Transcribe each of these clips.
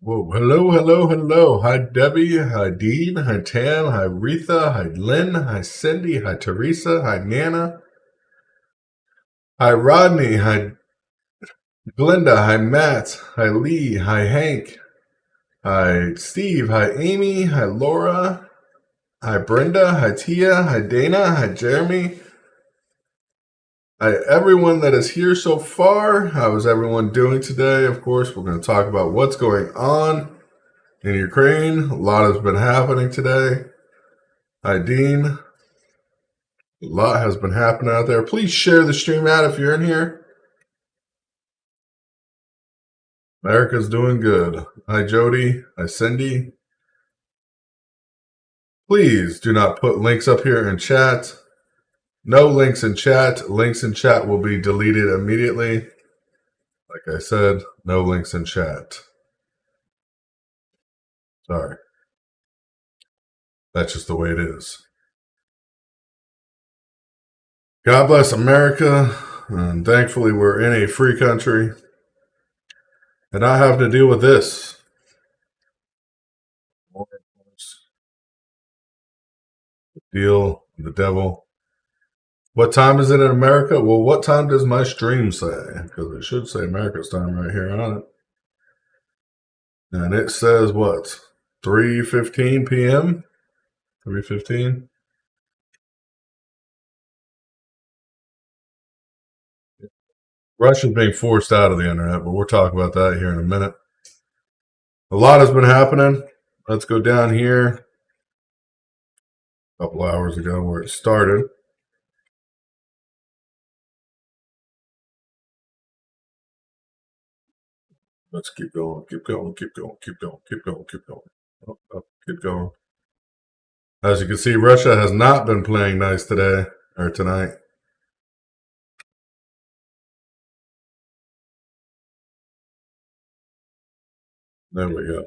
Whoa, hello, hello, hello. Hi, Debbie. Hi, Dean. Hi, Tan. Hi, Retha. Hi, Lynn. Hi, Cindy. Hi, Teresa. Hi, Nana. Hi, Rodney. Hi, Glenda. Hi, Matt. Hi, Lee. Hi, Hank. Hi, Steve. Hi, Amy. Hi, Laura. Hi, Brenda. Hi, Tia. Hi, Dana. Hi, Jeremy. Hi, everyone that is here so far. How is everyone doing today? Of course, we're going to talk about what's going on in Ukraine. A lot has been happening today. Hi, Dean. A lot has been happening out there. Please share the stream out if you're in here. America's doing good. Hi, Jody. Hi, Cindy. Please do not put links up here in chat. No links in chat. Links in chat will be deleted immediately. Like I said, no links in chat. Sorry. That's just the way it is. God bless America. And thankfully, we're in a free country and not having to deal with this. Deal with the devil. What time is it in America? Well, what time does my stream say? Because it should say America's time right here on it. And it says what? 3:15 p.m.? 3:15? Russia's being forced out of the internet, but we'll talk about that here in a minute. A lot has been happening. Let's go down here. A couple hours ago where it started. Let's keep going, keep going, keep going, keep going, keep going, keep going. Keep going. As you can see, Russia has not been playing nice today or tonight. There we go.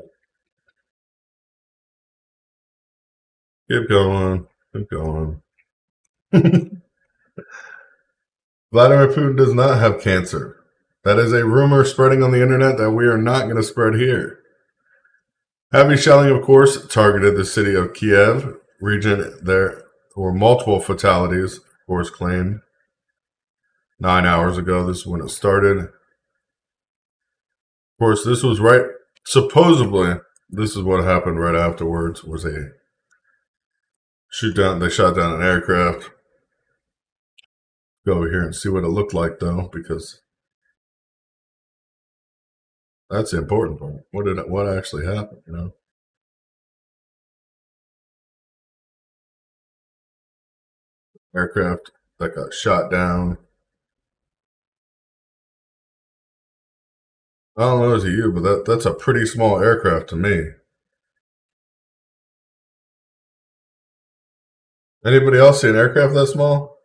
Keep going. Keep going. Vladimir Putin does not have cancer. That is a rumor spreading on the internet that we are not going to spread here. Heavy shelling, of course, targeted the city of Kiev region. There were multiple fatalities, of course, claimed 9 hours ago. This is when it started. Of course, this was right. Supposedly, this is what happened right afterwards. Was a shoot down. They shot down an aircraft. Go over here and see what it looked like, though, because that's the important part. What actually happened? You know. Aircraft that got shot down. I don't know as you, but that's a pretty small aircraft to me. Anybody else see an aircraft that small?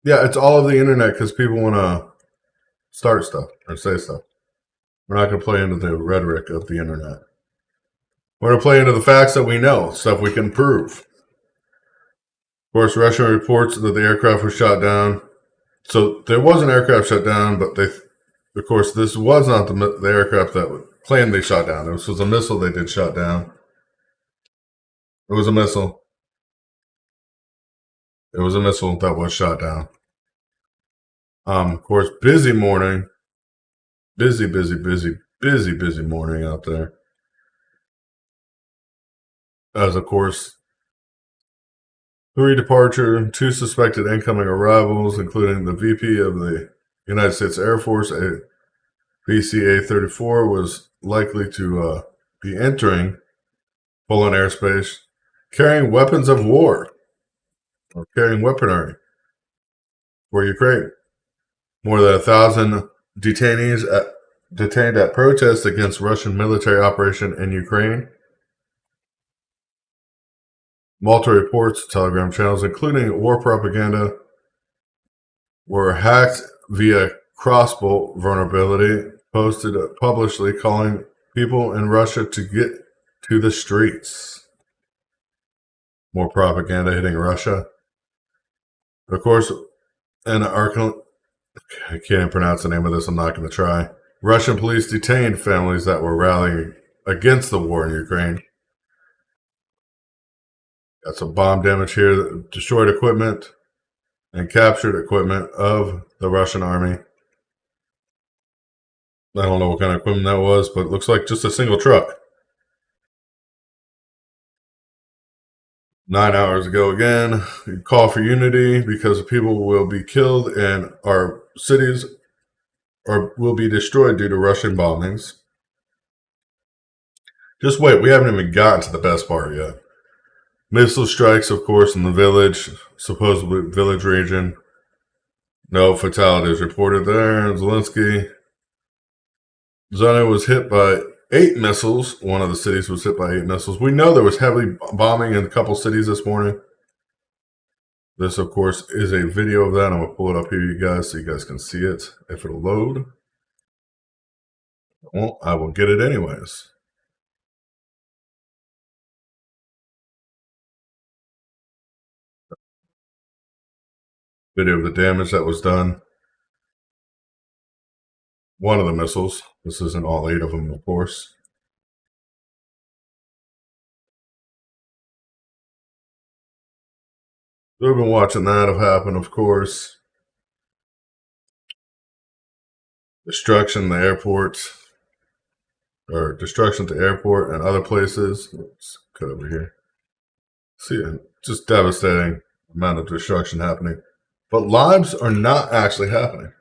Yeah, it's all of the internet because people want to start stuff or say stuff. We're not going to play into the rhetoric of the internet. We're going to play into the facts that we know, stuff we can prove. Of course, Russia reports that the aircraft was shot down. So there was an aircraft shot down, but of course, this was not the aircraft that claimed they shot down. This was a missile they did shot down. It was a missile. It was a missile that was shot down. Of course, busy morning. Busy morning out there. As, of course, 3 departure, 2 suspected incoming arrivals, including the VP of the United States Air Force, a VCA-34, was likely to be entering Poland airspace carrying weapons of war or carrying weaponry for Ukraine. More than 1,000 detainees detained at protests against Russian military operation in Ukraine. Multiple reports, Telegram channels, including war propaganda, were hacked via crossbow vulnerability, posted publicly calling people in Russia to get to the streets. More propaganda hitting Russia. Of course, and I can't pronounce the name of this, I'm not going to try. Russian police detained families that were rallying against the war in Ukraine. Got some bomb damage here, destroyed equipment and captured equipment of the Russian army. I don't know what kind of equipment that was, but it looks like just a single truck. 9 hours ago again, call for unity because people will be killed and our cities will be destroyed due to Russian bombings. Just wait, we haven't even gotten to the best part yet. Missile strikes, of course, in the village, supposedly village region. No fatalities reported there. Zelensky. Zona was hit by 8 missiles. One of the cities was hit by 8 missiles. We know there was heavy bombing in a couple cities this morning. This, of course, is a video of that. I'm going to pull it up here, you guys, so you guys can see it if it'll load. Well, I will get it anyways. Video of the damage that was done. One of the missiles. This isn't all 8 of them, of course. We've been watching that have happened, of course. Destruction to the airport, or destruction to airport and other places. Let's cut over here. See, just devastating amount of destruction happening. But lives are not actually happening.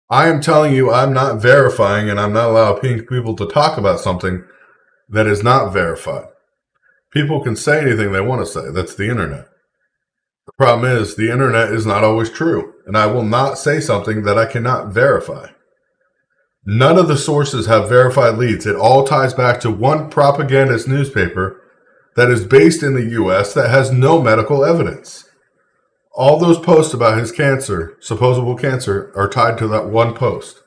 I am telling you, I'm not verifying, and I'm not allowing people to talk about something that is not verified. People can say anything they want to say. That's the internet. The problem is the internet is not always true, and I will not say something that I cannot verify. None of the sources have verified leads. It all ties back to one propagandist newspaper that is based in the U.S. that has no medical evidence. All those posts about his cancer, supposable cancer, are tied to that one post,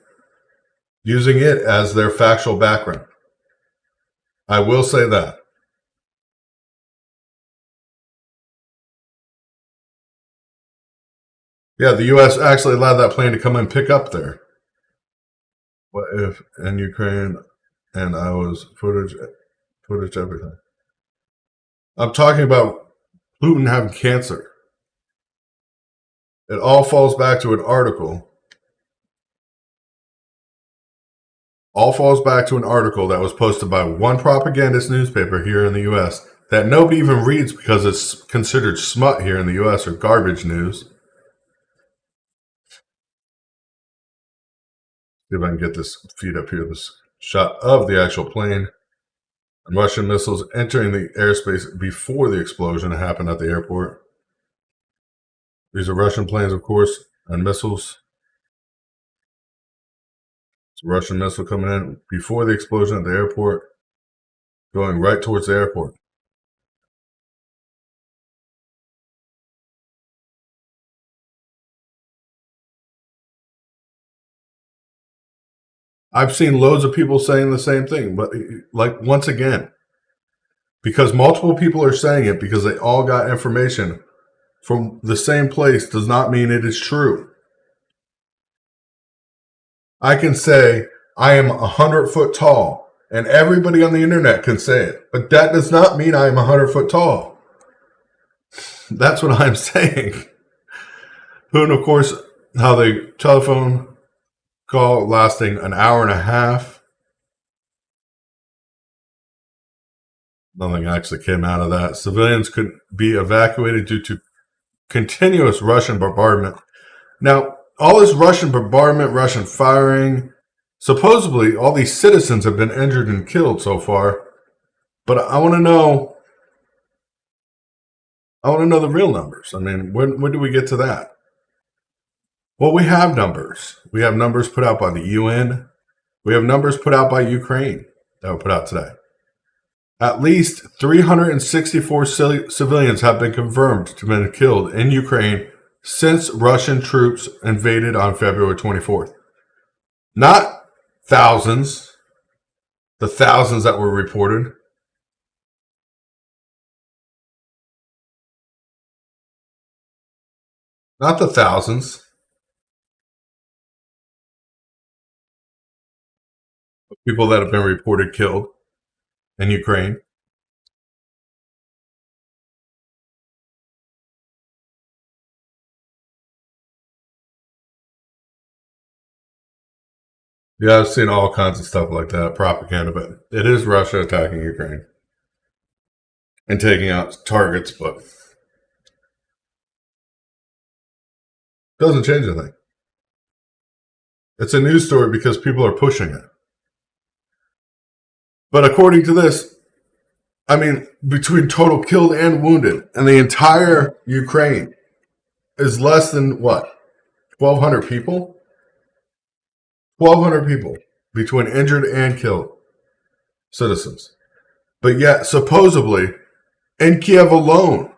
using it as their factual background. I will say that. Yeah, the U.S. actually allowed that plane to come and pick up there. What if in Ukraine and I was footage, everything. I'm talking about Putin having cancer. It all falls back to an article. All falls back to an article that was posted by one propagandist newspaper here in the U.S. that nobody even reads because it's considered smut here in the U.S. or garbage news. See if I can get this feed up here, this shot of the actual plane. And Russian missiles entering the airspace before the explosion happened at the airport. These are Russian planes, of course, and missiles. It's a Russian missile coming in before the explosion at the airport, going right towards the airport. I've seen loads of people saying the same thing, but like once again, because multiple people are saying it because they all got information from the same place does not mean it is true. I can say I am 100 foot tall And everybody on the internet can say it. But that does not mean I am 100 foot tall. That's what I'm saying. Putin, of course, how the telephone call lasting an hour and a half. Nothing actually came out of that. Civilians could be evacuated due to continuous Russian bombardment. Now, all this Russian bombardment, Russian firing, supposedly all these citizens have been injured and killed so far. But I want to know the real numbers. I mean, when do we get to that? Well, we have numbers. We have numbers put out by the UN. We have numbers put out by Ukraine that were put out today. At least 364 civilians have been confirmed to have been killed in Ukraine since Russian troops invaded on February 24th. Not thousands, the thousands that were reported. Not the thousands of people that have been reported killed in Ukraine. Yeah, I've seen all kinds of stuff like that, propaganda, but it is Russia attacking Ukraine and taking out targets, but it doesn't change anything. It's a news story because people are pushing it. But according to this, I mean, between total killed and wounded, and the entire Ukraine is less than what? 1,200 people? 1,200 people between injured and killed citizens. But yet, supposedly, in Kiev alone,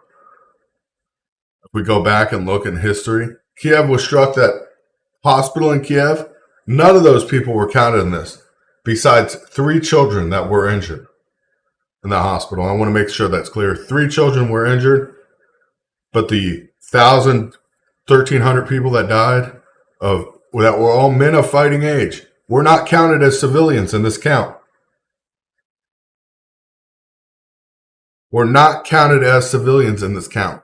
if we go back and look in history, Kiev was struck, that hospital in Kiev, none of those people were counted in this, besides 3 children that were injured in the hospital. I want to make sure that's clear. 3 children were injured, but the 1,300 people that died that were all men of fighting age were not counted as civilians in this count. Were not counted as civilians in this count.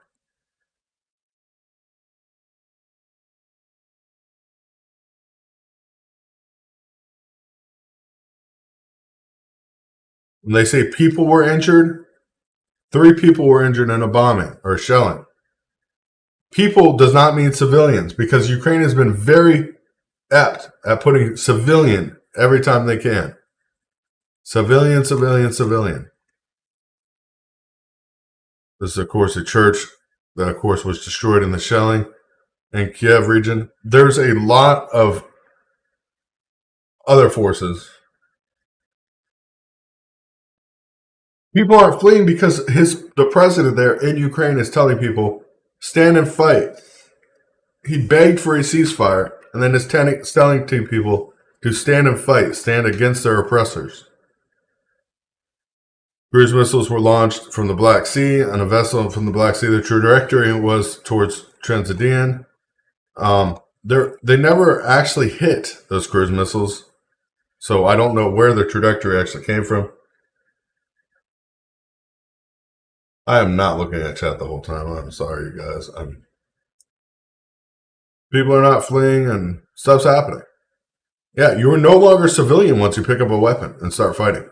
When they say people were injured, 3 people were injured in a bombing or shelling. People does not mean civilians, because Ukraine has been very apt at putting civilian every time they can. Civilian, civilian, civilian. This is, of course, a church that, of course, was destroyed in the shelling in Kiev region. There's a lot of other forces. People aren't fleeing because the president there in Ukraine is telling people, stand and fight. He begged for a ceasefire, and then is telling people to stand and fight, stand against their oppressors. Cruise missiles were launched from the Black Sea, and a vessel from the Black Sea, the trajectory was towards Transylvania. They never actually hit those cruise missiles, so I don't know where the trajectory actually came from. I am not looking at chat the whole time. I'm sorry, you guys. People are not fleeing, and stuff's happening. Yeah, you are no longer civilian once you pick up a weapon and start fighting.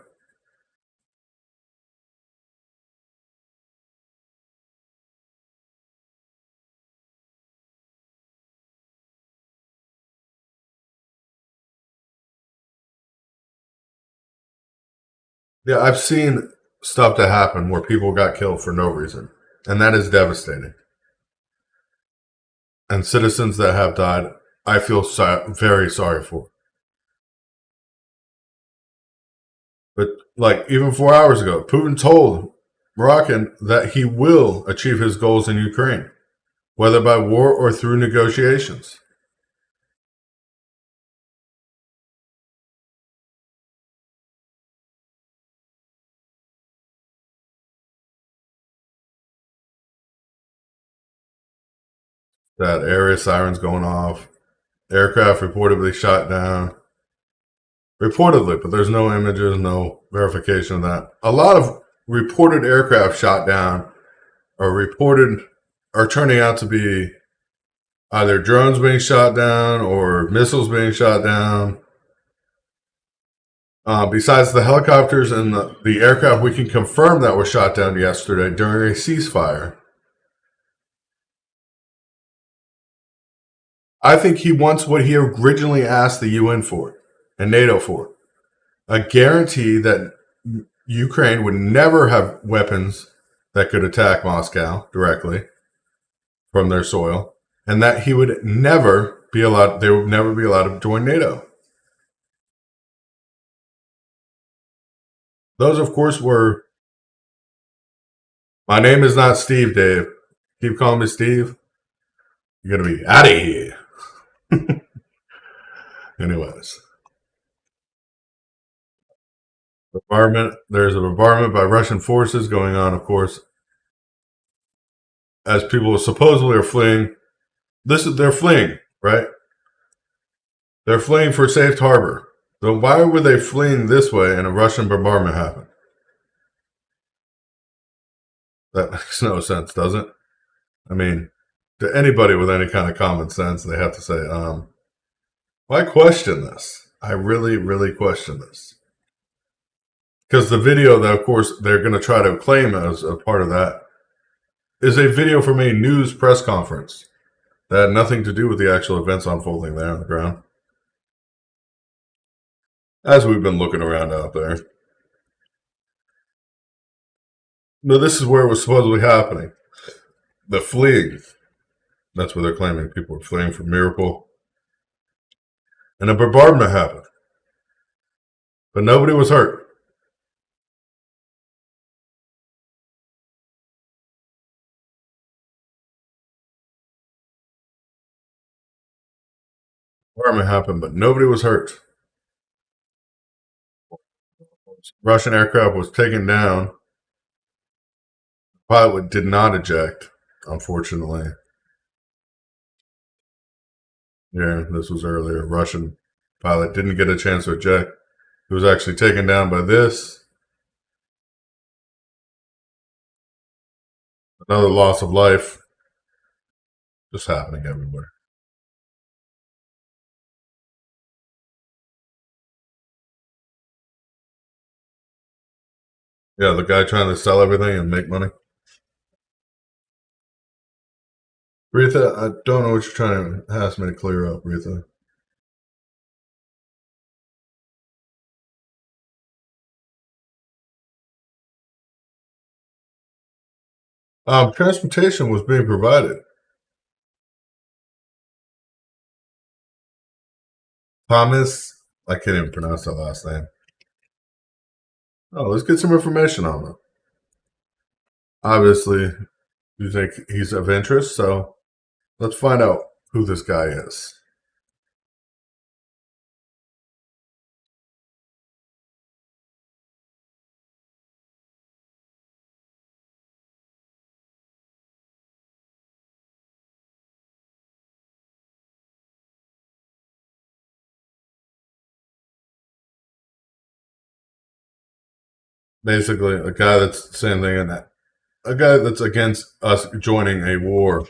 Yeah, I've seen stuff that happened where people got killed for no reason, and that is devastating. And citizens that have died, I feel very sorry for. But like even 4 hours ago, Putin told Moroccan that he will achieve his goals in Ukraine, whether by war or through negotiations. That area sirens going off, aircraft reportedly shot down. Reportedly, but there's no images, no verification of that. A lot of reported aircraft shot down are turning out to be either drones being shot down or missiles being shot down. Besides the helicopters and the aircraft, we can confirm that were shot down yesterday during a ceasefire. I think he wants what he originally asked the UN for and NATO for, a guarantee that Ukraine would never have weapons that could attack Moscow directly from their soil, and that he would never be allowed, they would never be allowed to join NATO. Those, of course, were, my name is not Steve, Dave. Keep calling me Steve. You're going to be out of here. Anyways. There's a bombardment by Russian forces going on, of course, as people supposedly are fleeing. They're fleeing, right? They're fleeing for safe harbor. So why were they fleeing this way and a Russian bombardment happened? That makes no sense, does it? I mean, to anybody with any kind of common sense, they have to say, why question this? I really, really question this. Because the video that, of course, they're going to try to claim as a part of that is a video from a news press conference that had nothing to do with the actual events unfolding there on the ground. As we've been looking around out there. No, this is where it was supposedly happening. The fleeing. That's what they're claiming. People were fleeing from Miracle. And a bombardment happened. But nobody was hurt. Bombardment happened, but nobody was hurt. Russian aircraft was taken down. The pilot did not eject, unfortunately. Yeah, this was earlier. Russian pilot didn't get a chance to eject. He was actually taken down by this. Another loss of life. Just happening everywhere. Yeah, the guy trying to sell everything and make money. Retha, I don't know what you're trying to ask me to clear up, Retha. Transportation was being provided. Thomas, I can't even pronounce that last name. Oh, let's get some information on him. Obviously, you think he's of interest, so let's find out who this guy is. Basically, a guy that's the same thing, and a guy that's against us joining a war.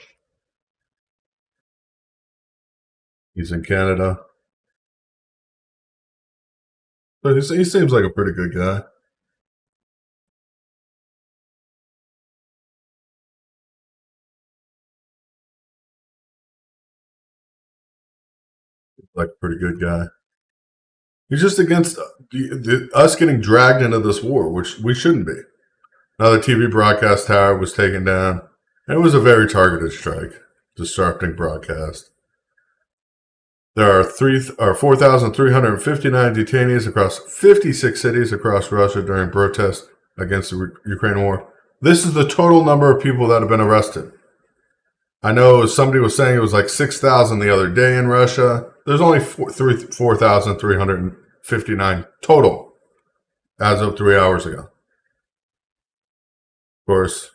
He's in Canada. So he seems like a pretty good guy. Like a pretty good guy. He's just against us getting dragged into this war, which we shouldn't be. Another TV broadcast tower was taken down. And it was a very targeted strike, disrupting broadcast. There are 4,359 detainees across 56 cities across Russia during protests against the Ukraine war. This is the total number of people that have been arrested. I know somebody was saying it was like 6,000 the other day in Russia. There's only 4,359 total as of 3 hours ago. Of course,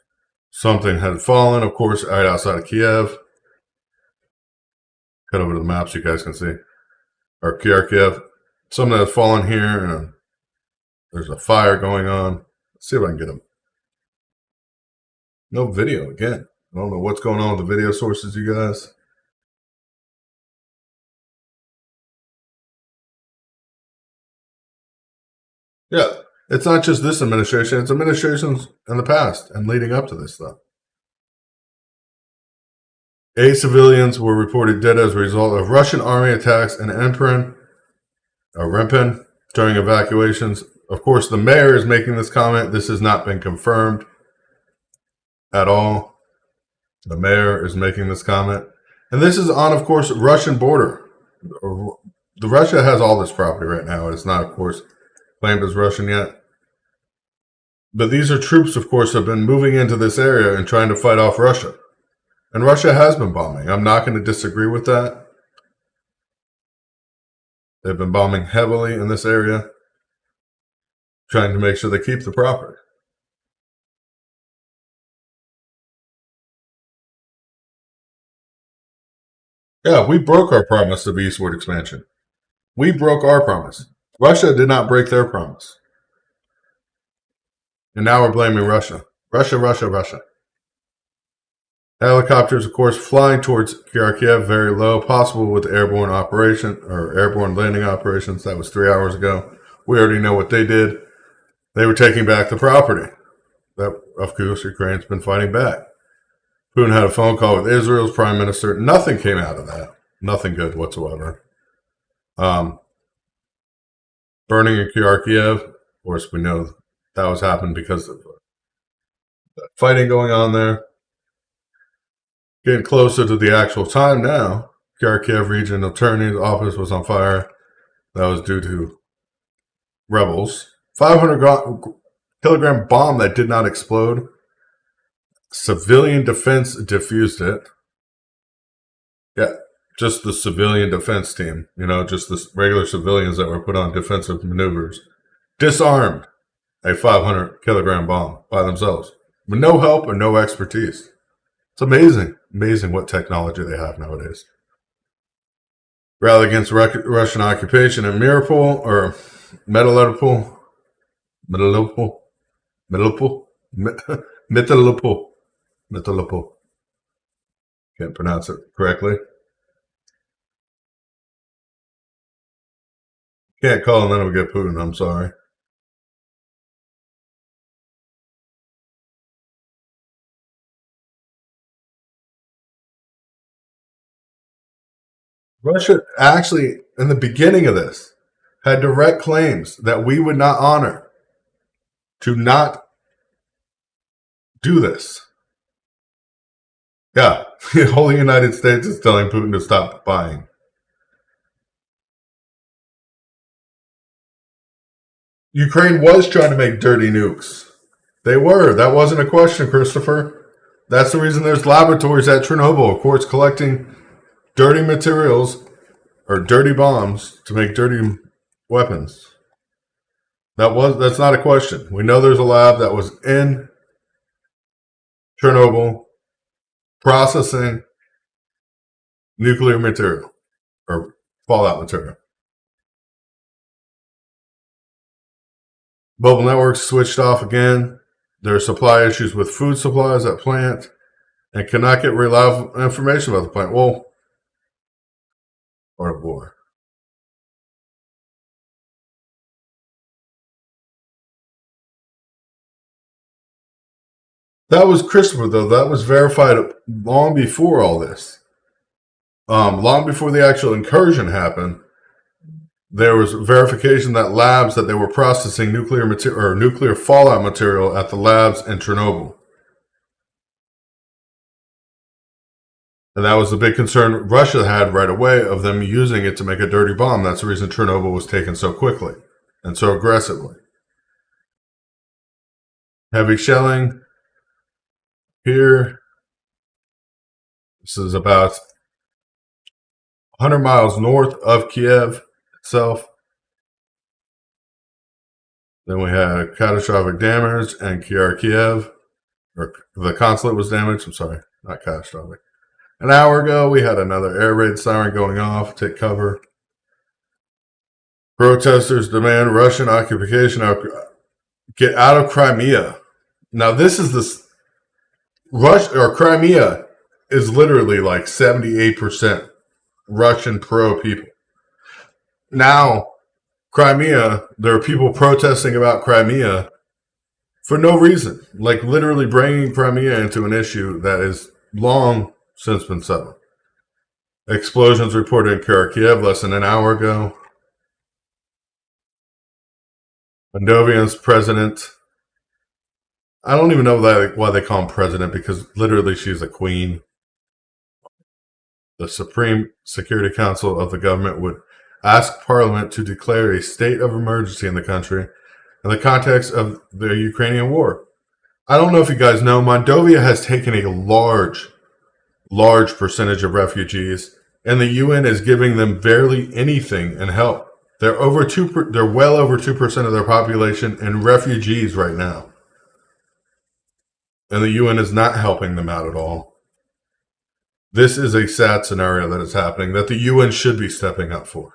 something had fallen, of course, right outside of Kiev. Cut over to the map so you guys can see. Or Kharkiv. Something has fallen here, and there's a fire going on. Let's see if I can get them. No video again. I don't know what's going on with the video sources, you guys. Yeah, it's not just this administration, it's administrations in the past and leading up to this stuff. 8 civilians were reported dead as a result of Russian army attacks in Irpin during evacuations. Of course, the mayor is making this comment. This has not been confirmed at all. The mayor is making this comment. And this is on, of course, Russian border. The Russia has all this property right now. It's not, of course, claimed as Russian yet. But these are troops, of course, have been moving into this area and trying to fight off Russia. And Russia has been bombing. I'm not going to disagree with that. They've been bombing heavily in this area, trying to make sure they keep the property. Yeah, we broke our promise of eastward expansion. We broke our promise. Russia did not break their promise. And now we're blaming Russia. Russia. Helicopters, of course, flying towards Kharkiv very low, possible with airborne operation or airborne landing operations. That was 3 hours ago. We already know what they did. They were taking back the property that, of course, Ukraine's been fighting back. Putin had a phone call with Israel's prime minister. Nothing came out of that. Nothing good whatsoever. Burning in Kharkiv, of course, we know that was happened because of the fighting going on there. Getting closer to the actual time now. Kharkiv region attorney's office was on fire. That was due to rebels. 500-kilogram bomb that did not explode. Civilian defense diffused it. Yeah, just the civilian defense team. Just the regular civilians that were put on defensive maneuvers. Disarmed a 500-kilogram bomb by themselves. With no help or no expertise. It's amazing what technology they have nowadays. Rally against Russian occupation in Mariupol or Melitopol. Can't pronounce it correctly. Can't call and then we'll get Putin. I'm sorry. Russia actually, in the beginning of this, had direct claims that we would not honor to not do this. Yeah, the whole United States is telling Putin to stop buying. Ukraine was trying to make dirty nukes. They were. That wasn't a question, Christopher. That's the reason there's laboratories at Chernobyl, of course, collecting dirty materials or dirty bombs to make dirty weapons. That's not a question. We know there's a lab that was in Chernobyl processing nuclear material or fallout material. Mobile networks switched off again. There are supply issues with food supplies at plant and cannot get reliable information about the plant. Well, or a boy. That was Christopher, though. That was verified long before all this. Long before the actual incursion happened, there was verification that labs that they were processing nuclear material or nuclear fallout material at the labs in Chernobyl. And that was the big concern Russia had right away of them using it to make a dirty bomb. That's the reason Chernobyl was taken so quickly and so aggressively. Heavy shelling here. This is about 100 miles north of Kiev itself. Then we had catastrophic damage and Kharkiv, or the consulate was damaged. I'm sorry, not catastrophic. An hour ago, we had another air raid siren going off. Take cover. Protesters demand Russian occupation get out of Crimea. Now this is this Crimea is literally like 78% Russian pro people. Now Crimea, there are people protesting about Crimea for no reason, like literally bringing Crimea into an issue that is long since been settled. Explosions reported in Kharkiv less than an hour ago. Moldovan's president. I don't even know why they call him president, because literally she's a queen. The Supreme Security Council of the government would ask Parliament to declare a state of emergency in the country in the context of the Ukrainian war. I don't know if you guys know, Moldova has taken a large percentage of refugees, and the UN is giving them barely anything in help. They're well over 2% of their population in refugees right now. And the UN is not helping them out at all. This is a sad scenario that is happening that the UN should be stepping up for.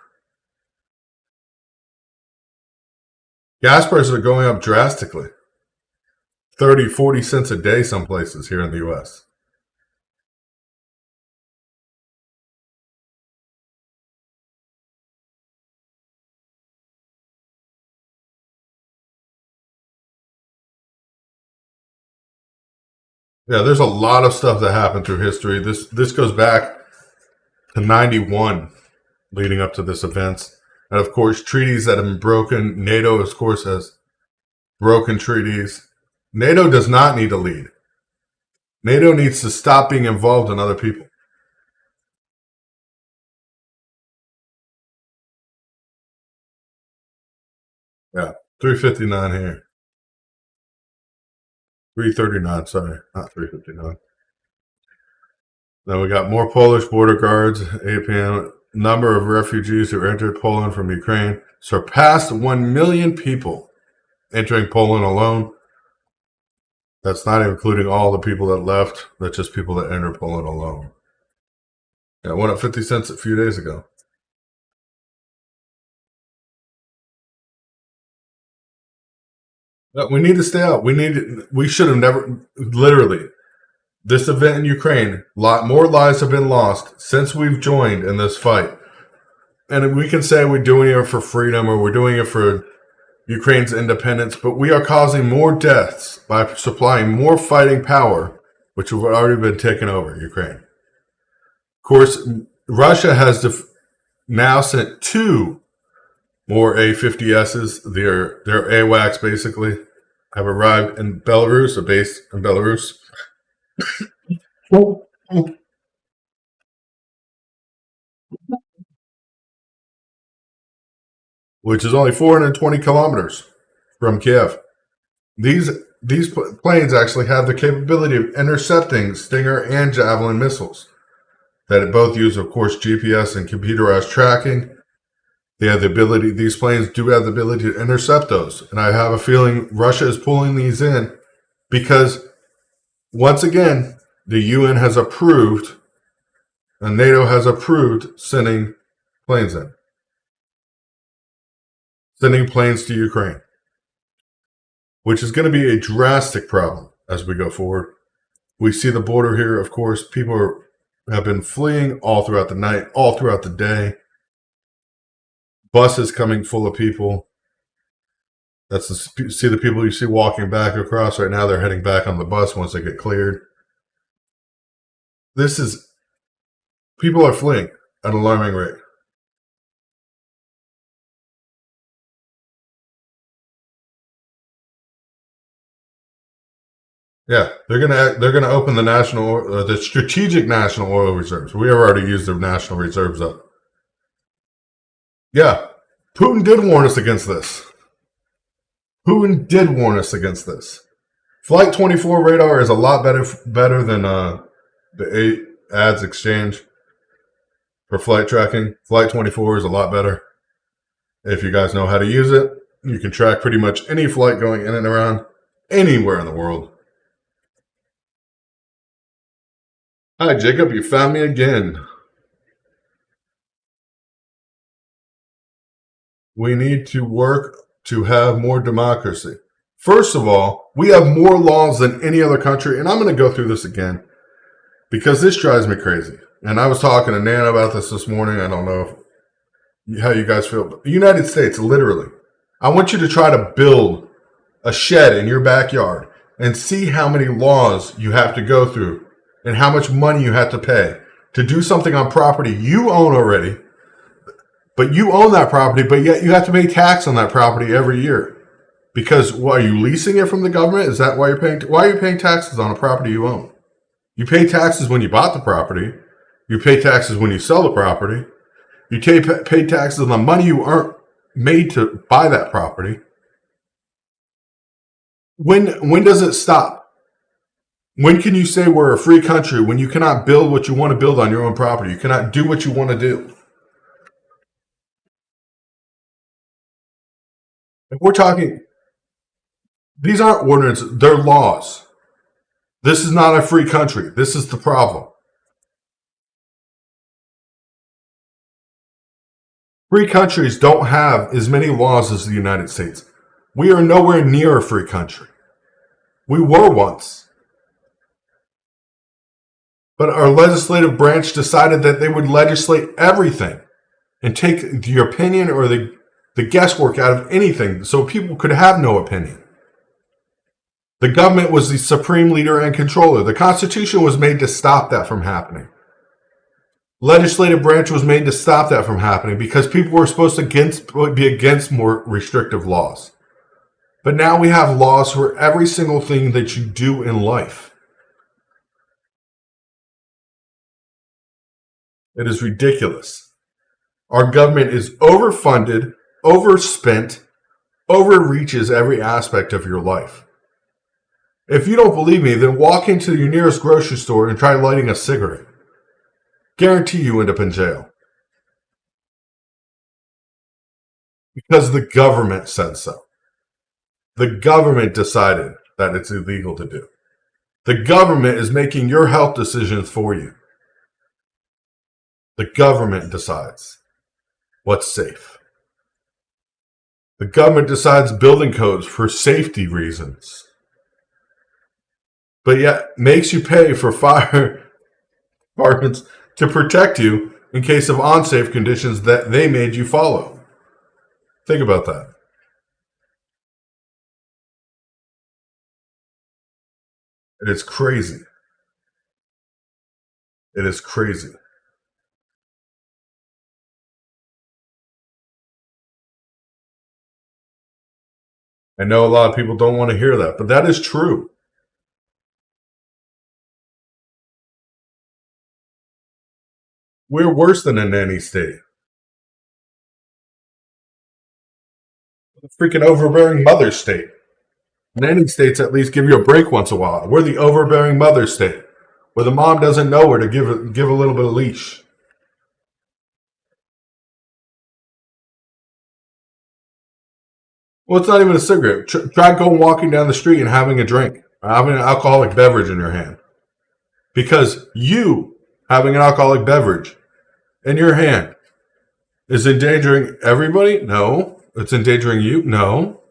Gas prices are going up drastically. 30, 40 cents a day some places here in the US. Yeah, there's a lot of stuff that happened through history. This goes back to 91 leading up to this event. And of course, treaties that have been broken. NATO, of course, has broken treaties. NATO does not need to lead. NATO needs to stop being involved in other people. Yeah, 359 here. 339, sorry, not 359. Then we got more Polish border guards. 8 p.m. Number of refugees who entered Poland from Ukraine surpassed 1 million people entering Poland alone. That's not including all the people that left. That's just people that entered Poland alone. Yeah, it went up 50 cents a few days ago. We need to stay out. We should have never, literally, this event in Ukraine, lot more lives have been lost since we've joined in this fight. And we can say we're doing it for freedom or we're doing it for Ukraine's independence, but we are causing more deaths by supplying more fighting power, which have already been taken over Ukraine. Of course, Russia has now sent 2 more A-50Ss. Their AWACS basically have arrived in Belarus, a base in Belarus. Which is only 420 kilometers from Kiev. These planes actually have the capability of intercepting Stinger and Javelin missiles. That both use, of course, GPS and computerized tracking. They have the ability. These planes do have the ability to intercept those, and I have a feeling Russia is pulling these in because, once again, the UN has approved, and NATO has approved sending planes in, sending planes to Ukraine, which is going to be a drastic problem as we go forward. We see the border here. Of course, people have been fleeing all throughout the night, all throughout the day. Buses coming full of people. See the people you see walking back across right now. They're heading back on the bus once they get cleared. People are fleeing at an alarming rate. Yeah, they're gonna open the strategic national oil reserves. We have already used the national reserves up. Yeah, Putin did warn us against this. Putin did warn us against this. Flight 24 radar is a lot better than the 8 ads exchange for flight tracking. Flight 24 is a lot better. If you guys know how to use it, you can track pretty much any flight going in and around anywhere in the world. Hi, Jacob, you found me again. We need to work to have more democracy. First of all, we have more laws than any other country, and I'm going to go through this again because this drives me crazy. And I was talking to Nana about this morning. I don't know how you guys feel. But the United States, literally, I want you to try to build a shed in your backyard and see how many laws you have to go through and how much money you have to pay to do something on property you own already, but you own that property, but yet you have to pay tax on that property every year. Because are you leasing it from the government? Is that why you're paying? Why are you paying taxes on a property you own? You pay taxes when you bought the property. You pay taxes when you sell the property. You pay taxes on the money you earned made to buy that property. When does it stop? When can you say we're a free country when you cannot build what you want to build on your own property? You cannot do what you want to do. If we're talking, these aren't ordinances, they're laws. This is not a free country. This is the problem. Free countries don't have as many laws as the United States. We are nowhere near a free country. We were once. But our legislative branch decided that they would legislate everything and take the opinion or the guesswork out of anything so people could have no opinion. The government was the supreme leader and controller. The Constitution was made to stop that from happening. Legislative branch was made to stop that from happening because people were supposed to be against more restrictive laws. But now we have laws for every single thing that you do in life. It is ridiculous. Our government is overfunded, overspent, overreaches every aspect of your life. If you don't believe me, then walk into your nearest grocery store and try lighting a cigarette. Guarantee you end up in jail. Because the government said so. The government decided that it's illegal to do. The government is making your health decisions for you. The government decides what's safe. The government decides building codes for safety reasons, but yet makes you pay for fire departments to protect you in case of unsafe conditions that they made you follow. Think about that. It is crazy. It is crazy. I know a lot of people don't want to hear that, but that is true. We're worse than a nanny state. A freaking overbearing mother state. Nanny states at least give you a break once in a while. We're the overbearing mother state, where the mom doesn't know where to give a little bit of leash. Well, it's not even a cigarette. Try going walking down the street and having a drink, or having an alcoholic beverage in your hand. Because you having an alcoholic beverage in your hand is endangering everybody? No. It's endangering you? No.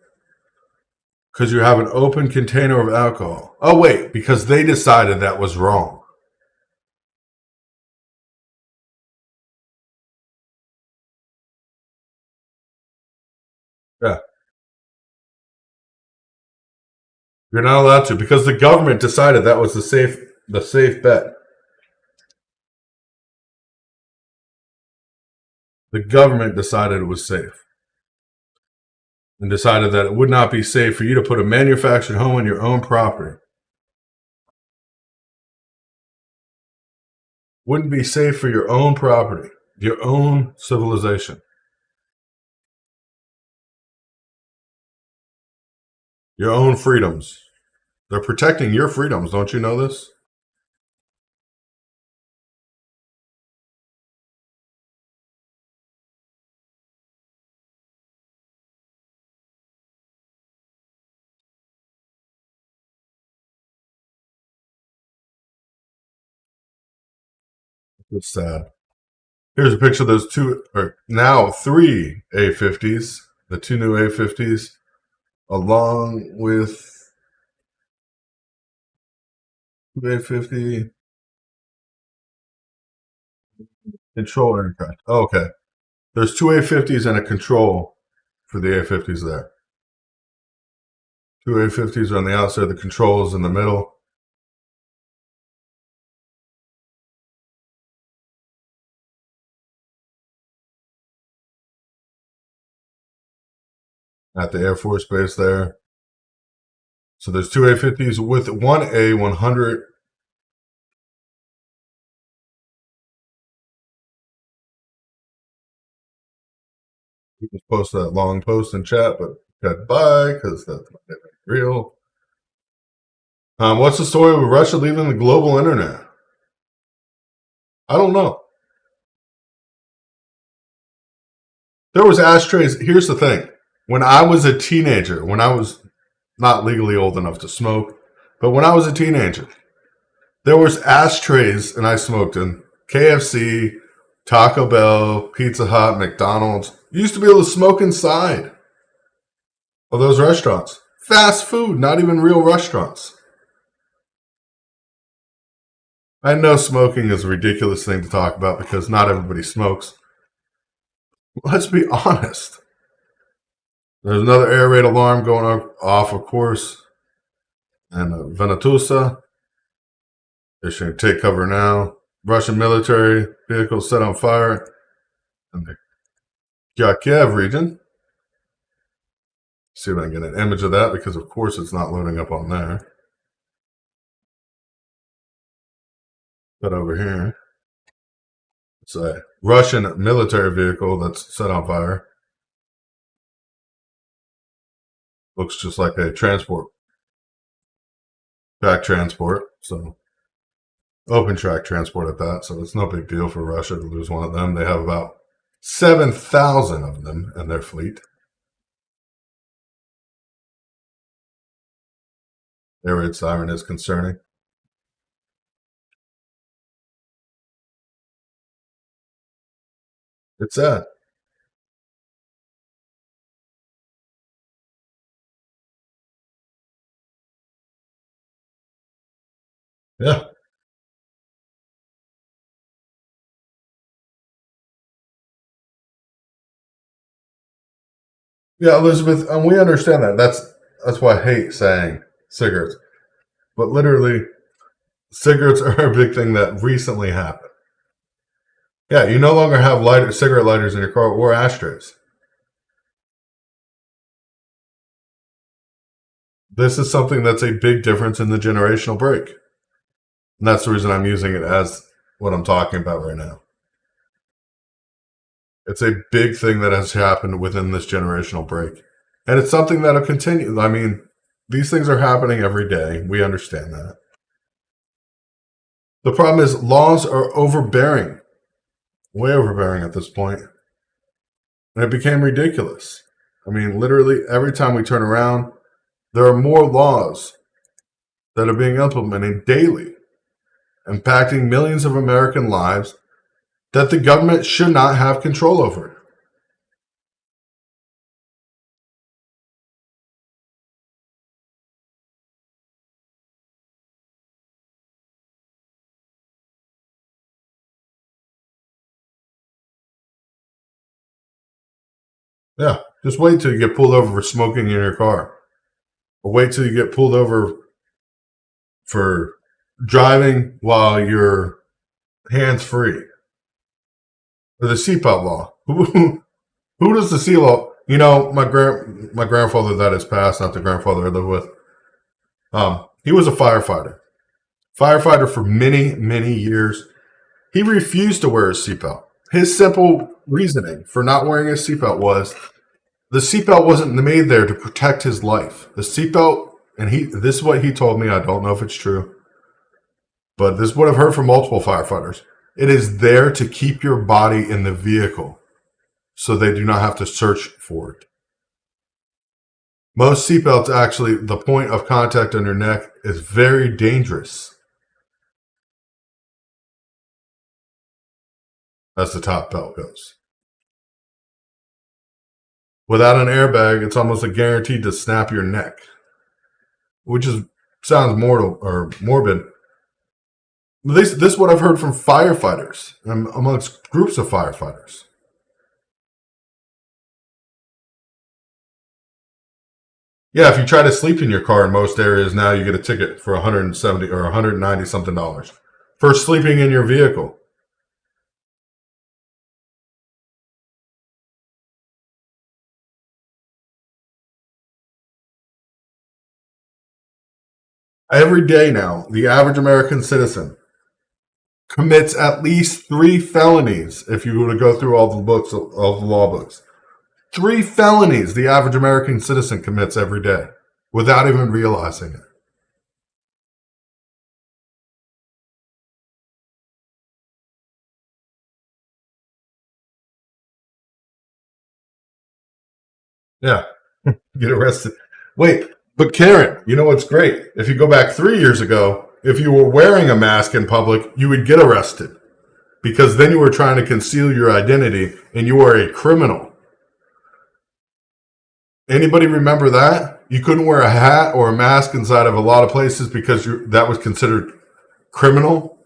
Because you have an open container of alcohol. Oh, wait, because they decided that was wrong. Yeah. You're not allowed to because the government decided that was the safe bet. The government decided it was safe and decided that it would not be safe for you to put a manufactured home on your own property. Wouldn't be safe for your own property, your own civilization, your own freedoms. They're protecting your freedoms. Don't you know this? It's sad. Here's a picture of those two, or now three A50s, the two new A50s, along with A50 control aircraft. Oh, okay. There's two A50s and a control for the A50s there. Two A50s on the outside, the controls in the middle. At the Air Force Base there. So there's two A50s with one A100. We just posted that long post in chat, but goodbye because that's not real. What's the story with Russia leaving the global internet? I don't know. There was ashtrays. Here's the thing. When I was a teenager, when I was not legally old enough to smoke, but when I was a teenager, there was ashtrays and I smoked in KFC, Taco Bell, Pizza Hut, McDonald's. You used to be able to smoke inside of those restaurants. Fast food, not even real restaurants. I know smoking is a ridiculous thing to talk about because not everybody smokes. Let's be honest. There's another air raid alarm going off, of course. And Venezuela. They should take cover now. Russian military vehicles set on fire in the Kharkiv region. See if I can get an image of that because, of course, it's not loading up on there. But over here, it's a Russian military vehicle that's set on fire. Looks just like a transport, track transport. So open track transport at that. So it's no big deal for Russia to lose one of them. They have about 7,000 of them in their fleet. Air raid siren is concerning. It's sad. Yeah. Yeah, Elizabeth, and we understand that. That's why I hate saying cigarettes. But literally, cigarettes are a big thing that recently happened. Yeah, you no longer have cigarette lighters in your car or ashtrays. This is something that's a big difference in the generational break. And that's the reason I'm using it as what I'm talking about right now. It's a big thing that has happened within this generational break. And it's something that'll continue. I mean, these things are happening every day. We understand that. The problem is laws are overbearing, way overbearing at this point. And it became ridiculous. I mean, literally every time we turn around, there are more laws that are being implemented daily, impacting millions of American lives that the government should not have control over. Yeah, just wait till you get pulled over for smoking in your car. Or wait till you get pulled over for driving while you're hands free. Or the seatbelt law. Who does the seatbelt law? You know, my grandfather that has passed, not the grandfather I live with. He was a firefighter. Firefighter for many, many years. He refused to wear his seatbelt. His simple reasoning for not wearing his seatbelt was the seatbelt wasn't made there to protect his life. The seatbelt, and this is what he told me. I don't know if it's true, but this is what I've heard from multiple firefighters. It is there to keep your body in the vehicle so they do not have to search for it. Most seatbelts, actually, the point of contact on your neck is very dangerous. as the top belt goes. Without an airbag, it's almost a guaranteed to snap your neck, which sounds mortal or morbid. This is what I've heard from firefighters amongst groups of firefighters. Yeah, if you try to sleep in your car in most areas now, you get a ticket for 170 or 190 something dollars for sleeping in your vehicle. Every day now, the average American citizen commits at least 3 felonies if you were to go through all the books, all the law books. 3 felonies the average American citizen commits every day without even realizing it. Yeah, get arrested. Wait, but Karen, you know what's great? If you go back 3 years ago, if you were wearing a mask in public, you would get arrested because then you were trying to conceal your identity and you were a criminal. Anybody remember that? You couldn't wear a hat or a mask inside of a lot of places because that was considered criminal,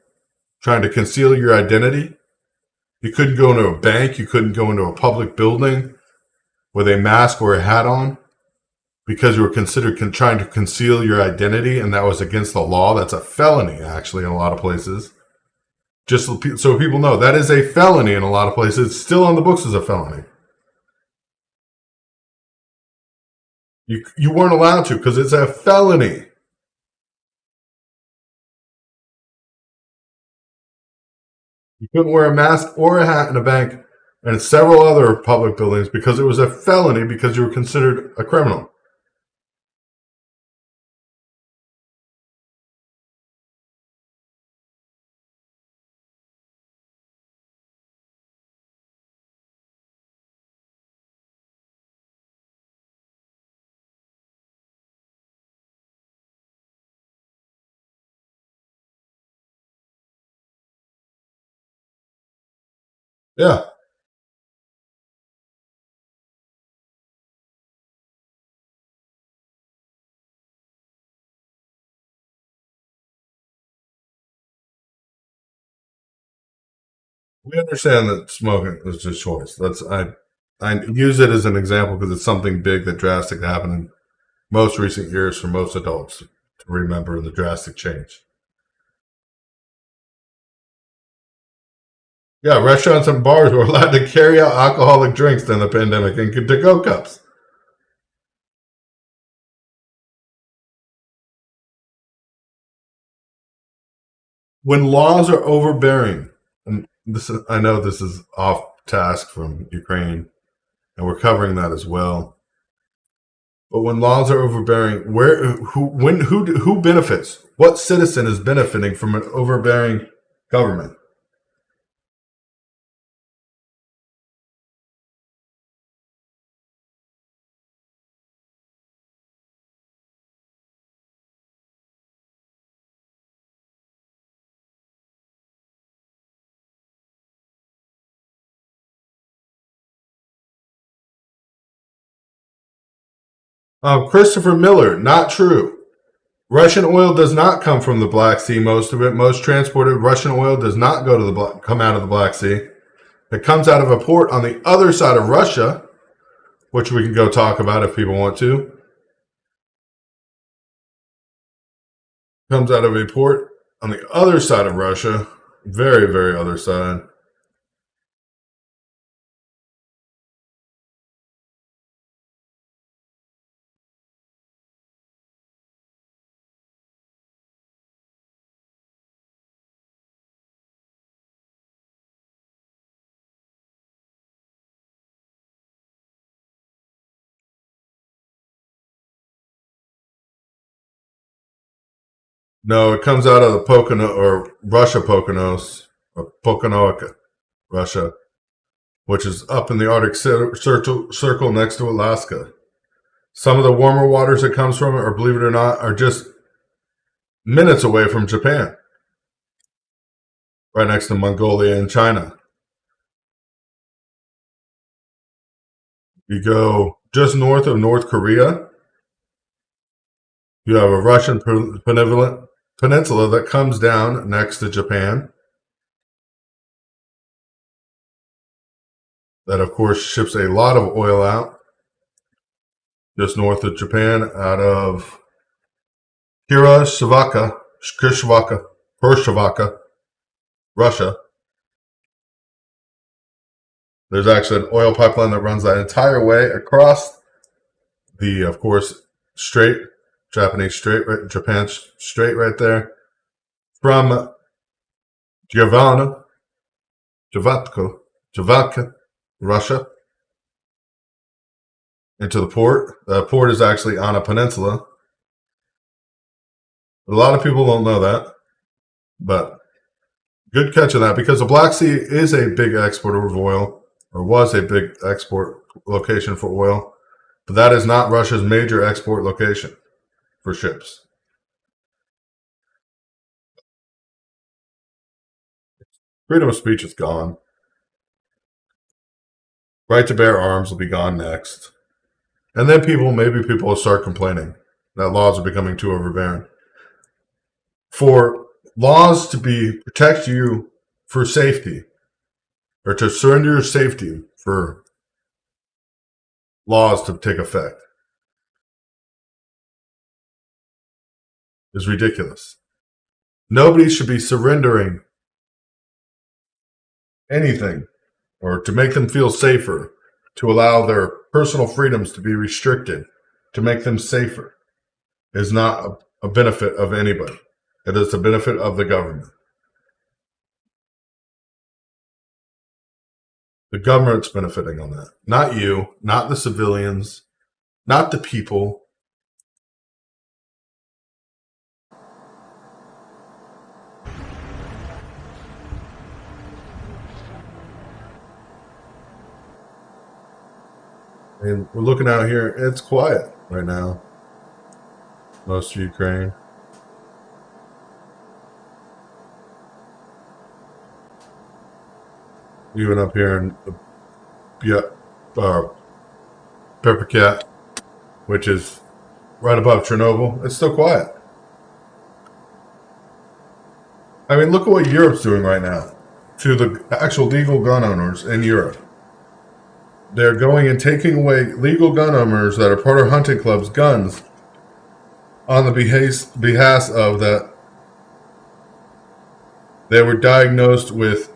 trying to conceal your identity. You couldn't go into a bank. You couldn't go into a public building with a mask or a hat on because you were considered trying to conceal your identity, and that was against the law. That's a felony, actually, in a lot of places. Just so people know, that is a felony in a lot of places. It's still on the books as a felony. You weren't allowed to because it's a felony. You couldn't wear a mask or a hat in a bank and several other public buildings because it was a felony because you were considered a criminal. Yeah. We understand that smoking is a choice. I use it as an example because it's something big that drastic happened in most recent years for most adults to remember the drastic change. Yeah, restaurants and bars were allowed to carry out alcoholic drinks during the pandemic in to-go cups. When laws are overbearing, and I know this is off task from Ukraine, and we're covering that as well. But when laws are overbearing, who benefits? What citizen is benefiting from an overbearing government? Christopher Miller, not true. Russian oil does not come from the Black Sea. Most of it, most transported Russian oil does not go to come out of the Black Sea. It comes out of a port on the other side of Russia, which we can go talk about if people want to. Comes out of a port on the other side of Russia, very, very other side. No, it comes out of the Pocono or Russia Poconos or Poconoica, Russia, which is up in the Arctic circle next to Alaska. Some of the warmer waters it comes from, or believe it or not, are just minutes away from Japan, right next to Mongolia and China. You go just north of North Korea, you have a Russian peninsula that comes down next to Japan. That, of course, ships a lot of oil out. Just north of Japan, out of Kishvaka, Russia. There's actually an oil pipeline that runs that entire way across the, of course, strait, Japanese strait, right, Japan strait right there, from Javalka, Russia, into the port. The port is actually on a peninsula. A lot of people don't know that, but good catch on that, because the Black Sea is a big exporter of oil, or was a big export location for oil, but that is not Russia's major export location for ships. Freedom of speech is gone. Right to bear arms will be gone next. And then maybe people will start complaining that laws are becoming too overbearing. For laws to protect you for safety, or to surrender your safety for laws to take effect, is ridiculous. Nobody should be surrendering anything, or to make them feel safer, to allow their personal freedoms to be restricted, to make them safer, is not a benefit of anybody. It is the benefit of the government. The government's benefiting on that. Not you, not the civilians, not the people. And we're looking out here, it's quiet right now. Most of Ukraine. Even up here in Perpicat, which is right above Chernobyl, it's still quiet. I mean, look at what Europe's doing right now to the actual legal gun owners in Europe. They're going and taking away legal gun owners that are part of hunting clubs guns on the behest of that they were diagnosed with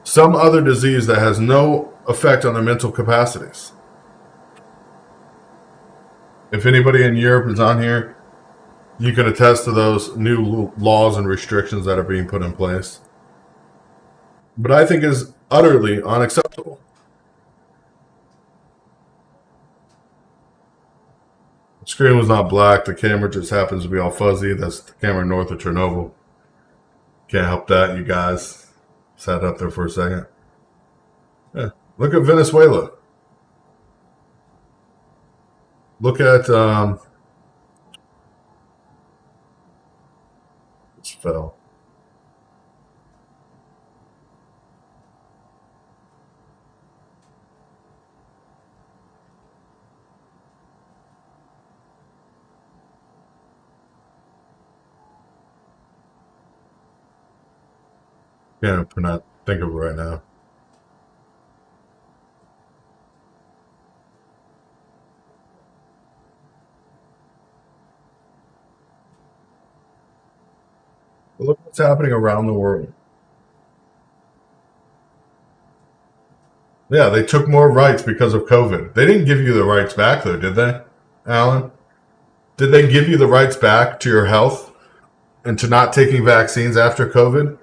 some other disease that has no effect on their mental capacities. If anybody in Europe is on here, you can attest to those new laws and restrictions that are being put in place. But I think is utterly unacceptable. The screen was not black. The camera just happens to be all fuzzy. That's the camera north of Chernobyl. Can't help that, you guys. Sat up there for a second. Yeah. Look at Venezuela. Look at it's fell. Can't think of it right now. But look what's happening around the world. Yeah, they took more rights because of COVID. They didn't give you the rights back, though, did they, Alan? Did they give you the rights back to your health and to not taking vaccines after COVID?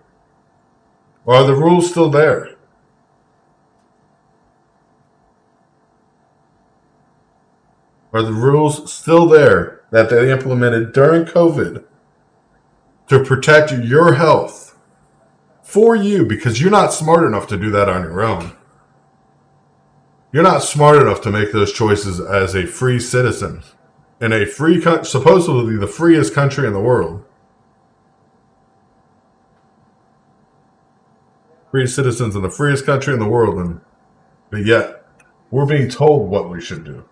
Or are the rules still there? Are the rules still there that they implemented during COVID to protect your health for you, because you're not smart enough to do that on your own? You're not smart enough to make those choices as a free citizen in a free country, supposedly the freest country in the world. Free citizens in the freest country in the world, but yet We're being told what we should do.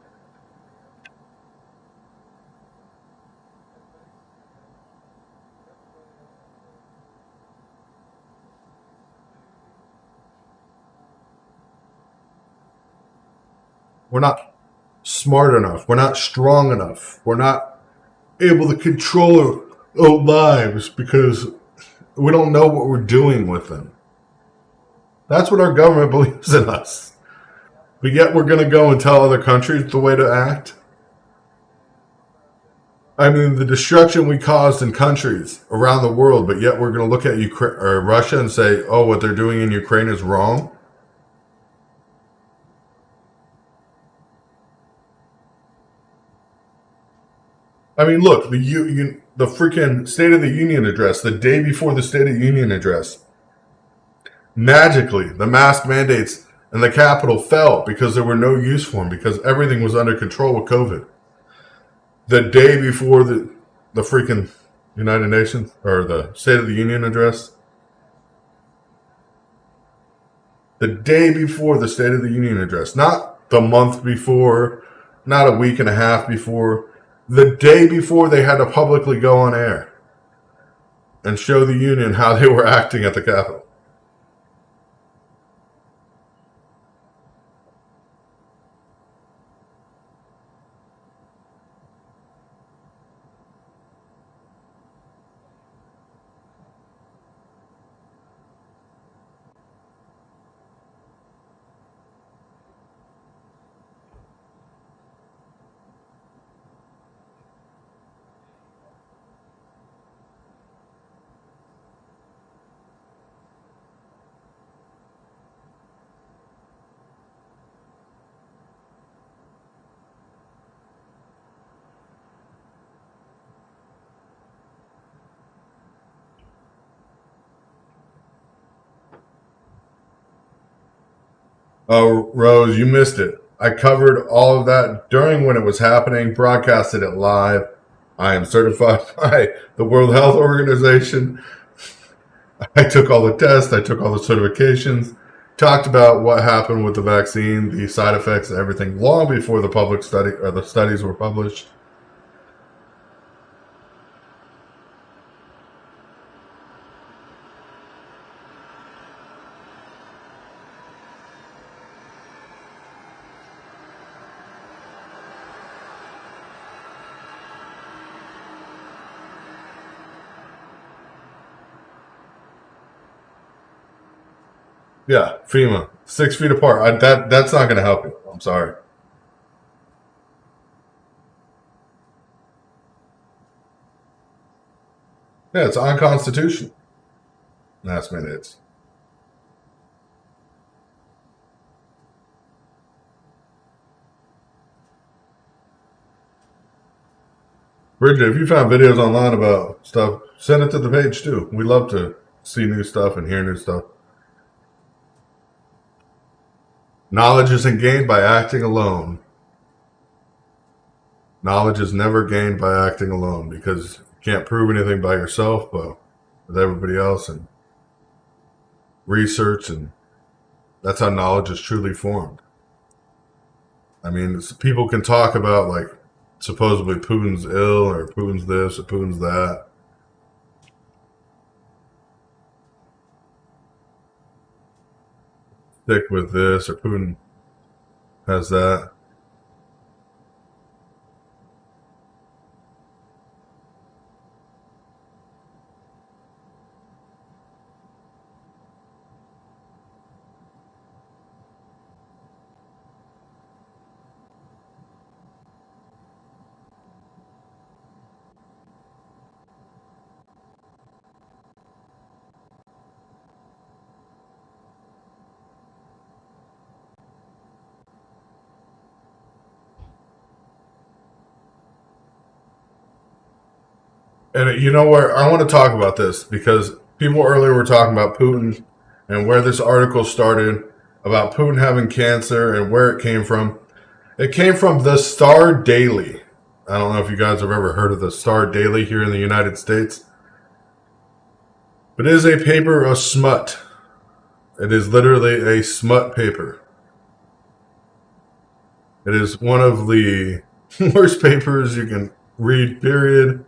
We're not smart enough. We're not strong enough. We're not able to control our own lives because we don't know what we're doing with them. That's what our government believes in us. But yet we're going to go and tell other countries the way to act. I mean, the destruction we caused in countries around the world, but yet we're going to look at Ukraine or Russia and say, "Oh, what they're doing in Ukraine is wrong." I mean, look, the freaking State of the Union address, the day before the State of the Union address, magically the mask mandates in the Capitol fell because there were no use for them because everything was under control with COVID. The day before the freaking United Nations or the State of the Union address, the day before the State of the Union address, not the month before, not a week and a half before, the day before they had to publicly go on air and show the Union how they were acting at the Capitol. Oh, Rose, you missed it. I covered all of that during when it was happening, broadcasted it live. I am certified by the World Health Organization. I took all the tests, I took all the certifications, talked about what happened with the vaccine, the side effects, and everything long before the public study or the studies were published. Yeah, FEMA, 6 feet apart. That's not going to help you. I'm sorry. Yeah, it's unconstitutional. Last minutes. Bridget, if you found videos online about stuff, send it to the page too. We love to see new stuff and hear new stuff. Knowledge isn't gained by acting alone. Knowledge is never gained by acting alone because you can't prove anything by yourself, but with everybody else and research, and that's how knowledge is truly formed. I mean, people can talk about like supposedly Putin's ill or Putin's this or Putin's that. Stick with this or Putin has that. And you know where I want to talk about this because people earlier were talking about Putin and where this article started about Putin having cancer and where it came from. It came from the Star Daily. I don't know if you guys have ever heard of the Star Daily here in the United States, but it is a paper of smut. It is literally a smut paper. It is one of the worst papers you can read, period.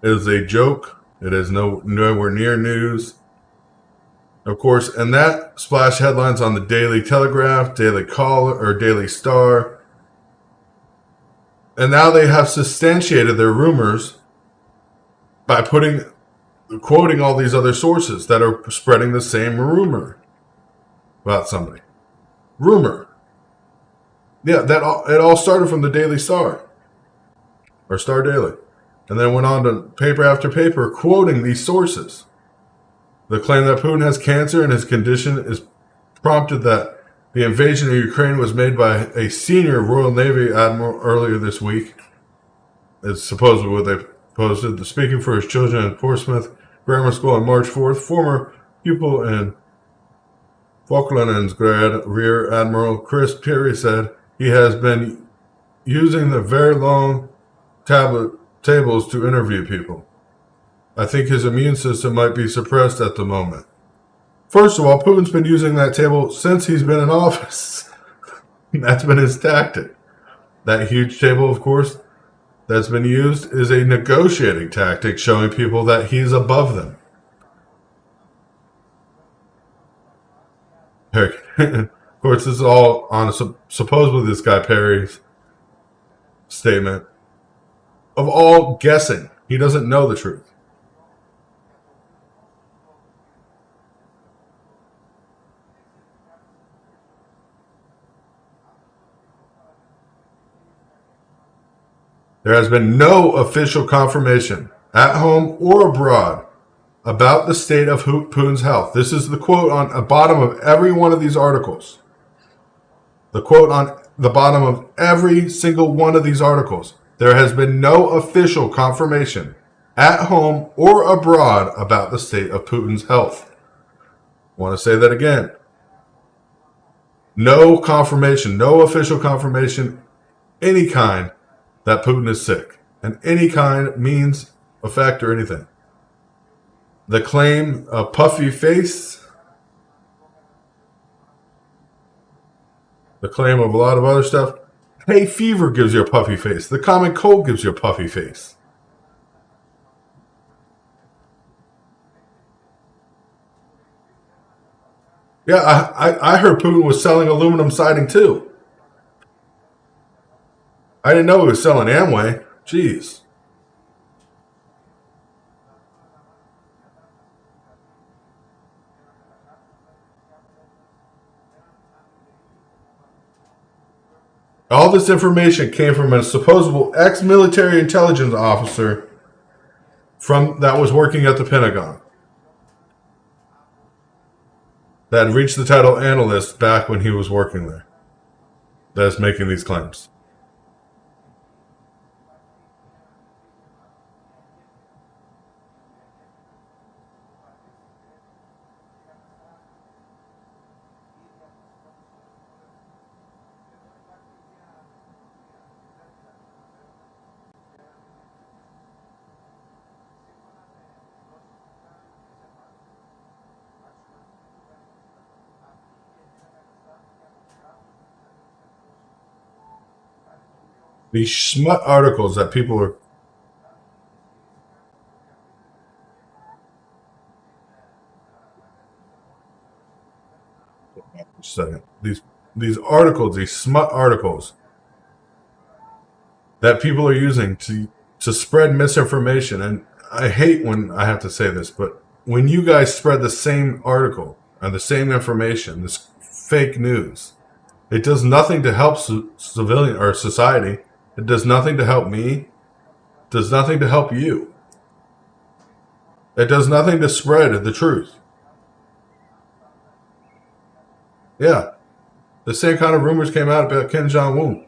It is a joke. It is nowhere near news. Of course, and that splash headlines on the Daily Telegraph, Daily Caller, or Daily Star. And now they have substantiated their rumors by quoting all these other sources that are spreading the same rumor about somebody. Rumor. Yeah, it all started from the Daily Star or Star Daily, and then went on to paper after paper quoting these sources. The claim that Putin has cancer and his condition is prompted that the invasion of Ukraine was made by a senior Royal Navy admiral earlier this week. It's supposedly what they posted. Speaking for his children at Portsmouth Grammar School on March 4th, former pupil in Falklands grad Rear Admiral Chris Peary said he has been using the very long tables to interview people. I think his immune system might be suppressed at the moment. First of all, Putin's been using that table since he's been in office. That's been his tactic. That huge table, of course, that's been used is a negotiating tactic showing people that he's above them. Of course, this is all on supposedly this guy Perry's statement of all guessing. He doesn't know the truth. There has been no official confirmation, at home or abroad, about the state of Putin's health. This is the quote on the bottom of every one of these articles. The quote on the bottom of every single one of these articles. There has been no official confirmation, at home or abroad, about the state of Putin's health. I want to say that again. No confirmation, no official confirmation, any kind, that Putin is sick. And any kind means effect or anything. The claim of puffy face, the claim of a lot of other stuff. Hay fever gives you a puffy face. The common cold gives you a puffy face. Yeah, I heard Putin was selling aluminum siding too. I didn't know he was selling Amway. Jeez. All this information came from a supposed ex-military intelligence officer that was working at the Pentagon that reached the title analyst back when he was working there. That is making these claims. These smut articles that people are. Just a second. These articles, these smut articles that people are using to spread misinformation. And I hate when I have to say this, but when you guys spread the same article and the same information, this fake news, it does nothing to help civilian or society. It does nothing to help me. It does nothing to help you. It does nothing to spread the truth. Yeah. The same kind of rumors came out about Kim Jong-un.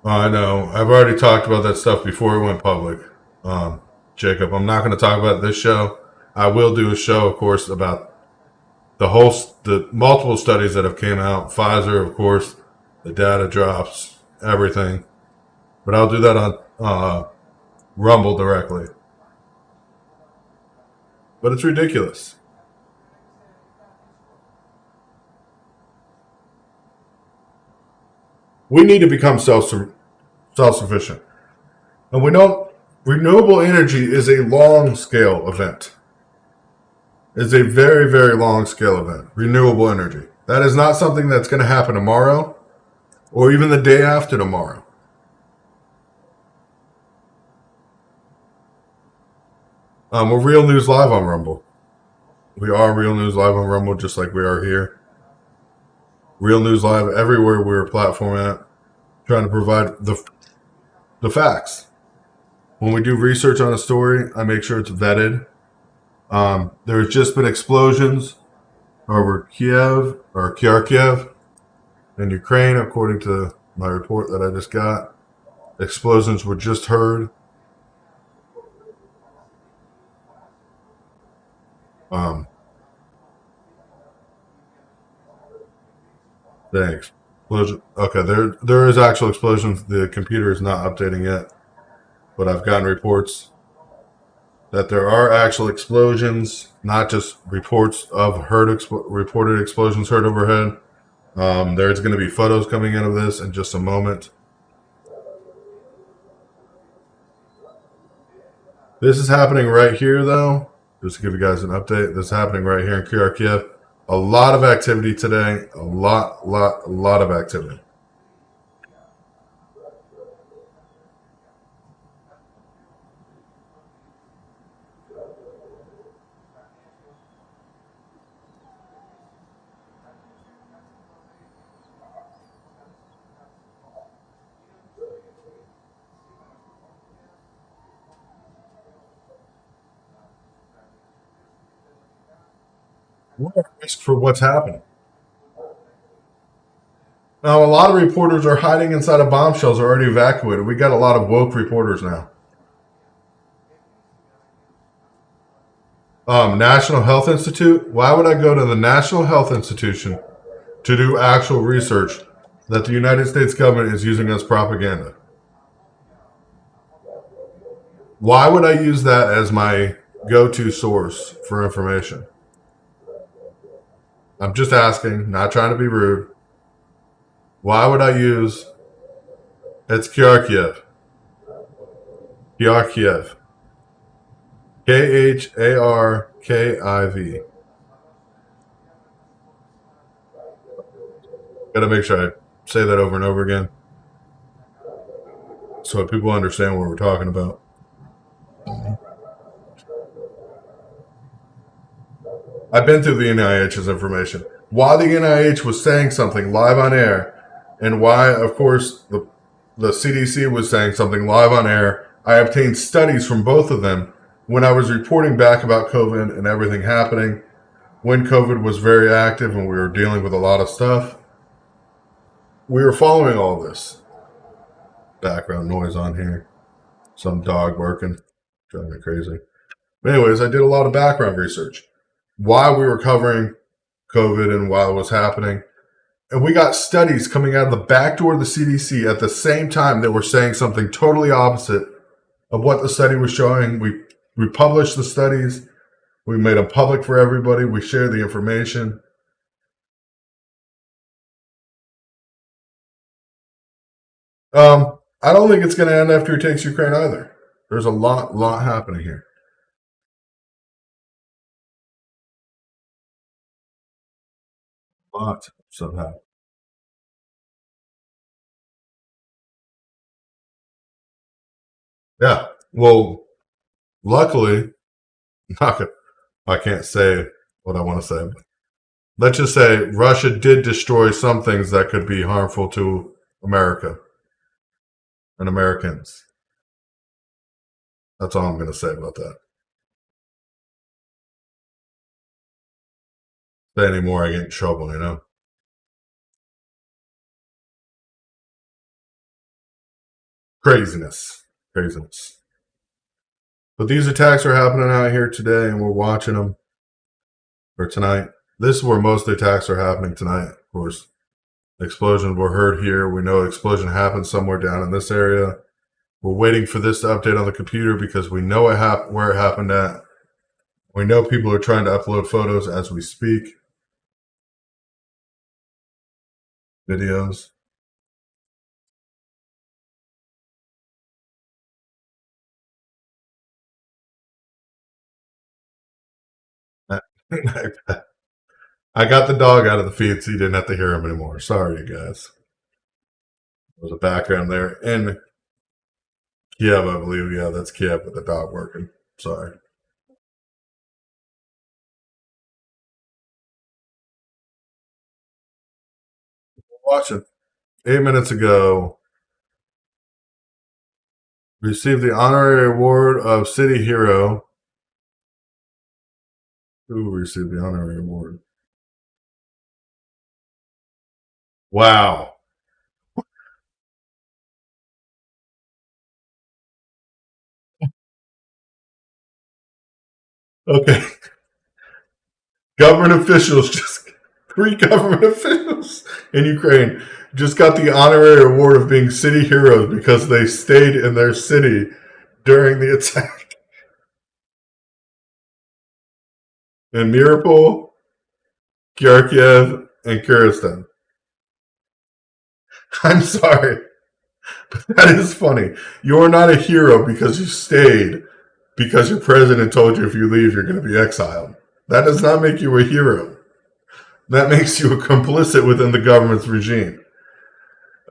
I know. I've already talked about that stuff before it went public. Jacob, I'm not going to talk about this show. I will do a show, of course, about the multiple studies that have came out. Pfizer, of course, the data drops, everything. but I'll do that on Rumble directly. But it's ridiculous. We need to become self-sufficient. And we know renewable energy is a long scale event. It's a very, very long scale event. Renewable energy. That is not something that's going to happen tomorrow or even the day after tomorrow. We're Real News Live on Rumble. We are Real News Live on Rumble, just like we are here. Real News Live everywhere we're a platform at, trying to provide the facts. When we do research on a story, I make sure it's vetted. There's just been explosions over Kiev or Kharkiv in Ukraine, according to my report that I just got. Explosions were just heard. Thanks. Explosion. Okay, there is actual explosions. The computer is not updating yet, but I've gotten reports that there are actual explosions, not just reports of reported explosions heard overhead. There's going to be photos coming out of this in just a moment. This is happening right here, though. Just to give you guys an update, this is happening right here in Kharkiv. A lot of activity today. A lot of activity. We're at risk for what's happening. Now, a lot of reporters are hiding inside of bomb shells, are already evacuated. We got a lot of woke reporters now. National Health Institute. Why would I go to the National Health Institution to do actual research that the United States government is using as propaganda? Why would I use that as my go-to source for information? I'm just asking, not trying to be rude. Why would I use... It's Kharkiv. Kharkiv. Kharkiv. Gotta make sure I say that over and over again so people understand what we're talking about. I've been through the NIH's information. Why the NIH was saying something live on air, and why, of course, the CDC was saying something live on air, I obtained studies from both of them when I was reporting back about COVID and everything happening, when COVID was very active and we were dealing with a lot of stuff. We were following all this. Background noise on here. Some dog barking. Driving me crazy. Anyways, I did a lot of background research. Why we were covering COVID and why it was happening. And we got studies coming out of the back door of the CDC at the same time that were saying something totally opposite of what the study was showing. We published the studies. We made them public for everybody. We shared the information. I don't think it's going to end after he takes Ukraine either. There's a lot happening here. Lot somehow. Yeah. Well, luckily, I can't say what I want to say. Let's just say Russia did destroy some things that could be harmful to America and Americans. That's all I'm going to say about that. Say any more, I get in trouble, you know? Craziness. Craziness. But these attacks are happening out here today, and we're watching them. Or tonight. This is where most of the attacks are happening tonight, of course. Explosions were heard here. We know explosion happened somewhere down in this area. We're waiting for this to update on the computer because we know where it happened at. We know people are trying to upload photos as we speak. Videos. I got the dog out of the feed so you didn't have to hear him anymore. Sorry, you guys. There's a background there. In Kiev, I believe. Yeah, that's Kiev with the dog working. Sorry. Watching. 8 minutes ago, received the honorary award of City Hero. Who received the honorary award? Wow. Okay. Government officials just 3 government officials in Ukraine just got the honorary award of being city heroes because they stayed in their city during the attack. In Mariupol, Kharkiv, and Kyrgyzstan. I'm sorry, but that is funny. You're not a hero because you stayed because your president told you if you leave, you're going to be exiled. That does not make you a hero. That makes you a complicit within the government's regime.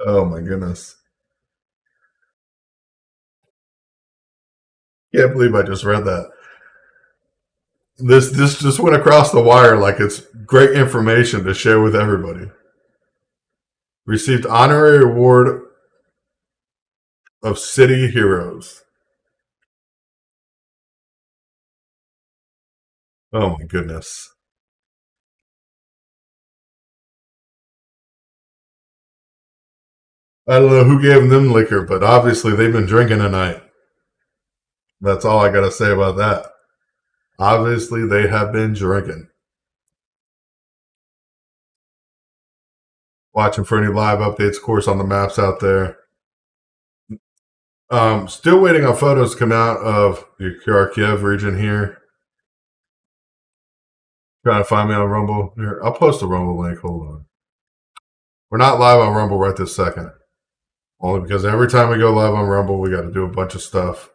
Oh my goodness. Can't believe I just read that. This just went across the wire like it's great information to share with everybody. Received honorary award of City Heroes. Oh my goodness. I don't know who gave them liquor, but obviously they've been drinking tonight. That's all I got to say about that. Obviously they have been drinking. Watching for any live updates, of course, on the maps out there. Still waiting on photos to come out of the Kharkiv region here. Trying to find me on Rumble. Here, I'll post a Rumble link. Hold on. We're not live on Rumble right this second. Only because every time we go live on Rumble, we got to do a bunch of stuff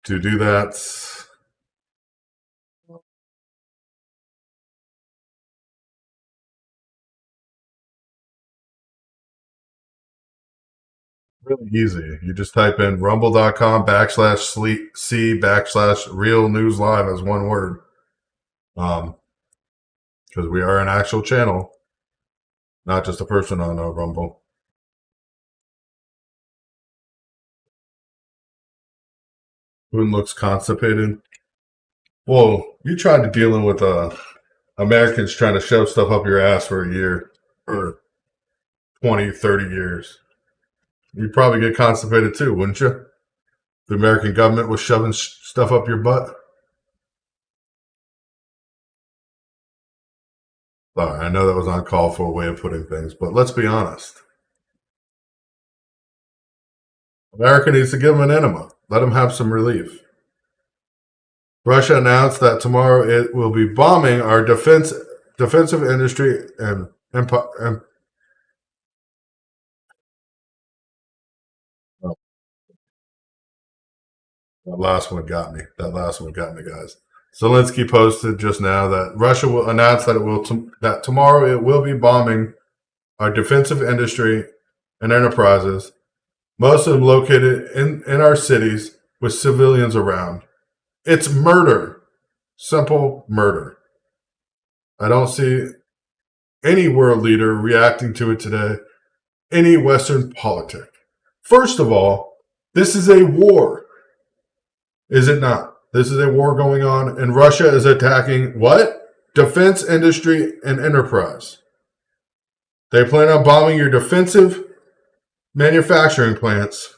to do that. Really easy. You just type in rumble.com/C/real news live as one word. Because we are an actual channel, not just a person on Rumble. Who looks constipated? Well, you tried to dealing with Americans trying to shove stuff up your ass for a year or 20, 30 years. You'd probably get constipated too, wouldn't you? The American government was shoving stuff up your butt. Sorry, I know that was uncalled for way of putting things, but let's be honest. America needs to give them an enema. Let them have some relief. Russia announced that tomorrow it will be bombing our defensive industry and oh, that last one got me. That last one got me, guys. Zelensky posted just now that Russia will announce that tomorrow it will be bombing our defensive industry and enterprises, most of them located in our cities with civilians around. It's murder. Simple murder. I don't see any world leader reacting to it today, any Western politic. First of all, this is a war. Is it not? This is a war going on, and Russia is attacking what? Defense industry and enterprise. They plan on bombing your defensive manufacturing plants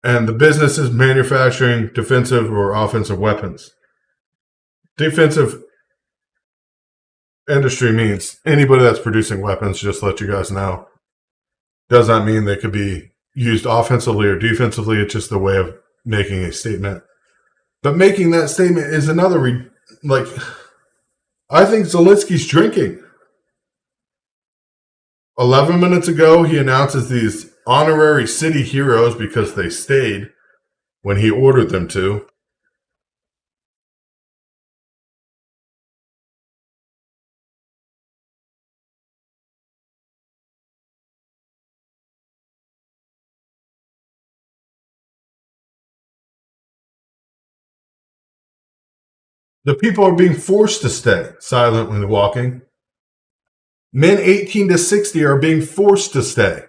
and the businesses manufacturing defensive or offensive weapons. Defensive industry means anybody that's producing weapons, just to let you guys know. Does not mean they could be used offensively or defensively. It's just the way of making a statement. But making that statement is another, like, I think Zelensky's drinking. 11 minutes ago, he announces these honorary city heroes because they stayed when he ordered them to. The people are being forced to stay, silently walking. Men 18 to 60 are being forced to stay.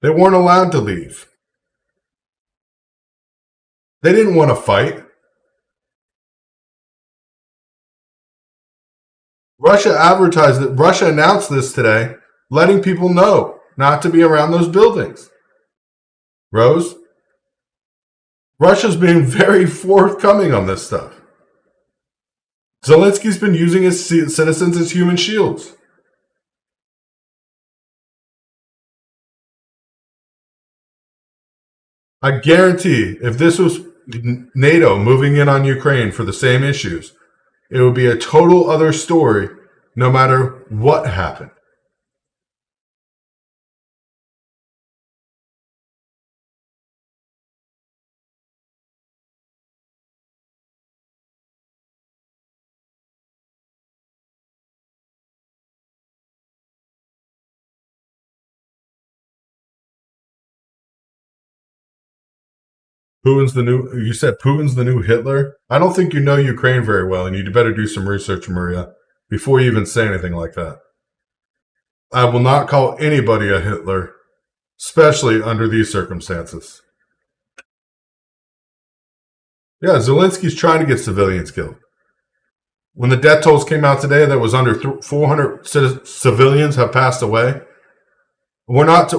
They weren't allowed to leave. They didn't want to fight. Russia announced this today, letting people know not to be around those buildings. Rose, Russia's being very forthcoming on this stuff. Zelensky's been using his citizens as human shields. I guarantee if this was NATO moving in on Ukraine for the same issues, it would be a total other story no matter what happened. You said Putin's the new Hitler? I don't think you know Ukraine very well, and you'd better do some research, Maria, before you even say anything like that. I will not call anybody a Hitler, especially under these circumstances. Yeah, Zelensky's trying to get civilians killed. When the death tolls came out today, that was under 400 civilians have passed away. We're not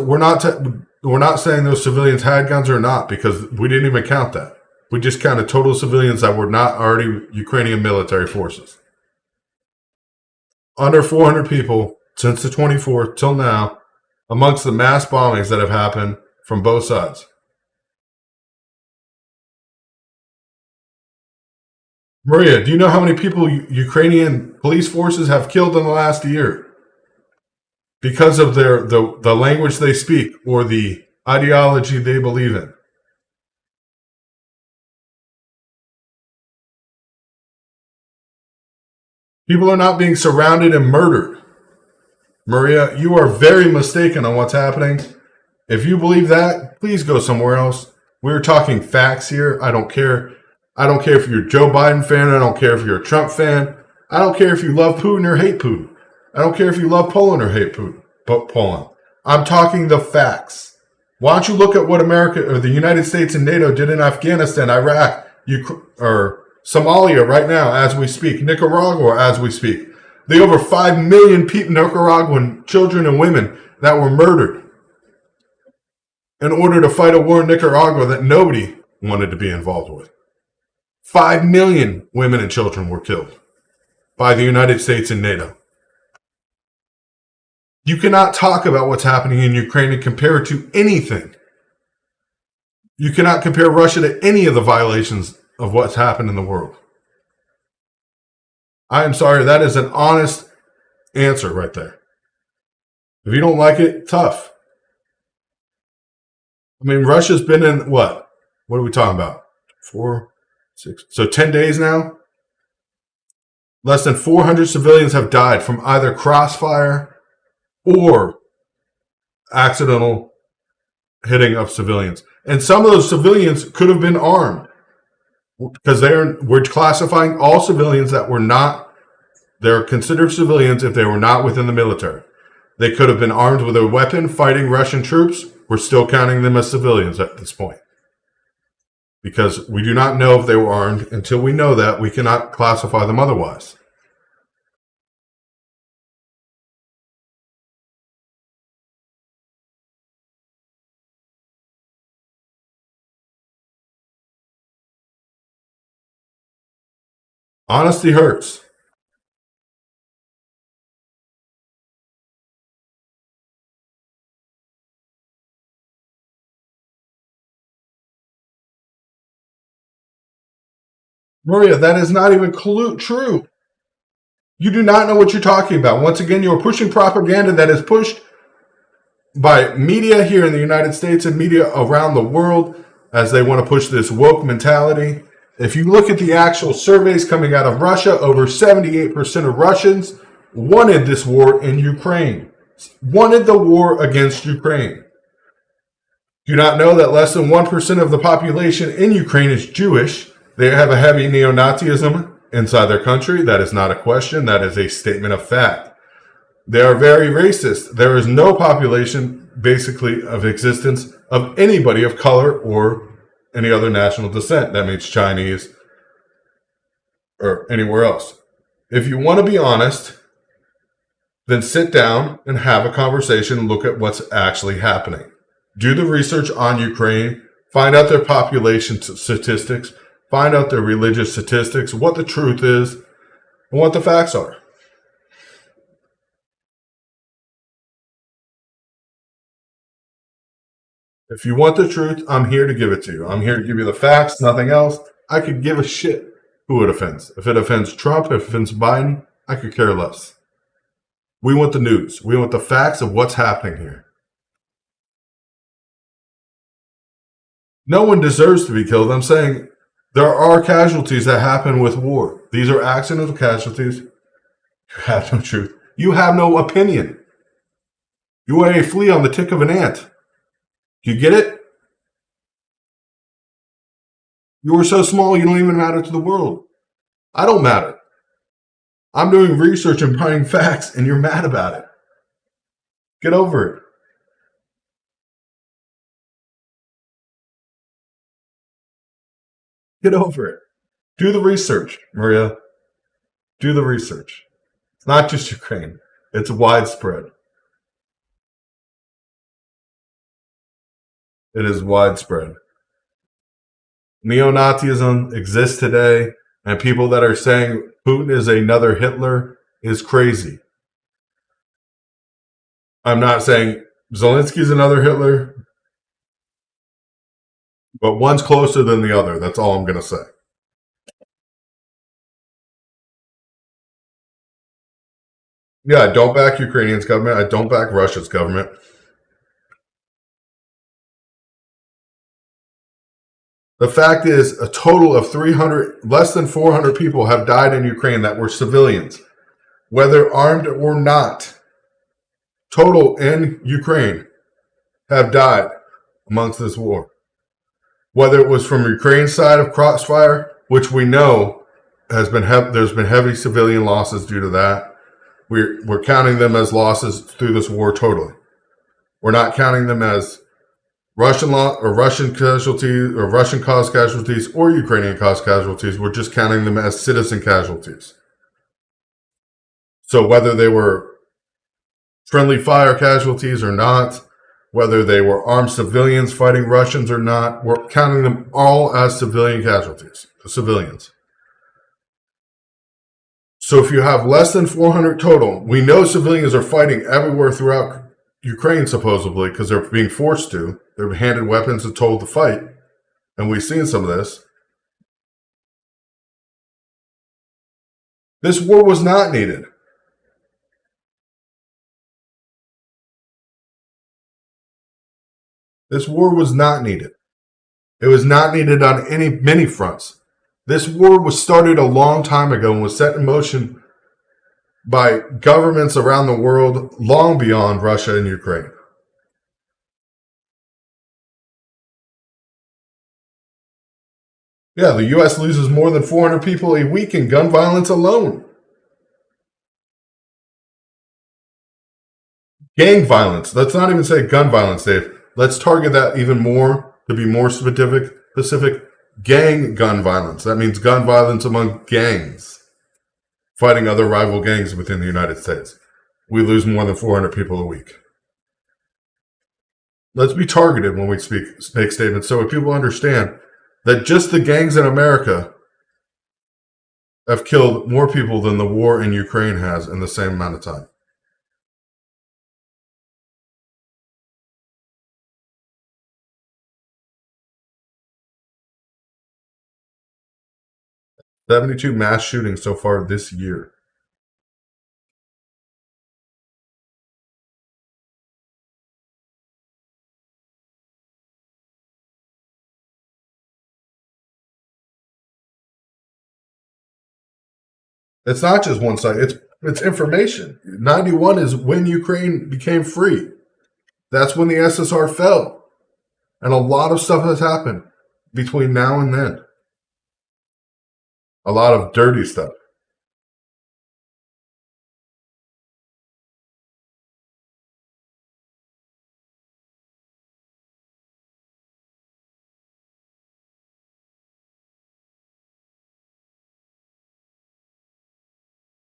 saying those civilians had guns or not, because we didn't even count that. We just counted total civilians that were not already Ukrainian military forces. Under 400 people since the 24th till now, amongst the mass bombings that have happened from both sides. Maria, do you know how many people Ukrainian police forces have killed in the last year because of the language they speak or the ideology they believe in? People are not being surrounded and murdered. Maria, you are very mistaken on what's happening. If you believe that, please go somewhere else. We're talking facts here. I don't care. I don't care if you're a Joe Biden fan. I don't care if you're a Trump fan. I don't care if you love Putin or hate Putin. I don't care if you love Poland or hate Putin. Poland. I'm talking the facts. Why don't you look at what America or the United States and NATO did in Afghanistan, Iraq, or Somalia right now as we speak, Nicaragua as we speak. The over 5 million people, Nicaraguan children and women that were murdered in order to fight a war in Nicaragua that nobody wanted to be involved with. 5 million women and children were killed by the United States and NATO. You cannot talk about what's happening in Ukraine and compare it to anything. You cannot compare Russia to any of the violations of what's happened in the world. I am sorry, that is an honest answer right there. If you don't like it, tough. I mean, Russia's been in what? What are we talking about? 4, 6. So 10 days now? Less than 400 civilians have died from either crossfire or accidental hitting of civilians. And some of those civilians could have been armed because we're classifying all civilians that were not, they're considered civilians if they were not within the military. They could have been armed with a weapon fighting Russian troops. We're still counting them as civilians at this point. Because we do not know if they were armed. Until we know that, we cannot classify them otherwise. Honesty hurts. Maria, that is not even true. You do not know what you're talking about. Once again, you're pushing propaganda that is pushed by media here in the United States and media around the world as they want to push this woke mentality. If you look at the actual surveys coming out of Russia, over 78% of Russians wanted this war in Ukraine, wanted the war against Ukraine. Do you not know that less than 1% of the population in Ukraine is Jewish? They have a heavy neo-Nazism inside their country. That is not a question. That is a statement of fact. They are very racist. There is no population, basically, of existence of anybody of color or any other national descent. That means Chinese or anywhere else. If you want to be honest, then sit down and have a conversation and look at what's actually happening. Do the research on Ukraine, find out their population statistics, find out their religious statistics, what the truth is, and what the facts are. If you want the truth, I'm here to give it to you. I'm here to give you the facts, nothing else. I could give a shit who it offends. If it offends Trump, if it offends Biden, I could care less. We want the news. We want the facts of what's happening here. No one deserves to be killed. I'm saying there are casualties that happen with war. These are accidental casualties. You have no truth. You have no opinion. You are a flea on the tick of an ant. You get it? You are so small you don't even matter to the world. I don't matter. I'm doing research and finding facts, and you're mad about it. Get over it. Get over it. Do the research, Maria. Do the research. It's not just Ukraine, it's widespread. It is widespread. Neo Nazism exists today, and people that are saying Putin is another Hitler is crazy. I'm not saying Zelensky's another Hitler, but one's closer than the other. That's all I'm going to say. Yeah, I don't back Ukrainian's government. I don't back Russia's government. The fact is, a total of 300, less than 400 people have died in Ukraine that were civilians, whether armed or not. Total in Ukraine have died amongst this war. Whether it was from Ukraine's side of crossfire, which we know has been there's been heavy civilian losses due to that. We're counting them as losses through this war totally. We're not counting them as Russian casualties or Russian caused casualties or Ukrainian caused casualties. We're just counting them as citizen casualties. So whether they were friendly fire casualties or not, whether they were armed civilians fighting Russians or not, we're counting them all as civilian casualties, civilians. So if you have less than 400 total, we know civilians are fighting everywhere throughout Ukraine, supposedly, because they're being forced to. They're handed weapons and told to fight. And we've seen some of this. This war was not needed. This war was not needed. It was not needed on many fronts. This war was started a long time ago and was set in motion by governments around the world long beyond Russia and Ukraine. Yeah, the U.S. loses more than 400 people a week in gun violence alone. Gang violence. Let's not even say gun violence, Dave. Let's target that even more to be more specific. Gang gun violence. That means gun violence among gangs fighting other rival gangs within the United States. We lose more than 400 people a week. Let's be targeted when we make statements so people understand that just the gangs in America have killed more people than the war in Ukraine has in the same amount of time. 72 mass shootings so far this year. It's not just one side. It's information. 91 is when Ukraine became free. That's when the SSR fell. And a lot of stuff has happened between now and then. A lot of dirty stuff.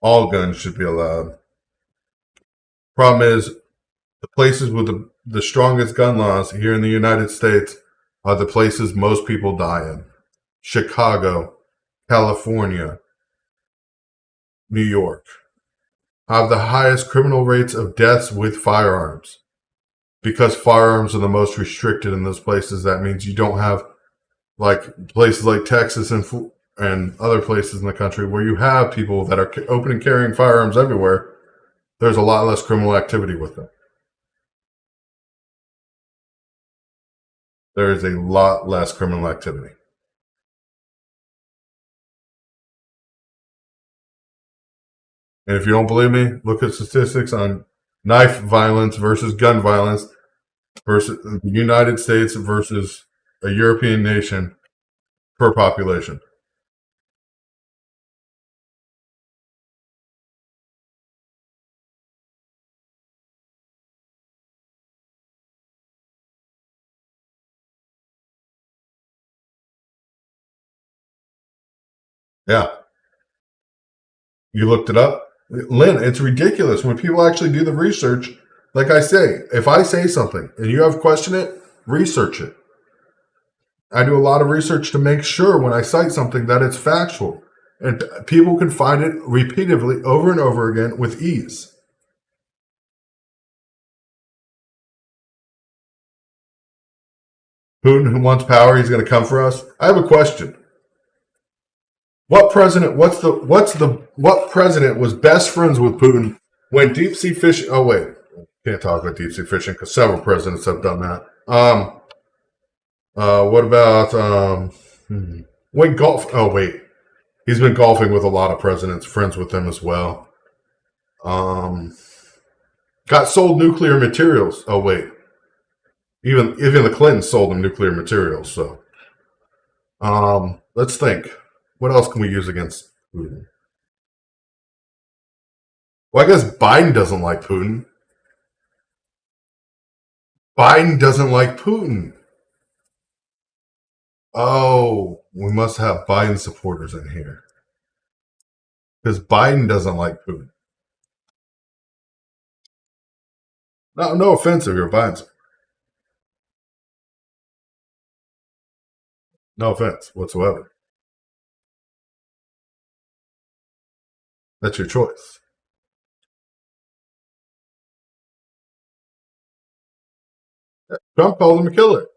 All guns should be allowed. Problem is, the places with the strongest gun laws here in the United States are the places most people die in. Chicago, California, New York have the highest criminal rates of deaths with firearms. Because firearms are the most restricted in those places, that means you don't have like places like Texas and other places in the country where you have people that are open and carrying firearms everywhere. There's a lot less criminal activity with them. There is a lot less criminal activity. And if you don't believe me, look at statistics on knife violence versus gun violence versus the United States versus a European nation per population. Yeah. You looked it up? Lynn, it's ridiculous when people actually do the research. Like I say, if I say something and you have question it, research it. I do a lot of research to make sure when I cite something that it's factual. And people can find it repeatedly over and over again with ease. Putin, who wants power, he's going to come for us. I have a question. What president? What president was best friends with Putin when deep sea fishing? Oh wait, can't talk about deep sea fishing because several presidents have done that. What about when golf? Oh wait, he's been golfing with a lot of presidents, friends with them as well. Um, got sold nuclear materials. Oh wait, even the Clintons sold him nuclear materials. So let's think. What else can we use against Putin? Well, I guess Biden doesn't like Putin. Biden doesn't like Putin. Oh, we must have Biden supporters in here because Biden doesn't like Putin. No offense if you're Biden. No offense whatsoever. That's your choice. Trump called him a killer.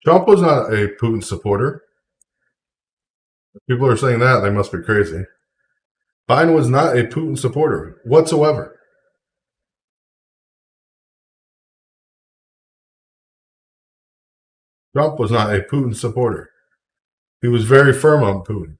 Trump was not a Putin supporter. If people are saying that, they must be crazy. Biden was not a Putin supporter whatsoever. Trump was not a Putin supporter. He was very firm on Putin.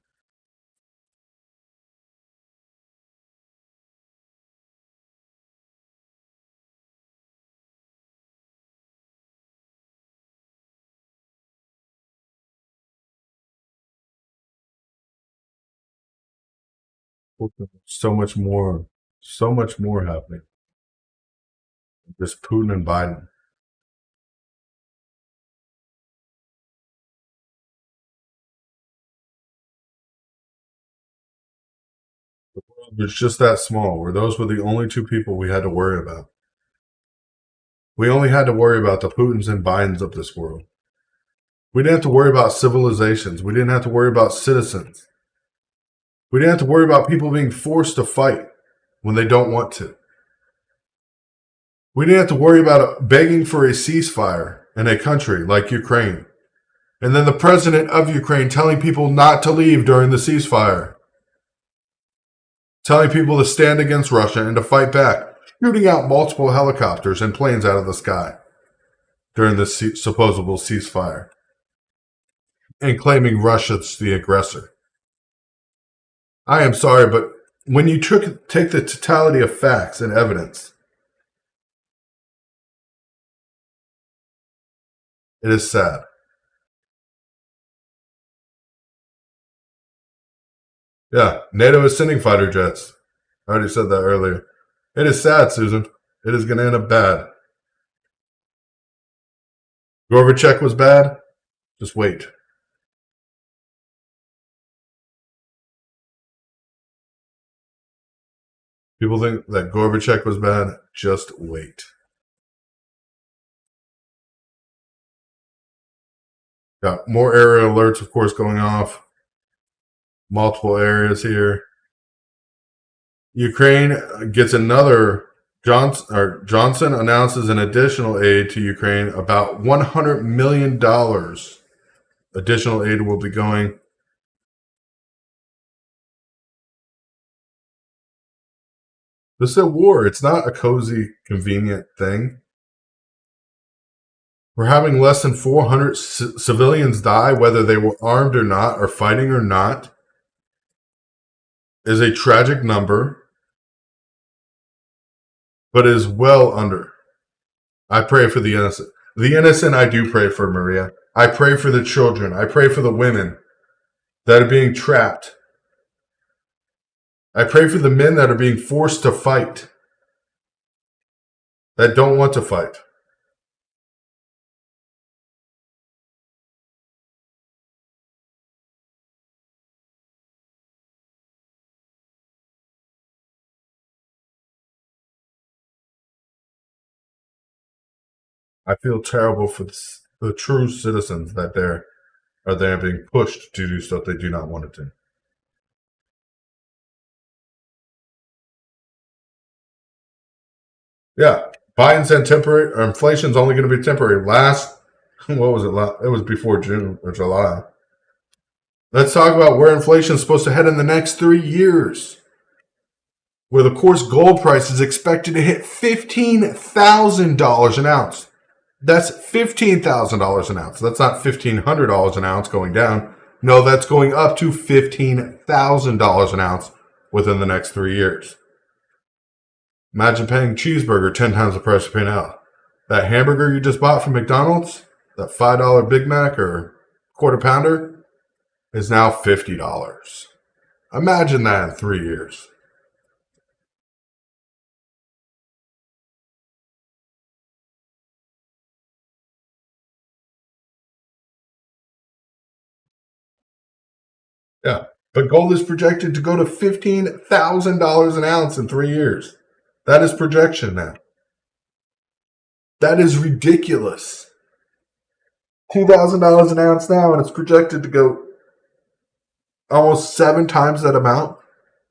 So much more happening. Just Putin and Biden. It's just that small, where those were the only two people we had to worry about. We only had to worry about the Putins and Bidens of this world. We didn't have to worry about civilizations. We didn't have to worry about citizens. We didn't have to worry about people being forced to fight when they don't want to. We didn't have to worry about begging for a ceasefire in a country like Ukraine And then the president of Ukraine telling people not to leave during the ceasefire, telling people to stand against Russia and to fight back, shooting out multiple helicopters and planes out of the sky during this supposed ceasefire, and claiming Russia's the aggressor. I am sorry, but when you take the totality of facts and evidence, it is sad. Yeah, NATO is sending fighter jets. I already said that earlier. It is sad, Susan. It is going to end up bad. Gorbachev was bad. Just wait. People think that Gorbachev was bad. Just wait. Got more area alerts, of course, going off. Multiple areas here. Ukraine gets another. Johnson announces an additional aid to Ukraine. About $100 million additional aid will be going. This is a war. It's not a cozy, convenient thing. We're having less than 400 civilians die, whether they were armed or not, or fighting or not, is a tragic number, but is well under. I pray for the innocent. The innocent, I do pray for, Maria. I pray for the children. I pray for the women that are being trapped. I pray for the men that are being forced to fight, that don't want to fight. I feel terrible for the true citizens that they're being pushed to do stuff they do not want to do. Yeah, Biden said temporary or inflation's only going to be temporary. What was it? It was before June or July. Let's talk about where inflation is supposed to head in the next 3 years. Where the course gold price is expected to hit $15,000 an ounce. That's $15,000 an ounce. That's not $1,500 an ounce going down. No, that's going up to $15,000 an ounce within the next 3 years. Imagine paying a cheeseburger 10 times the price you pay now. That hamburger you just bought from McDonald's, that $5 Big Mac or quarter pounder, is now $50. Imagine that in 3 years. Yeah. But gold is projected to go to $15,000 an ounce in 3 years. That is projection now. That is ridiculous. $2,000 an ounce now, and it's projected to go almost 7 times that amount,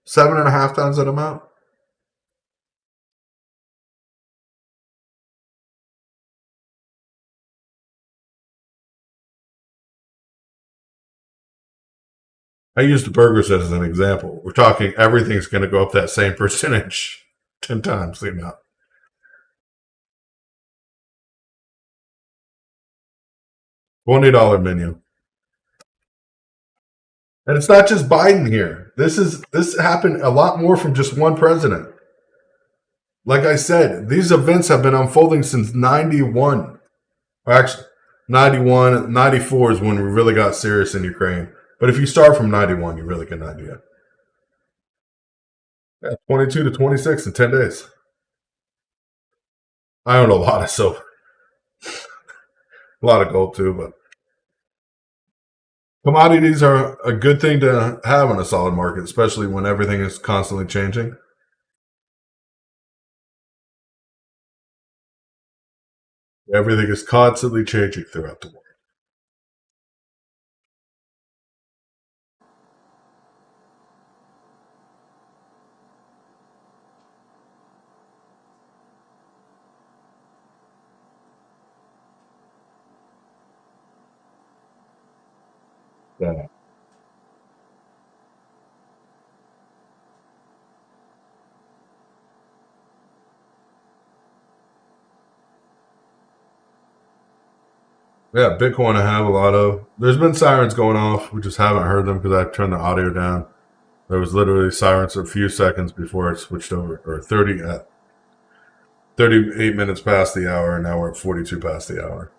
7.5 times that amount. I used the burgers as an example. We're talking everything's going to go up that same percentage, 10 times the amount. $20 menu. And it's not just Biden here. This happened a lot more from just one president. Like I said, these events have been unfolding since 91. Or actually, 91, 94 is when we really got serious in Ukraine. But if you start from 91, you really get an idea. Yeah, 22 to 26 in 10 days. I own a lot of silver, a lot of gold too, but commodities are a good thing to have in a solid market, especially when everything is constantly changing. Everything is constantly changing throughout the world. Yeah. Yeah, Bitcoin I have a lot of. There's been sirens going off. We just haven't heard them because I turned the audio down. There was literally sirens a few seconds before it switched over, or 38 minutes past the hour, and now we're at 42 past the hour.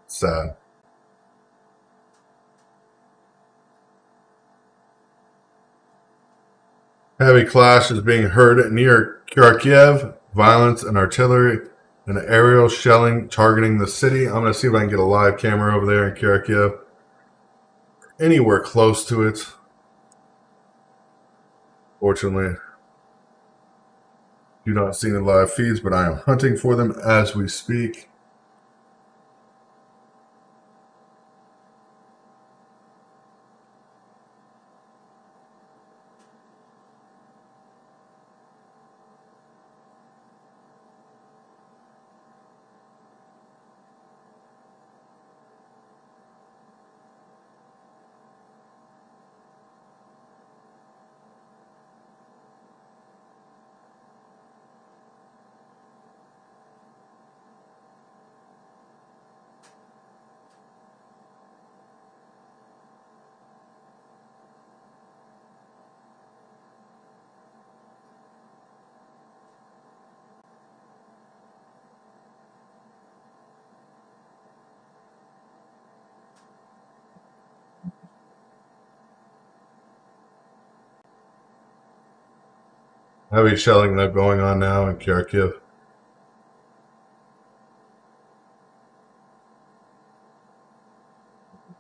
It's sad. Heavy clash is being heard near Kharkiv. Violence and artillery and aerial shelling targeting the city. I'm going to see if I can get a live camera over there in Kharkiv. Anywhere close to it. Fortunately, do not see any live feeds, but I am hunting for them as we speak. Heavy shelling going on now in Kharkiv.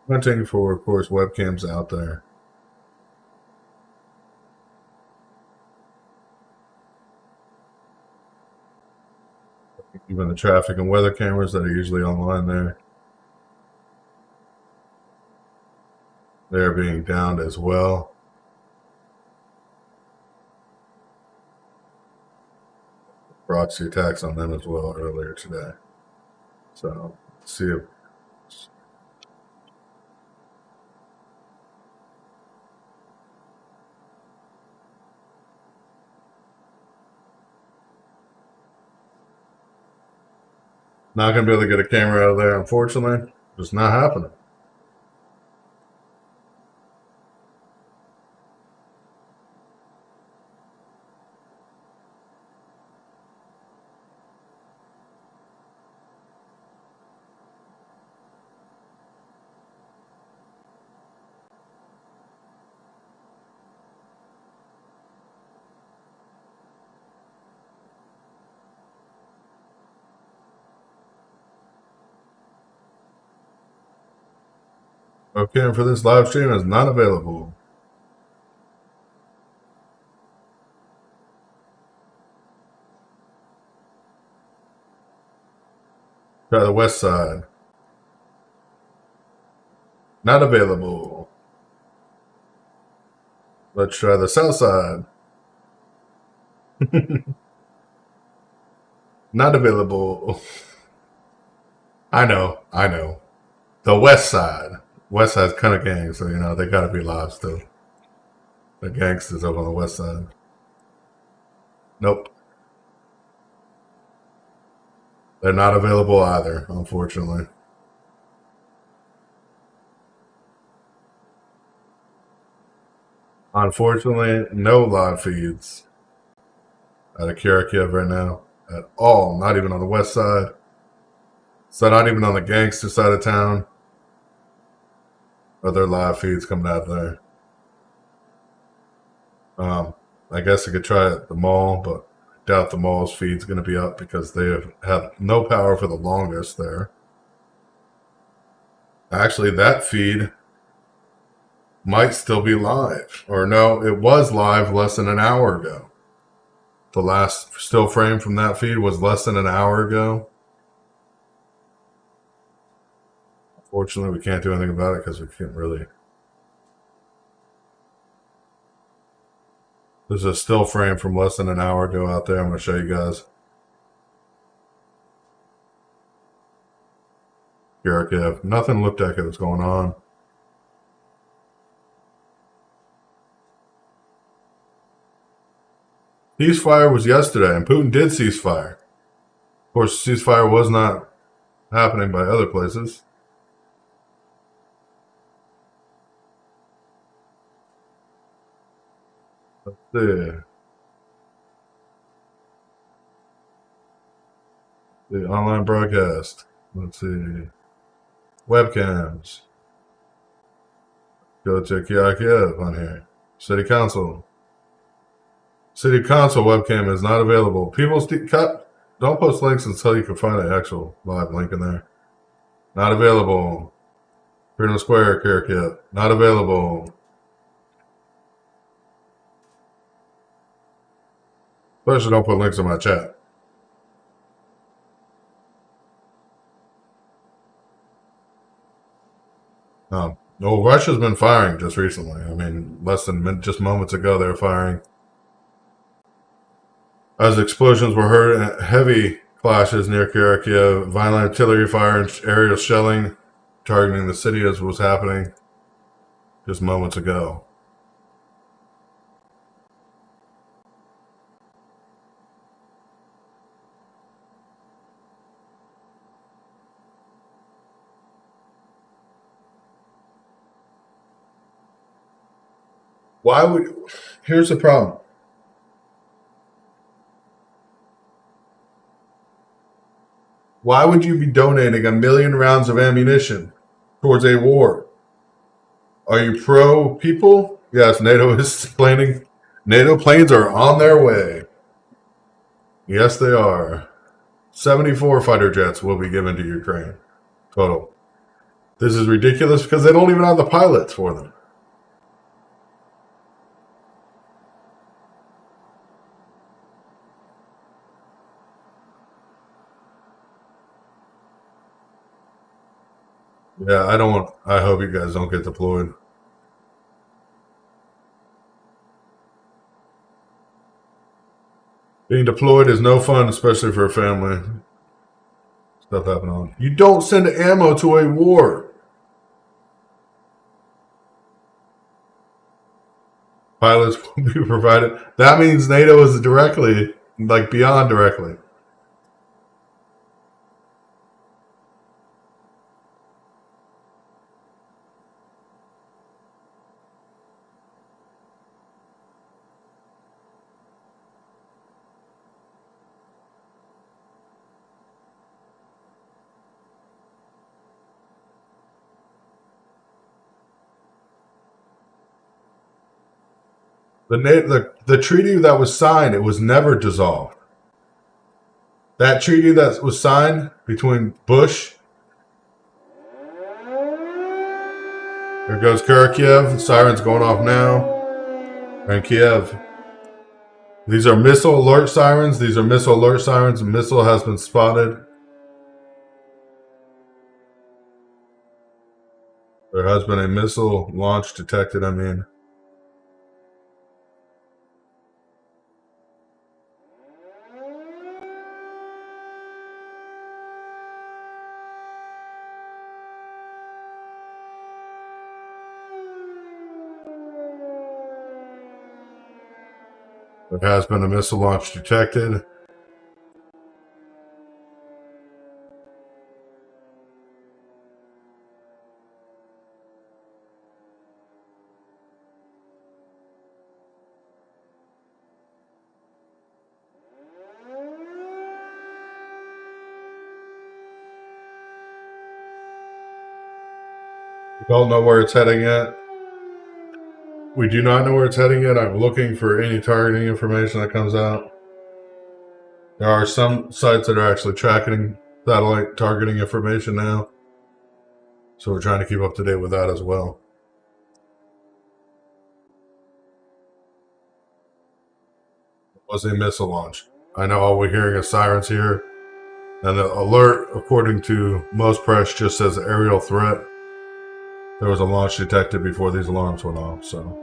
Hunting for, of course, webcams out there. Even the traffic and weather cameras that are usually online there. They're being downed as well. Proxy attacks on them as well earlier today. So, let's see if not going to be able to get a camera out of there, unfortunately. Just not happening. Okay, for this live stream is not available. Try the west side. Not available. Let's try the south side. Not available. I know. The west side. West side's kind of gang, so they gotta be live still. The gangsters over on the west side. Nope. They're not available either, unfortunately. Unfortunately, no live feeds out of Kharkiv right now at all. Not even on the west side. So not even on the gangster side of town. Other live feeds coming out there. I guess I could try at the mall, but I doubt the mall's feed's going to be up because they have had no power for the longest there. Actually, that feed might still be live. Or no, it was live less than an hour ago. The last still frame from that feed was less than an hour ago. Unfortunately, we can't do anything about it because we can't really. There's a still frame from less than an hour ago out there. I'm going to show you guys. Kharkiv. Nothing looked like it was going on. Ceasefire was yesterday, and Putin did cease fire. Of course, ceasefire was not happening by other places. Let's see. The online broadcast. Let's see. Webcams. Go to Kharkiv on here. City Council. City Council webcam is not available. People cut. Don't post links until you can find an actual live link in there. Not available. Freedom Square, Kharkiv. Not available. Especially don't put links in my chat. No, Russia's been firing just recently. I mean, less than just moments ago, they were firing. As explosions were heard, heavy clashes near Kharkiv, violent artillery fire and aerial shelling targeting the city as was happening just moments ago. Here's the problem. Why would you be donating 1 million rounds of ammunition towards a war? Are you pro people? Yes, NATO is planning. NATO planes are on their way. Yes, they are. 74 fighter jets will be given to Ukraine. Total. This is ridiculous because they don't even have the pilots for them. Yeah, I hope you guys don't get deployed. Being deployed is no fun, especially for a family. Stuff happening on. You don't send ammo to a war. Pilots will be provided. That means NATO is directly, like beyond directly. The treaty that was signed, it was never dissolved. That treaty that was signed between Bush. There goes Kharkiv. Sirens going off now. And Kiev. These are missile alert sirens. These are missile alert sirens. A missile has been spotted. There has been a missile launch detected, I mean. There has been a missile launch detected. We don't know where it's heading yet. We do not know where it's heading yet. I'm looking for any targeting information that comes out. There are some sites that are actually tracking satellite targeting information now. So we're trying to keep up to date with that as well. It was a missile launch. I know all we're hearing is sirens here. And the alert, according to most press, just says aerial threat. There was a launch detected before these alarms went off, so.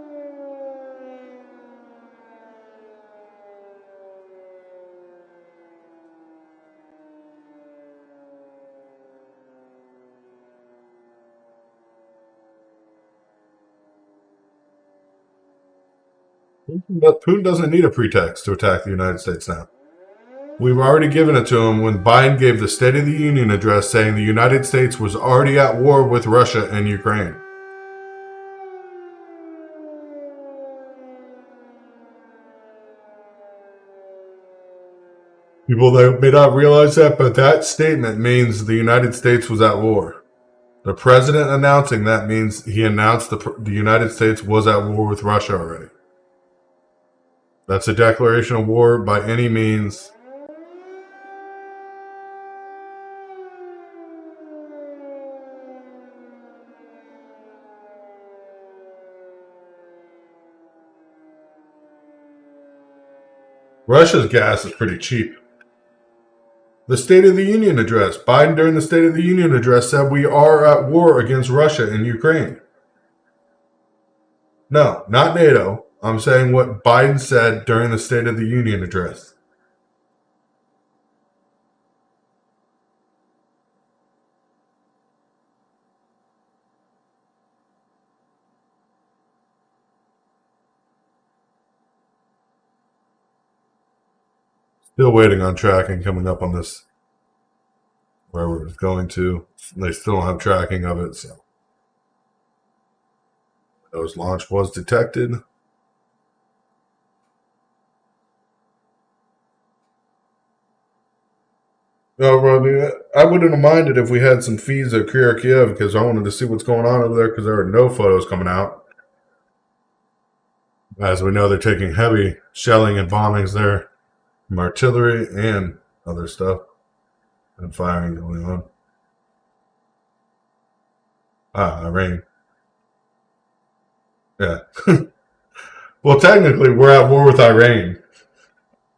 But Putin doesn't need a pretext to attack the United States now. We've already given it to him when Biden gave the State of the Union address saying the United States was already at war with Russia and Ukraine. People that may not realize that, but that statement means the United States was at war. The president announcing that means he announced the United States was at war with Russia already. That's a declaration of war by any means. Russia's gas is pretty cheap. The State of the Union address. Biden, during the State of the Union address, said we are at war against Russia and Ukraine. No, not NATO. I'm saying what Biden said during the State of the Union address. Still waiting on tracking coming up on this, where we're going to. They still don't have tracking of it, so. Those launch was detected. No, I wouldn't have minded if we had some feeds of Kiev because I wanted to see what's going on over there because there are no photos coming out. As we know, they're taking heavy shelling and bombings there from artillery and other stuff and firing going on. Iran. Yeah. Well, technically, we're at war with Iran,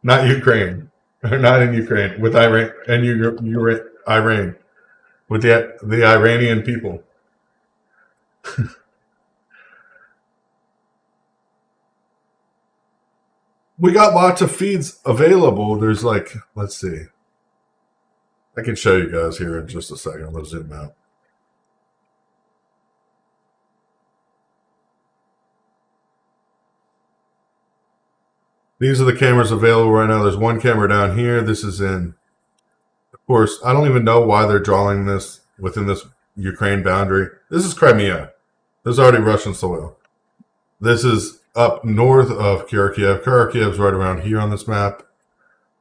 not Ukraine. Or not in Ukraine, with Iran and Iran, with the Iranian people. We got lots of feeds available. There's like, let's see. I can show you guys here in just a second. Let's zoom out. These are the cameras available right now. There's one camera down here. This is in, of course, I don't even know why they're drawing this within this Ukraine boundary. This is Crimea. This is already Russian soil. This is up north of Kharkiv. Kharkiv's right around here on this map.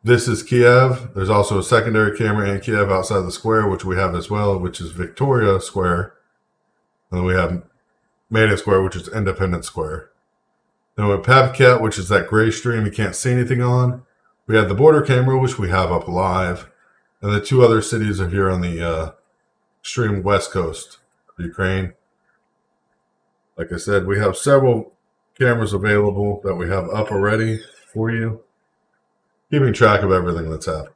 This is Kiev. There's also a secondary camera in Kiev outside the square, which we have as well, which is Victoria Square. And then we have Maidan Square, which is Independence Square. Then we have Pavkat, which is that gray stream you can't see anything on. We have the border camera, which we have up live. And the two other cities are here on the extreme west coast of Ukraine. Like I said, we have several cameras available that we have up already for you, keeping track of everything that's happening.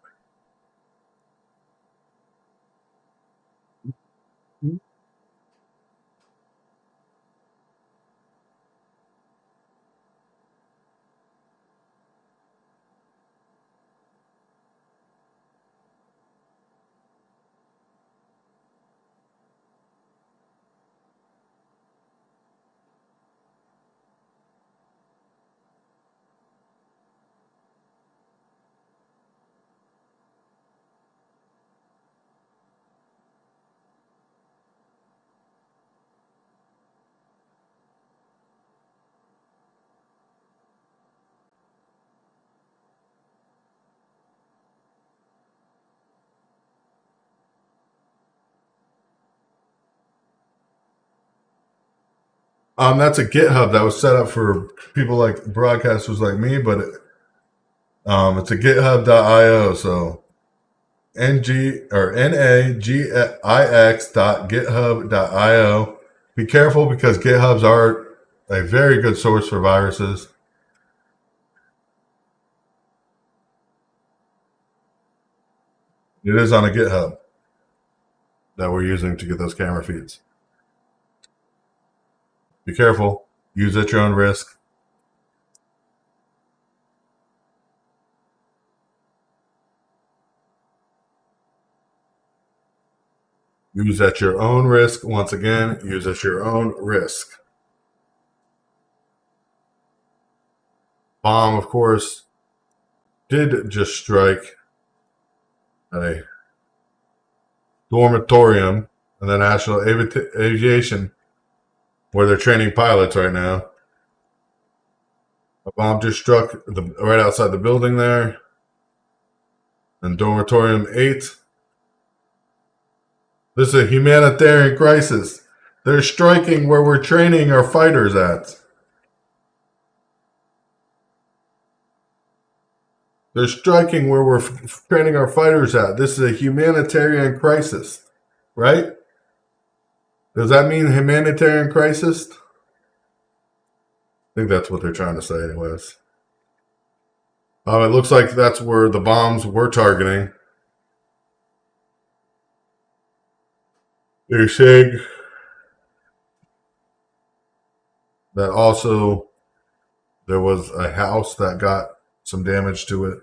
That's a GitHub that was set up for people like broadcasters like me, but it's a GitHub.io. So NAGIX.github.io. Be careful because GitHubs are a very good source for viruses. It is on a GitHub that we're using to get those camera feeds. Be careful. Use at your own risk. Use at your own risk. Once again, use at your own risk. bomb, of course, did just strike at a dormitorium in the National Aviation, where they're training pilots right now. A bomb just struck right outside the building there. In Dormitorium 8. This is a humanitarian crisis. They're striking where we're training our fighters at. They're striking where we're training our fighters at. This is a humanitarian crisis, right? Does that mean humanitarian crisis? I think that's what they're trying to say anyways. It looks like that's where the bombs were targeting. They're saying that also there was a house that got some damage to it.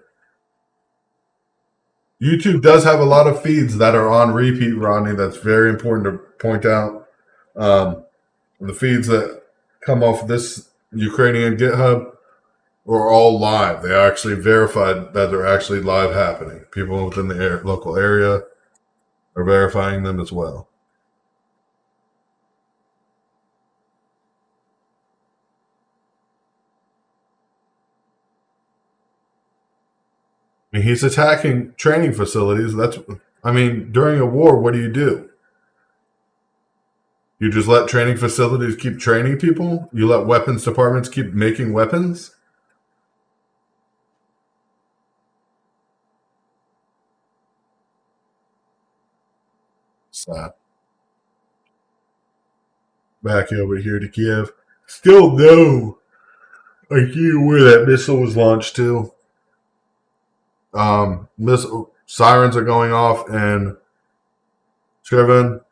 YouTube does have a lot of feeds that are on repeat, Rodney. That's very important to point out. The feeds that come off this Ukrainian GitHub are all live. They actually verified that they're actually live happening. People within the local area are verifying them as well. I mean, he's attacking training facilities. During a war, what do? You just let training facilities keep training people? You let weapons departments keep making weapons? Stop. Back over here to Kiev. Still no idea where that missile was launched to. Missile sirens are going off in Cherven,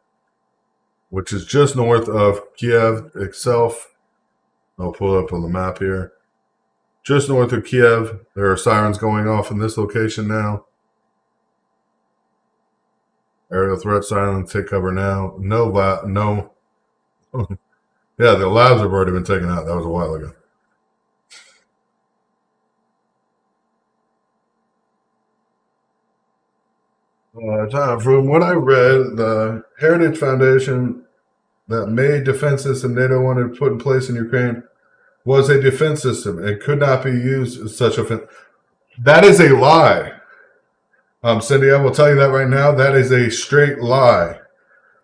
which is just north of Kiev itself. I'll pull it up on the map here. Just north of Kiev, there are sirens going off in this location now. Aerial threat silence, take cover now. No. Yeah, the labs have already been taken out. That was a while ago. From what I read, the Heritage Foundation that made defense system NATO wanted to put in place in Ukraine was a defense system. It could not be used as such a. That is a lie. Cindy, I will tell you that right now. That is a straight lie.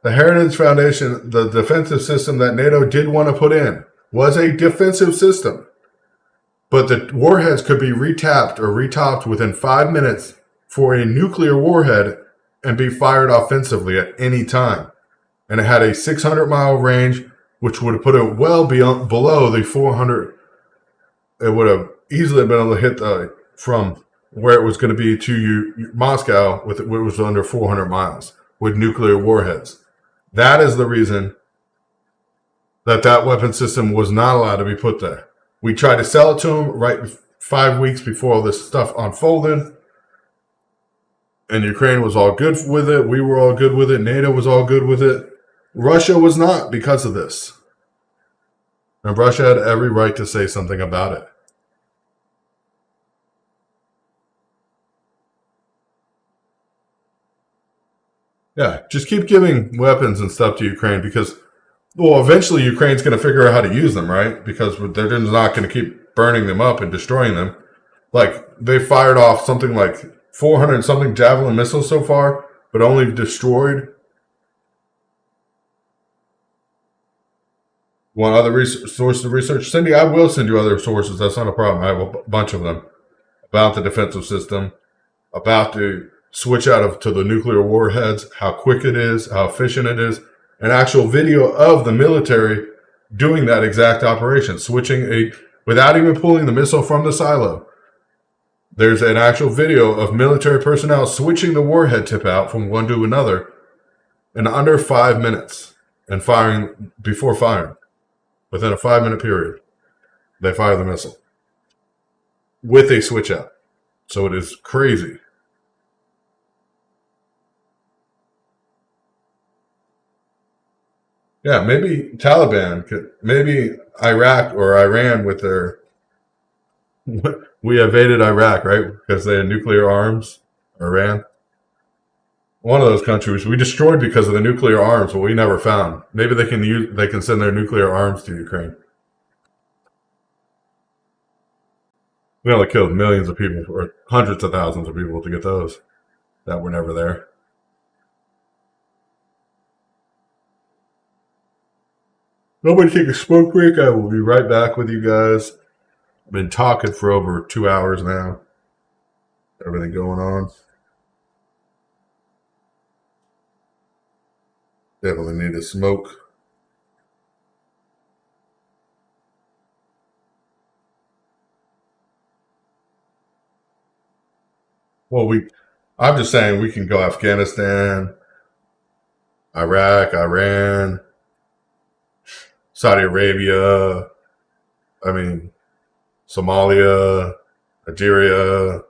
The Heritage Foundation, the defensive system that NATO did want to put in, was a defensive system. But the warheads could be retapped or retopped within 5 minutes for a nuclear warhead and be fired offensively at any time. And it had a 600-mile range, which would have put it well below the 400. It would have easily been able to hit from where it was going to be to Moscow, it was under 400 miles with nuclear warheads. That is the reason that weapon system was not allowed to be put there. We tried to sell it to them right 5 weeks before all this stuff unfolded. And Ukraine was all good with it. We were all good with it. NATO was all good with it. Russia was not because of this. And Russia had every right to say something about it. Yeah, just keep giving weapons and stuff to Ukraine because, well, eventually Ukraine's going to figure out how to use them, right? Because they're just not going to keep burning them up and destroying them. Like, they fired off something like 400 something Javelin missiles so far, but only destroyed one other source of research. Cindy, I will send you other sources. That's not a problem. I have a bunch of them about the defensive system, about the switch to the nuclear warheads, how quick it is, how efficient it is, an actual video of the military doing that exact operation, switching without even pulling the missile from the silo. There's an actual video of military personnel switching the warhead tip out from one to another in under 5 minutes and firing before firing. Within a 5-minute period, they fire the missile with a switch out. So it is crazy. Yeah, maybe Taliban maybe Iraq or Iran with their We invaded Iraq, right? Because they had nuclear arms. Iran, one of those countries, we destroyed because of the nuclear arms, but we never found. Maybe they can use, they can send their nuclear arms to Ukraine. We only killed millions of people, or hundreds of thousands of people, to get those that were never there. Nobody take a smoke break. I will be right back with you guys. I've been talking for over 2 hours now. Everything going on. Definitely need a smoke. Well, I'm just saying we can go Afghanistan, Iraq, Iran, Saudi Arabia. I mean, Somalia, Nigeria.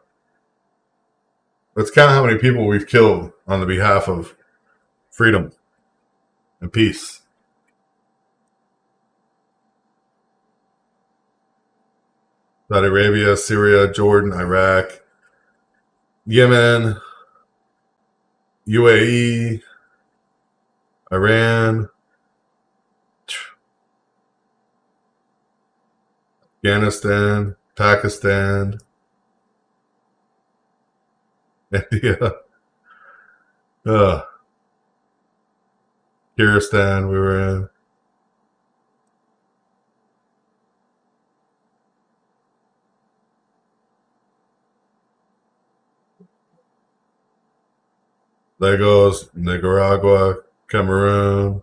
Let's count how many people we've killed on the behalf of freedom and peace. Saudi Arabia, Syria, Jordan, Iraq, Yemen, UAE, Iran, Afghanistan, Pakistan, India, Kyrgyzstan we were in. Lagos, Nicaragua, Cameroon,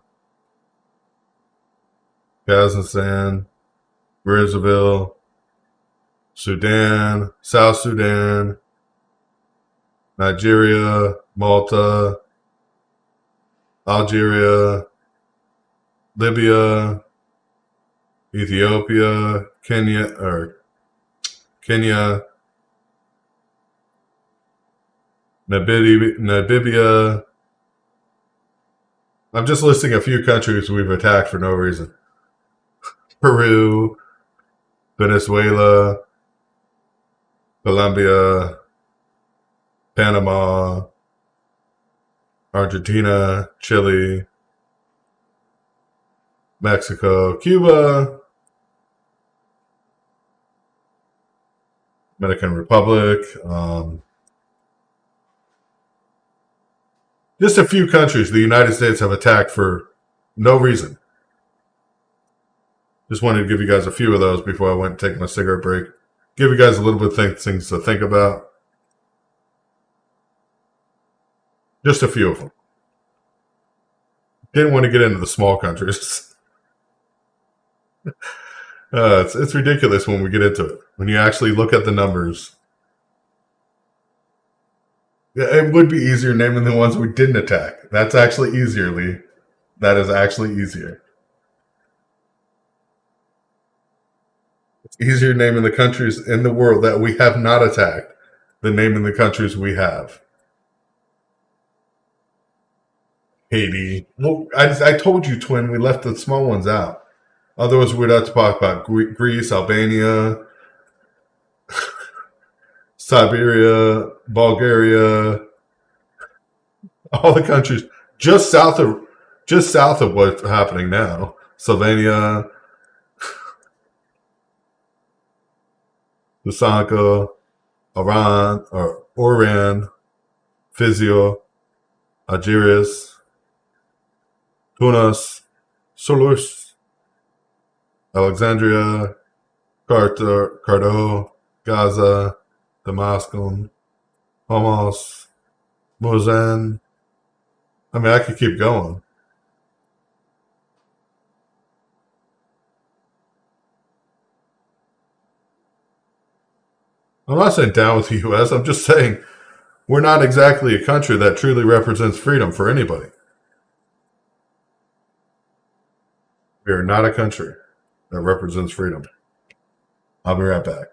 Kazakhstan, Brazzaville, Sudan, South Sudan, Nigeria, Malta, Algeria, Libya, Ethiopia, Kenya, Namibia. I'm just listing a few countries we've attacked for no reason. Peru, Venezuela, Colombia, Panama, Argentina, Chile, Mexico, Cuba, Dominican Republic. Just a few countries the United States have attacked for no reason. Just wanted to give you guys a few of those before I went and take my cigarette break. Give you guys a little bit of things to think about. Just a few of them. Didn't want to get into the small countries. It's ridiculous when we get into it. When you actually look at the numbers. Yeah, it would be easier naming the ones we didn't attack. That's actually easier, Lee. That is actually easier. It's easier naming the countries in the world that we have not attacked than naming the countries we have. Haiti. Well, I told you, twin, we left the small ones out. Otherwise, we'd have to talk about Greece, Albania, Siberia, Bulgaria, all the countries just south of what's happening now. Slovenia, Lusanka, Oran, Physio, Algiers, Tunis, Solus, Alexandria, Cardo, Gaza, Damascus, Hamas, Mosul. I mean, I could keep going. I'm not saying down with the U.S. I'm just saying we're not exactly a country that truly represents freedom for anybody. We are not a country that represents freedom. I'll be right back.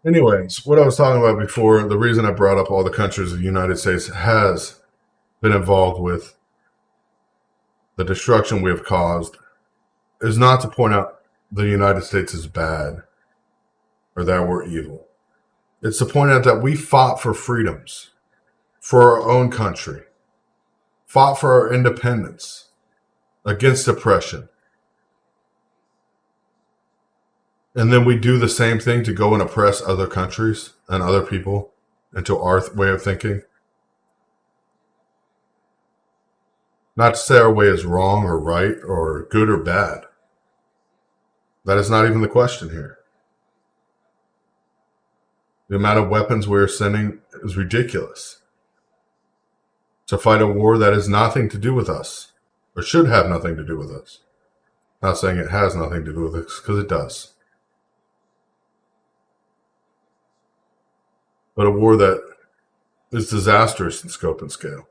Anyways, what I was talking about before, the reason I brought up all the countries the United States has been involved with, the destruction we have caused, is not to point out the United States is bad or that we're evil. It's to point out that we fought for freedoms, for our own country, fought for our independence, against oppression. And then we do the same thing to go and oppress other countries and other people into our way of thinking. Not to say our way is wrong or right or good or bad. That is not even the question here. The amount of weapons we're sending is ridiculous. To fight a war that has nothing to do with us, or should have nothing to do with us. Not saying it has nothing to do with us, because it does. But a war that is disastrous in scope and scale.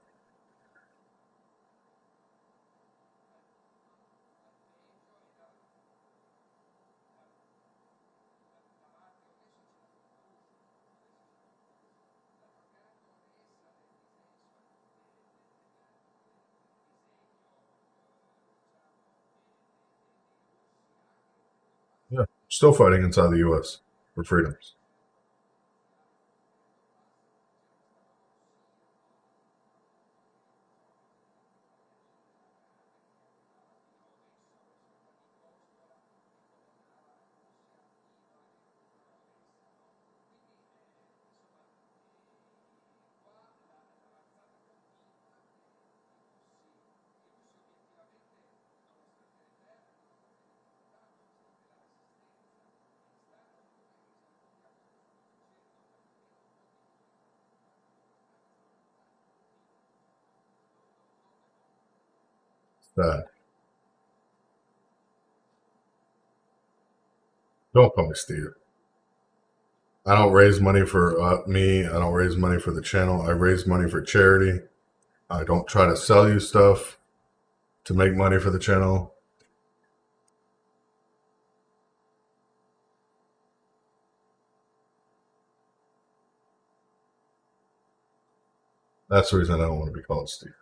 Yeah, still fighting inside the U.S. for freedoms. Sad. Don't call me Steve. I don't raise money for me. I don't raise money for the channel. I raise money for charity. I don't try to sell you stuff to make money for the channel. That's the reason I don't want to be called Steve.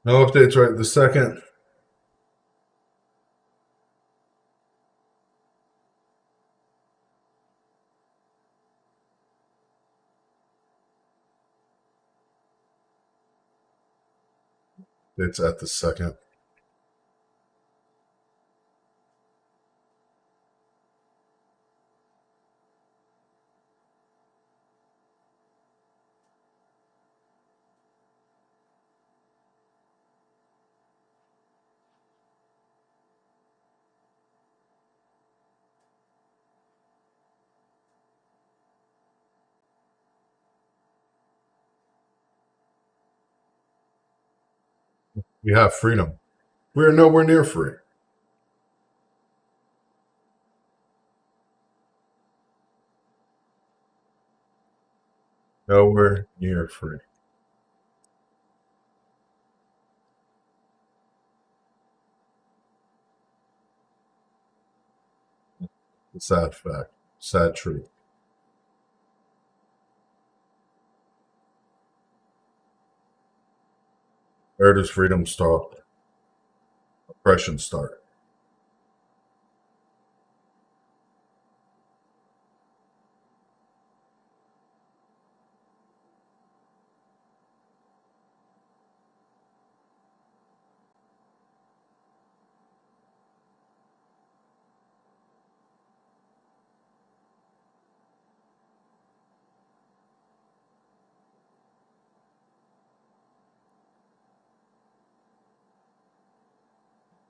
No updates right this second. It's at the second. We have freedom. We are nowhere near free. Nowhere near free. The sad fact. Sad truth. Where does freedom stop? Oppression start.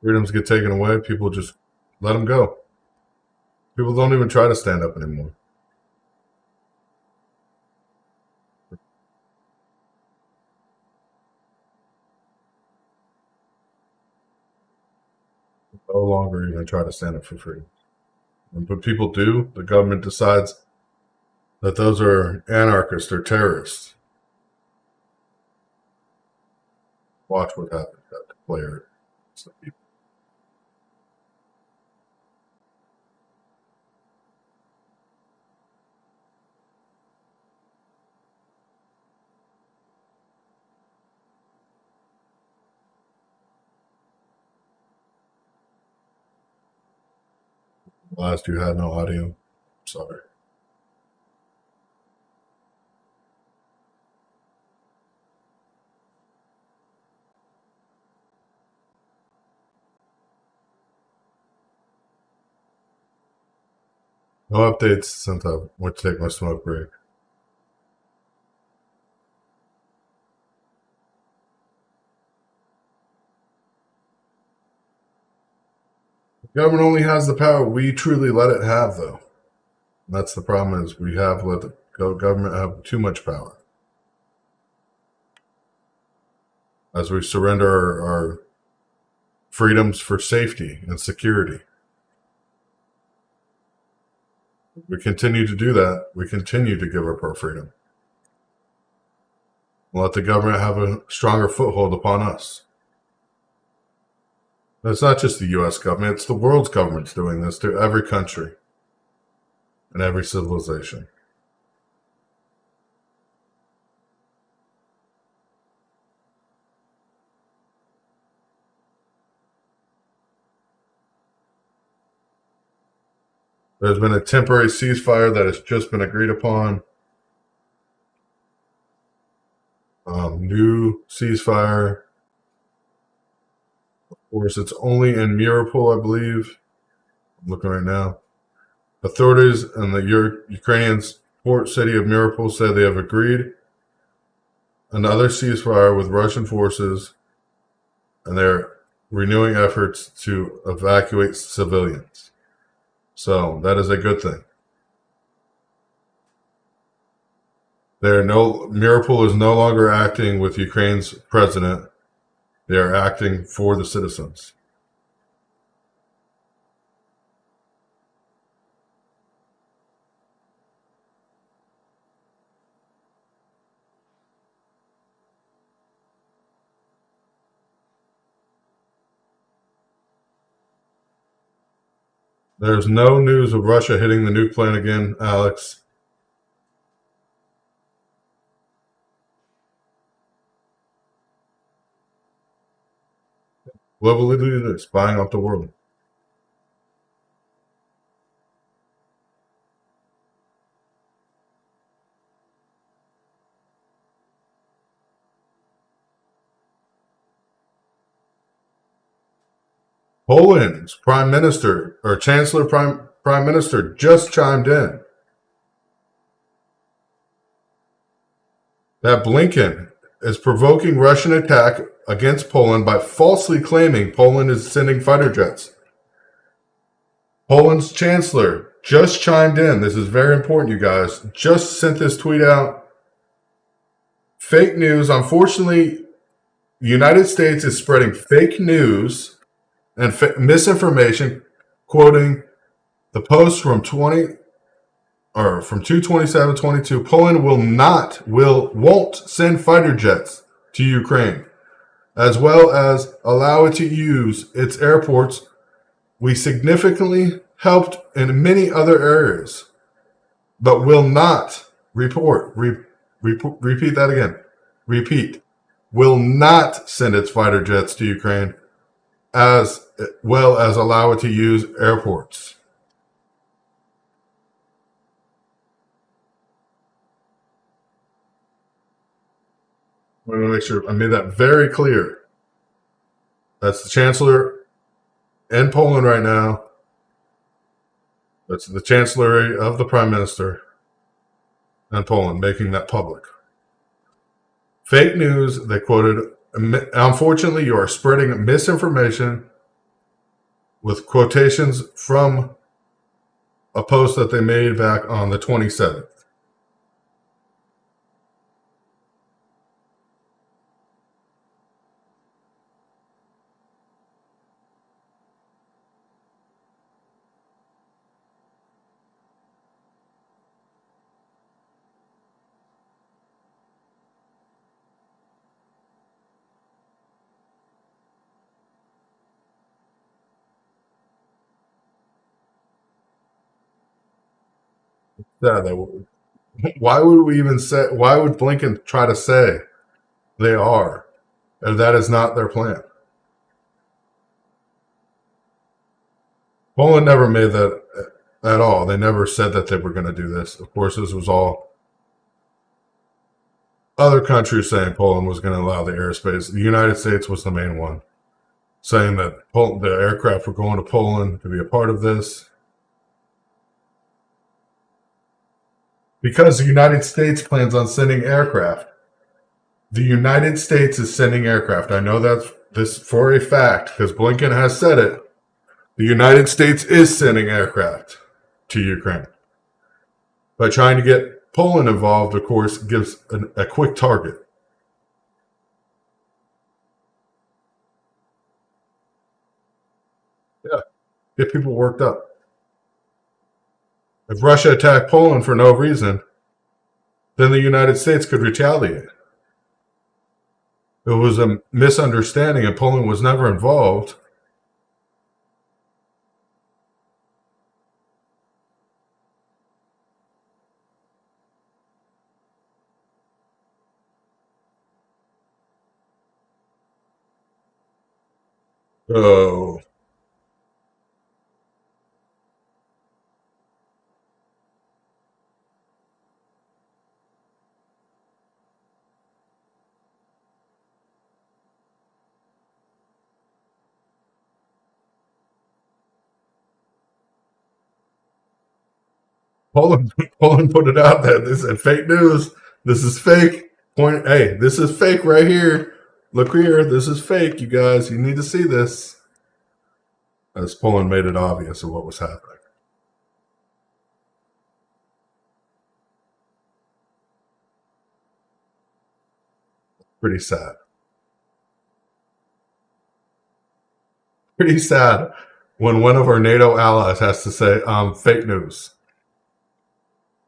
Freedoms get taken away. People just let them go. People don't even try to stand up anymore. No longer even try to stand up for freedom. And when people do, the government decides that those are anarchists or terrorists. Watch what happens at the player. Last you had no audio. Sorry. No updates since I went to take my smoke break. The government only has the power we truly let it have, though. And that's the problem is we have let the government have too much power. As we surrender our freedoms for safety and security. We continue to do that. We continue to give up our freedom. We'll let the government have a stronger foothold upon us. And it's not just the U.S. government, it's the world's governments doing this to every country and every civilization. There's been a temporary ceasefire that has just been agreed upon. New ceasefire. Of course, it's only in Mariupol, I believe. I'm looking right now. Authorities in the Ukrainian port city of Mariupol said they have agreed another ceasefire with Russian forces, and they're renewing efforts to evacuate civilians. So that is a good thing. Mariupol is no longer acting with Ukraine's president. They are acting for the citizens. There's no news of Russia hitting the nuke plant again, Alex. Global leader spying off the world. Poland's prime minister or chancellor prime minister just chimed in that Blinken is provoking Russian attack against Poland by falsely claiming Poland is sending fighter jets. Poland's chancellor just chimed in. This is very important, you guys. Just sent this tweet out. Fake news. Unfortunately, the United States is spreading fake news and misinformation, quoting the post from 2/27/22. Poland won't send fighter jets to Ukraine, as well as allow it to use its airports. We significantly helped in many other areas, but will not repeat that again. Repeat. Will not send its fighter jets to Ukraine, as well as allow it to use airports. I want to make sure I made that very clear. That's the chancellor in Poland right now. That's the chancellery of the prime minister in Poland making that public. Fake news, they quoted, unfortunately, you are spreading misinformation with quotations from a post that they made back on the 27th. Yeah, why would we even say? Why would Blinken try to say they are, and that is not their plan? Poland never made that at all. They never said that they were going to do this. Of course, this was all other countries saying Poland was going to allow the airspace. The United States was the main one saying that the aircraft were going to Poland to be a part of this because the United States plans on sending aircraft. The United States is sending aircraft. I know that's this for a fact because Blinken has said it. The United States is sending aircraft to Ukraine. By trying to get Poland involved, of course, gives a quick target. Yeah, get people worked up. If Russia attacked Poland for no reason, then the United States could retaliate. It was a misunderstanding and Poland was never involved. Oh, Poland, Poland put it out there. They said fake news. This is fake. Point. Hey, this is fake right here. Look here. This is fake. You guys, you need to see this. As Poland made it obvious of what was happening. Pretty sad. Pretty sad when one of our NATO allies has to say, fake news.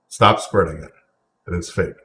Stop spreading it. It is fake.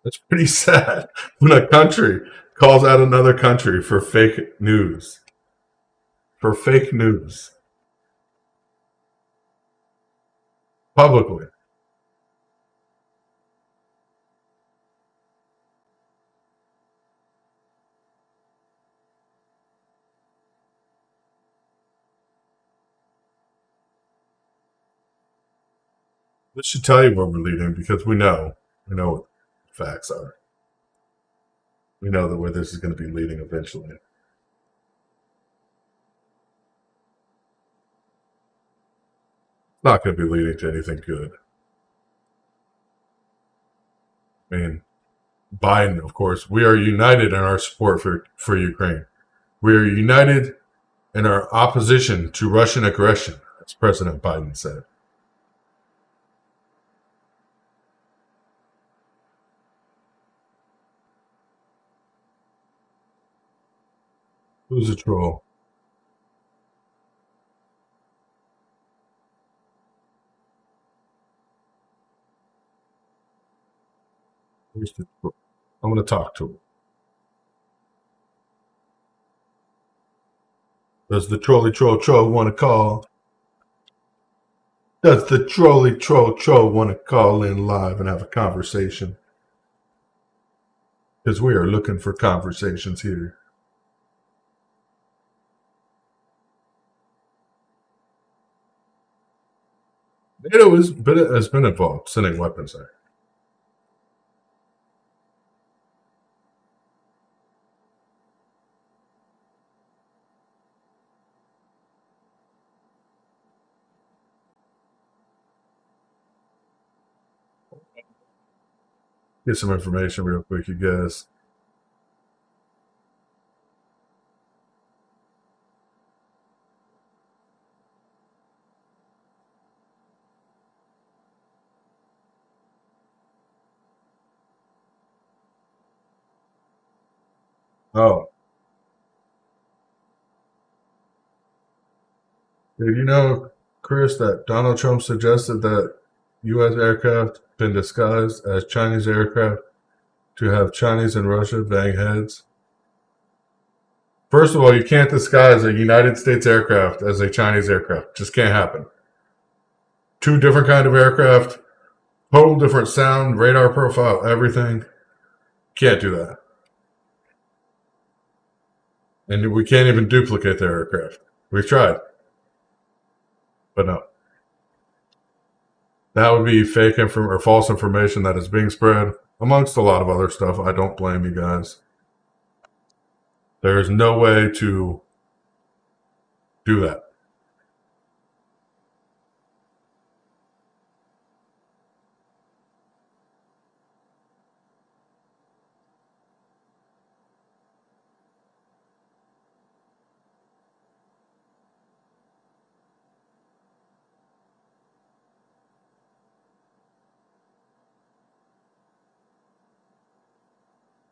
It's pretty sad when a country calls out another country for fake news. For fake news. Publicly. This should tell you where we're leading because we know. We know what the facts are. We know that where this is going to be leading eventually. It's not going to be leading to anything good. I mean, Biden, of course, we are united in our support for Ukraine. We are united in our opposition to Russian aggression, as President Biden said. Who's a troll? Who's the troll? I'm going to talk to him. Does the troll want to call? Does the troll want to call in live and have a conversation? Because we are looking for conversations here. NATO has been involved sending weapons there. Get some information real quick, you guys. Oh, did you know, Chris, that Donald Trump suggested that U.S. aircraft been disguised as Chinese aircraft to have Chinese and Russia bang heads? First of all, you can't disguise a United States aircraft as a Chinese aircraft. Just can't happen. Two different kind of aircraft, total different sound, radar profile, everything. Can't do that. And we can't even duplicate their aircraft. We've tried, but no. That would be fake or false information that is being spread, amongst a lot of other stuff. I don't blame you guys. There is no way to do that.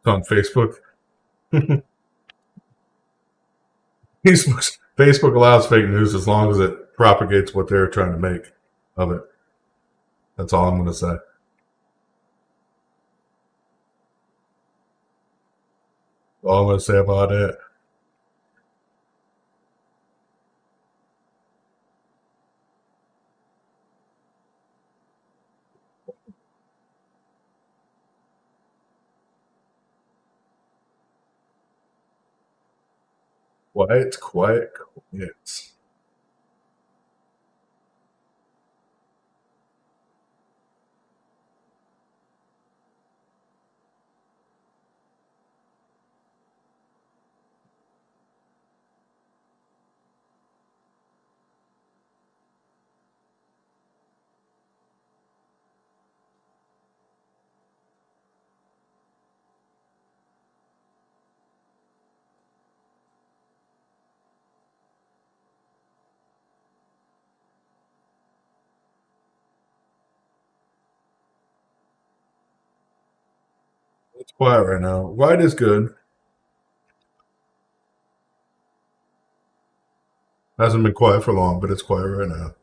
It's on Facebook. Facebook allows fake news as long as it propagates what they're trying to make of it. That's all I'm going to say. All I'm going to say about it. Quiet, quiet, quiet. It's quiet right now. White is good. Hasn't been quiet for long, but it's quiet right now.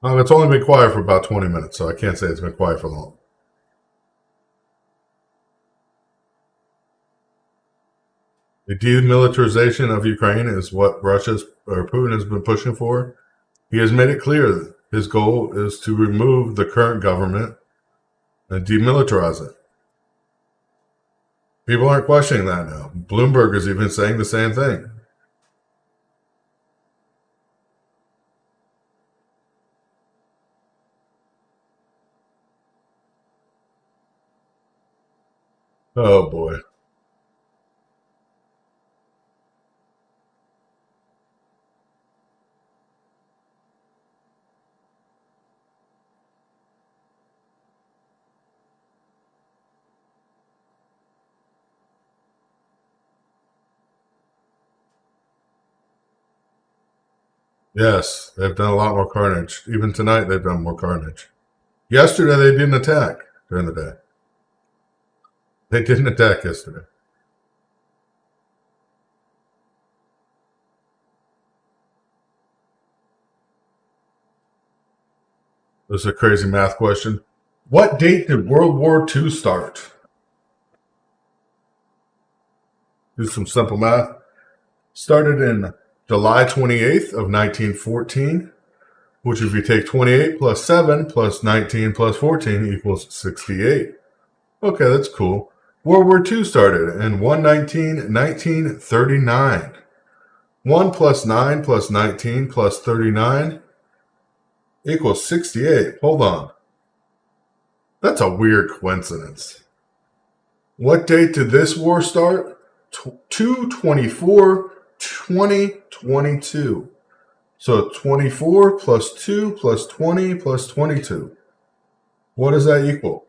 It's only been quiet for about 20 minutes, so I can't say it's been quiet for long. The demilitarization of Ukraine is what Russia's or Putin has been pushing for. He has made it clear that his goal is to remove the current government and demilitarize it. People aren't questioning that now. Bloomberg is even saying the same thing. Oh boy. Yes, they've done a lot more carnage. Even tonight, they've done more carnage. Yesterday, they didn't attack during the day. They didn't attack yesterday. This is a crazy math question. What date did World War II start? Do some simple math. Started in July 28th of 1914, which if you take 28 plus 7 plus 19 plus 14 equals 68. Okay, that's cool. World War II started in 1939. 1 plus 9 plus 19 plus 39 equals 68. Hold on. That's a weird coincidence. What date did this war start? 2/24/2022. So 24 plus 2 plus 20 plus 22. What does that equal?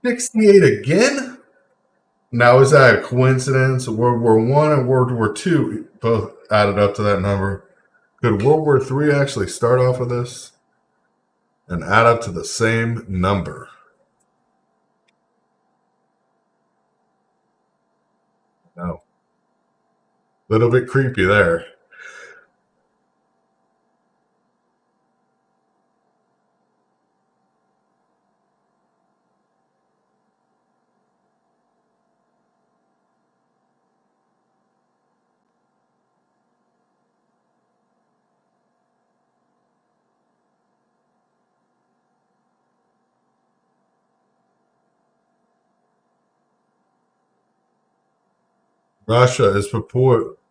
68 again? Now, is that a coincidence? World War I and World War II both added up to that number. Could World War III actually start off of this and add up to the same number? No. Little bit creepy there. Russia is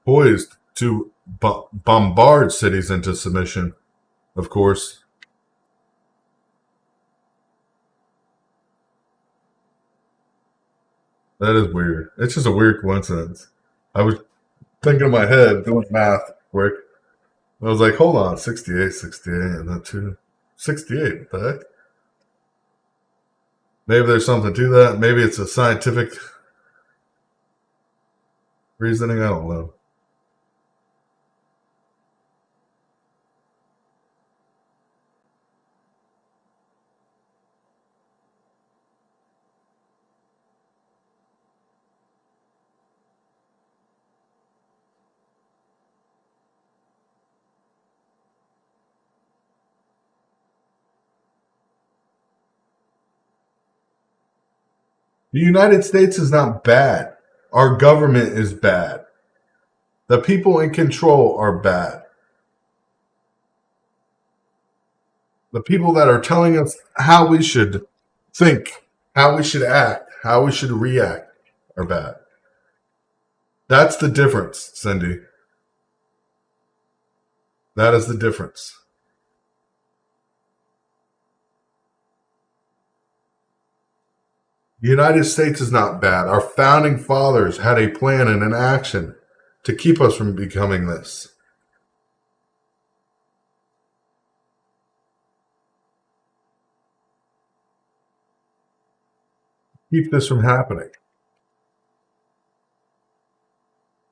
poised to bombard cities into submission, of course. That is weird. It's just a weird coincidence. I was thinking in my head, doing math quick. I was like, hold on, 68, 68, and then 2. 68, what the heck? Maybe there's something to that. Maybe it's a scientific reasoning. I don't know. The United States is not bad. Our government is bad. The people in control are bad. The people that are telling us how we should think, how we should act, how we should react are bad. That's the difference, Cindy. That is the difference. The United States is not bad. Our founding fathers had a plan and an action to keep us from becoming this. Keep this from happening.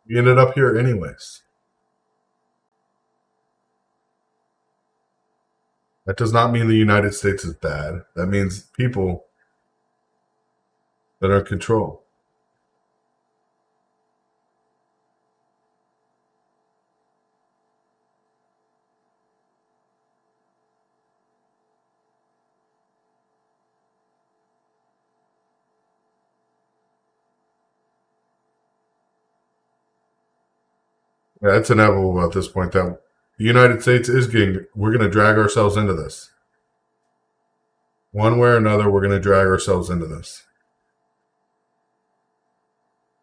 We ended up here anyways. That does not mean the United States is bad. That means people that are in control. Yeah, it's inevitable at this point that the United States is getting, we're going to drag ourselves into this. One way or another, we're going to drag ourselves into this.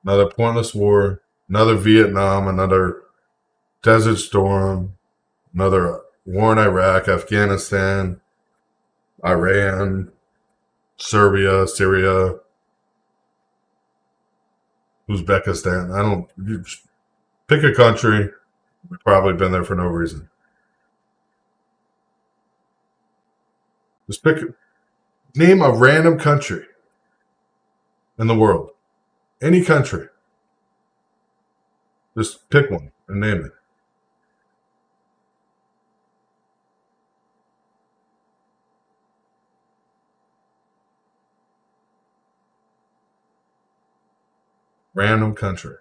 Another pointless war, another Vietnam, another Desert Storm, another war in Iraq, Afghanistan, Iran, Serbia, Syria, Uzbekistan. I don't, you pick a country. We've probably been there for no reason. Just name a random country in the world. Any country. Just pick one and name it. Random country.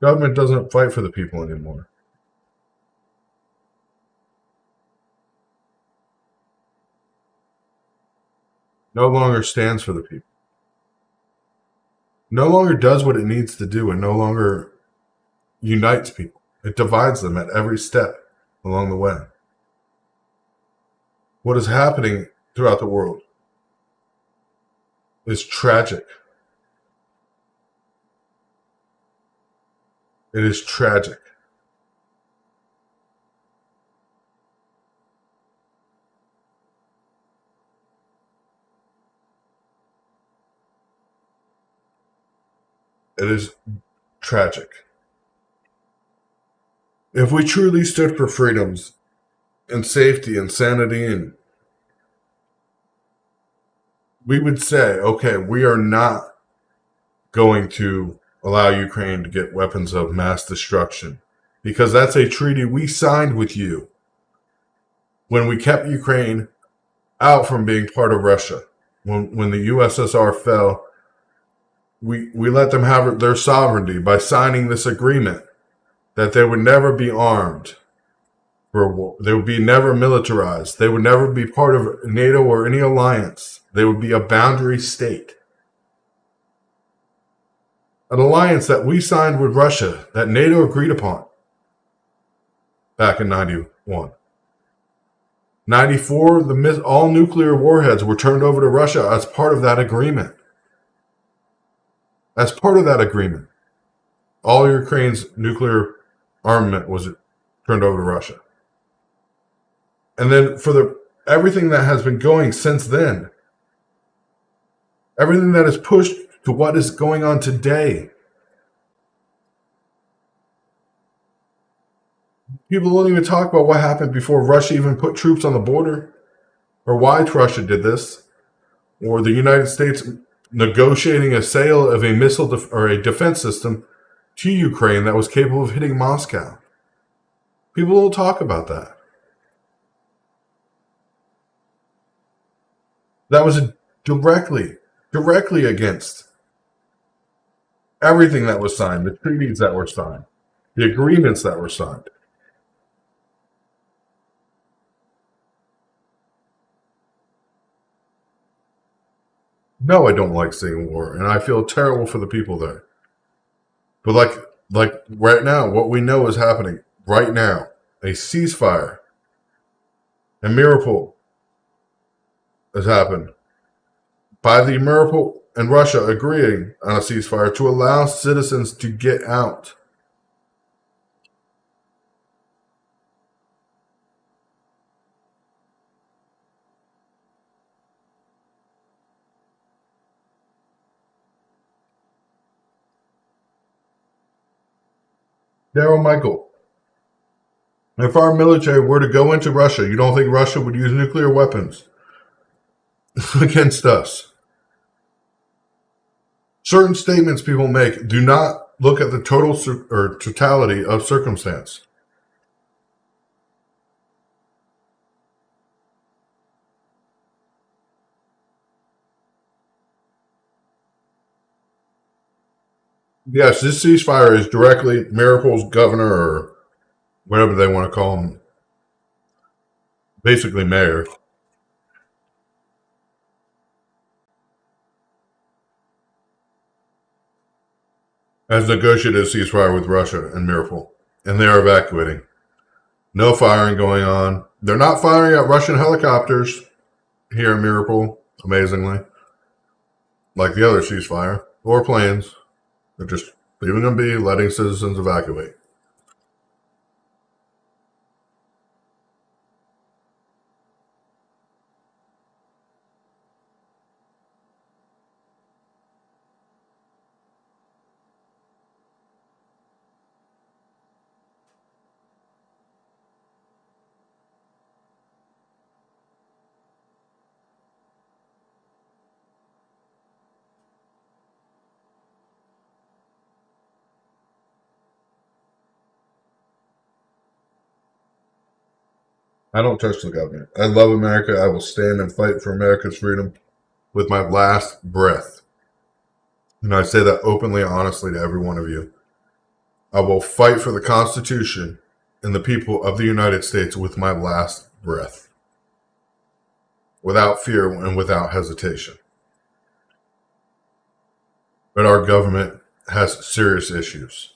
Government doesn't fight for the people anymore. No longer stands for the people. No longer does what it needs to do and no longer unites people It divides them at every step along the way. What is happening throughout the world is tragic. It is tragic. It is tragic. If we truly stood for freedoms and safety and sanity, and we would say, okay, we are not going to allow Ukraine to get weapons of mass destruction because that's a treaty we signed with you when we kept Ukraine out from being part of Russia. When the USSR fell, we let them have their sovereignty by signing this agreement that they would never be armed for war. They would be never militarized. They would never be part of NATO or any alliance. They would be a boundary state. An alliance that we signed with Russia, that NATO agreed upon back in 91. 94, all nuclear warheads were turned over to Russia as part of that agreement. As part of that agreement, all Ukraine's nuclear armament was turned over to Russia. And then for everything that has been going since then, everything that is pushed to what is going on today, people don't even talk about what happened before Russia even put troops on the border, or why Russia did this, or the United States negotiating a sale of a missile or a defense system to Ukraine that was capable of hitting Moscow. People don't talk about that. That was directly against everything that was signed, the treaties that were signed, the agreements that were signed. No, I don't like seeing war, and I feel terrible for the people there. But like right now, what we know is happening right now, a ceasefire in Mariupol has happened by the Mariupol and Russia agreeing on a ceasefire to allow citizens to get out. Daryl Michael, if our military were to go into Russia, you don't think Russia would use nuclear weapons against us? Certain statements people make do not look at the totality of circumstance. Yes, this ceasefire is directly Mariupol's governor, or whatever they want to call him, basically mayor, has negotiated a ceasefire with Russia and Mariupol, and they are evacuating. No firing going on. They're not firing at Russian helicopters here in Mariupol, amazingly, like the other ceasefire, or planes. They're just leaving them be, letting citizens evacuate. I don't trust the government. I love America. I will stand and fight for America's freedom with my last breath. And I say that openly and honestly to every one of you. I will fight for the Constitution and the people of the United States with my last breath, without fear and without hesitation. But our government has serious issues.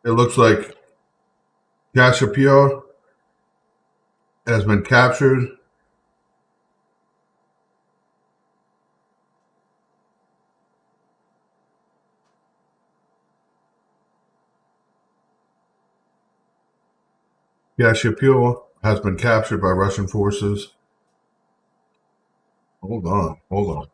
It looks like Cassiopeia has been captured. Cassiopeia has been captured by Russian forces. Hold on, hold on.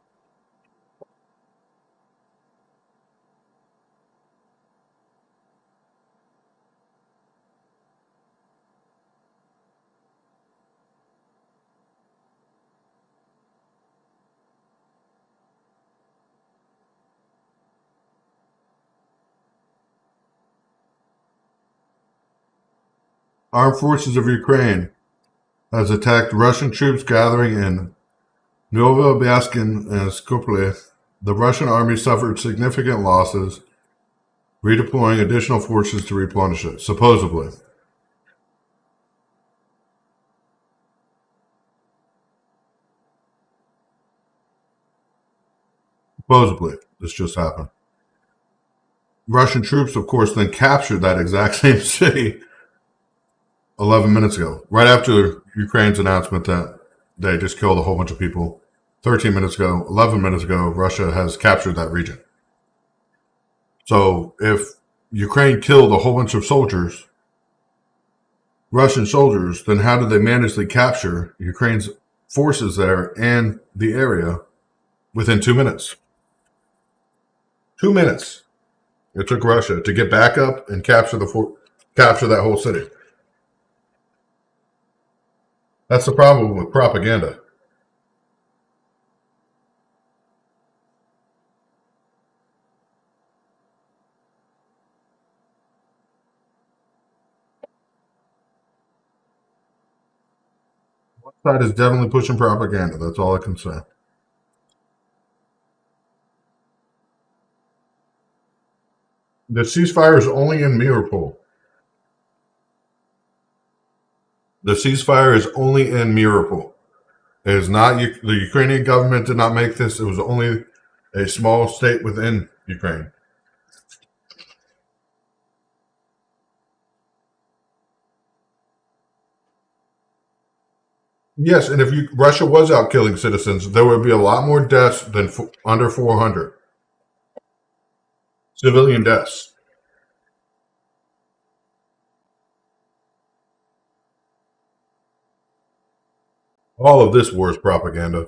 Armed forces of Ukraine has attacked Russian troops gathering in Novobaskin and Skopje. The Russian army suffered significant losses, redeploying additional forces to replenish it, supposedly. Supposedly, this just happened. Russian troops, of course, then captured that exact same city 11 minutes ago, right after Ukraine's announcement that they just killed a whole bunch of people. 13 minutes ago, 11 minutes ago, Russia has captured that region. So if Ukraine killed a whole bunch of soldiers, Russian soldiers, then how did they manage to capture Ukraine's forces there and the area within 2 minutes? 2 minutes it took Russia to get back up and capture that whole city. That's the problem with propaganda. One side is definitely pushing propaganda. That's all I can say. The ceasefire is only in Mariupol. The ceasefire is only in Mariupol. It is not the Ukrainian government did not make this. It was only a small state within Ukraine. Yes, and if Russia was out killing citizens, there would be a lot more deaths than under 400 civilian deaths. All of this war is propaganda,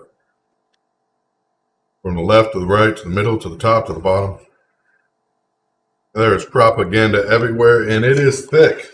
from the left to the right to the middle to the top to the bottom. There is propaganda everywhere, and it is thick.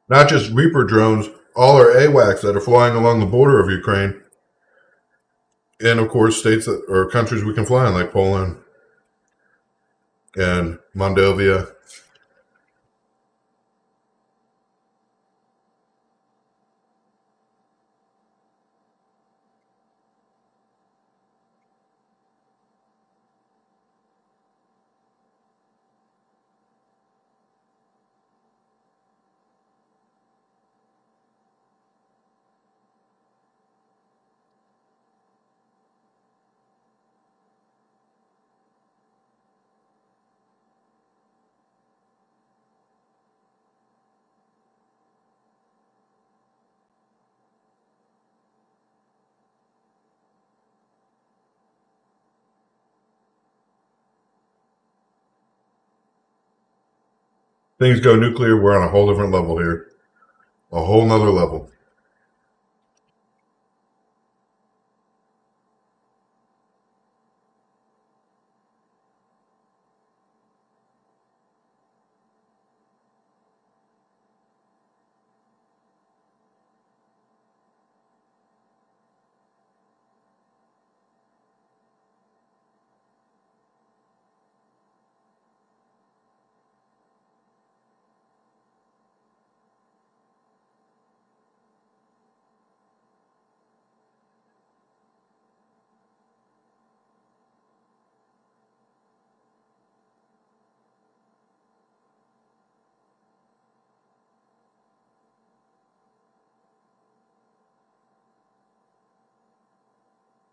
Not just Reaper drones, all our AWACS that are flying along the border of Ukraine, and of course states that or countries we can fly in, like Poland and Moldova. Things go nuclear, we're on a whole different level here. A whole nother level.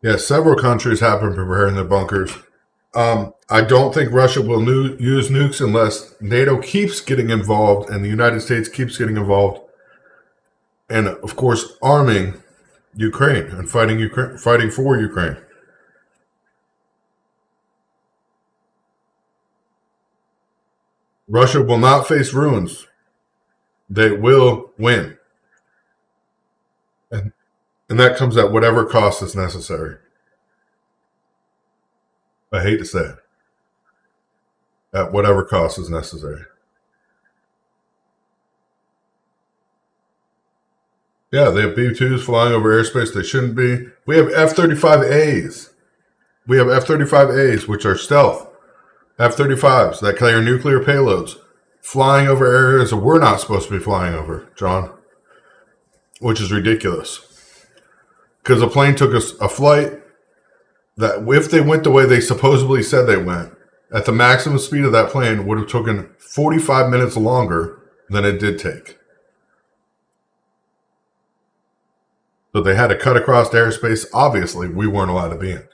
Yeah, several countries have been preparing their bunkers. I don't think Russia will use nukes unless NATO keeps getting involved and the United States keeps getting involved, and of course, arming Ukraine and fighting for Ukraine. Russia will not face ruins. They will win, and, and that comes at whatever cost is necessary. I hate to say it, at whatever cost is necessary. Yeah, they have B-2s flying over airspace they shouldn't be. We have F-35As. We have F-35As, which are stealth. F-35s that carry nuclear payloads flying over areas that we're not supposed to be flying over, John, which is ridiculous. Because the plane took us a flight that, if they went the way they supposedly said they went, at the maximum speed of that plane would have taken 45 minutes longer than it did take. So they had to cut across airspace. Obviously, we weren't allowed to be in.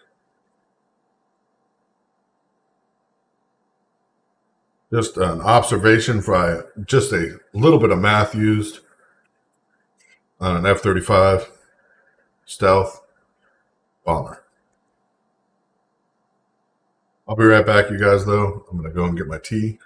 Just an observation by just a little bit of math used on an F-35 stealth bomber. I'll be right back, you guys, though. I'm going to go and get my tea.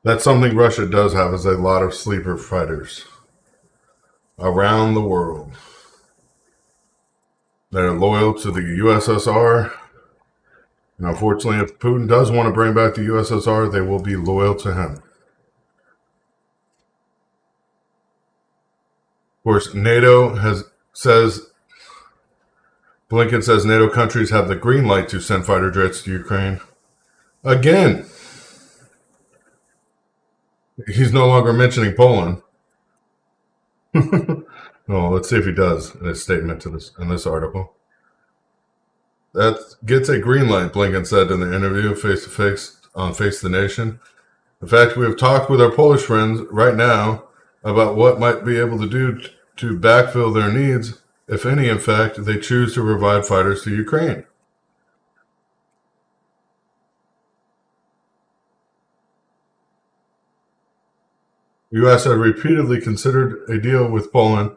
That's something Russia does have, is a lot of sleeper fighters around the world that are loyal to the USSR. And unfortunately, if Putin does want to bring back the USSR, they will be loyal to him. Of course, Blinken says NATO countries have the green light to send fighter jets to Ukraine. Again, he's no longer mentioning Poland. Well, let's see if he does in his statement in this article. That gets a green light, Blinken said in the interview face to face on Face the Nation. In fact, we have talked with our Polish friends right now about what might be able to do to backfill their needs, if any, in fact, they choose to provide fighters to Ukraine. The U.S. had repeatedly considered a deal with Poland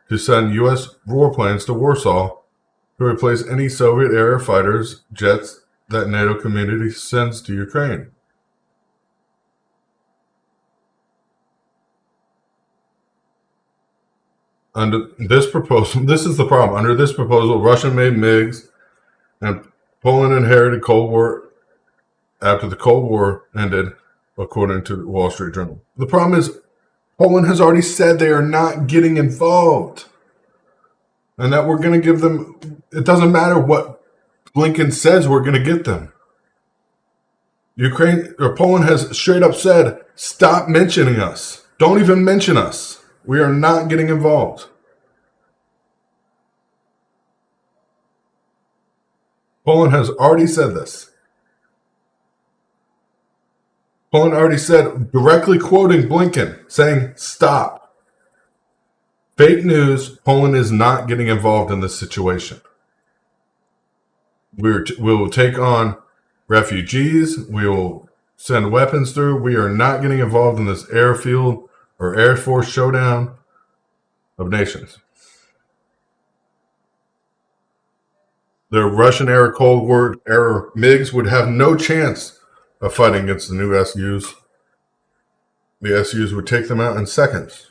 to send U.S. warplanes to Warsaw to replace any Soviet-era fighters jets that NATO community sends to Ukraine. Under this proposal, this is the problem. Under this proposal, Russian-made MiGs and Poland inherited Cold War after the Cold War ended, according to the Wall Street Journal. The problem is Poland has already said they are not getting involved, and that we're going to give them. It doesn't matter what Blinken says, we're going to get them. Poland has straight up said, stop mentioning us. Don't even mention us. We are not getting involved. Poland has already said this. Poland already said, directly quoting Blinken, saying, stop. Fake news, Poland is not getting involved in this situation. We will take on refugees. We will send weapons through. We are not getting involved in this airfield or Air Force showdown of nations. The Russian-era Cold War-era MiGs would have no chance of fighting against the new SUs. The SUs would take them out in seconds.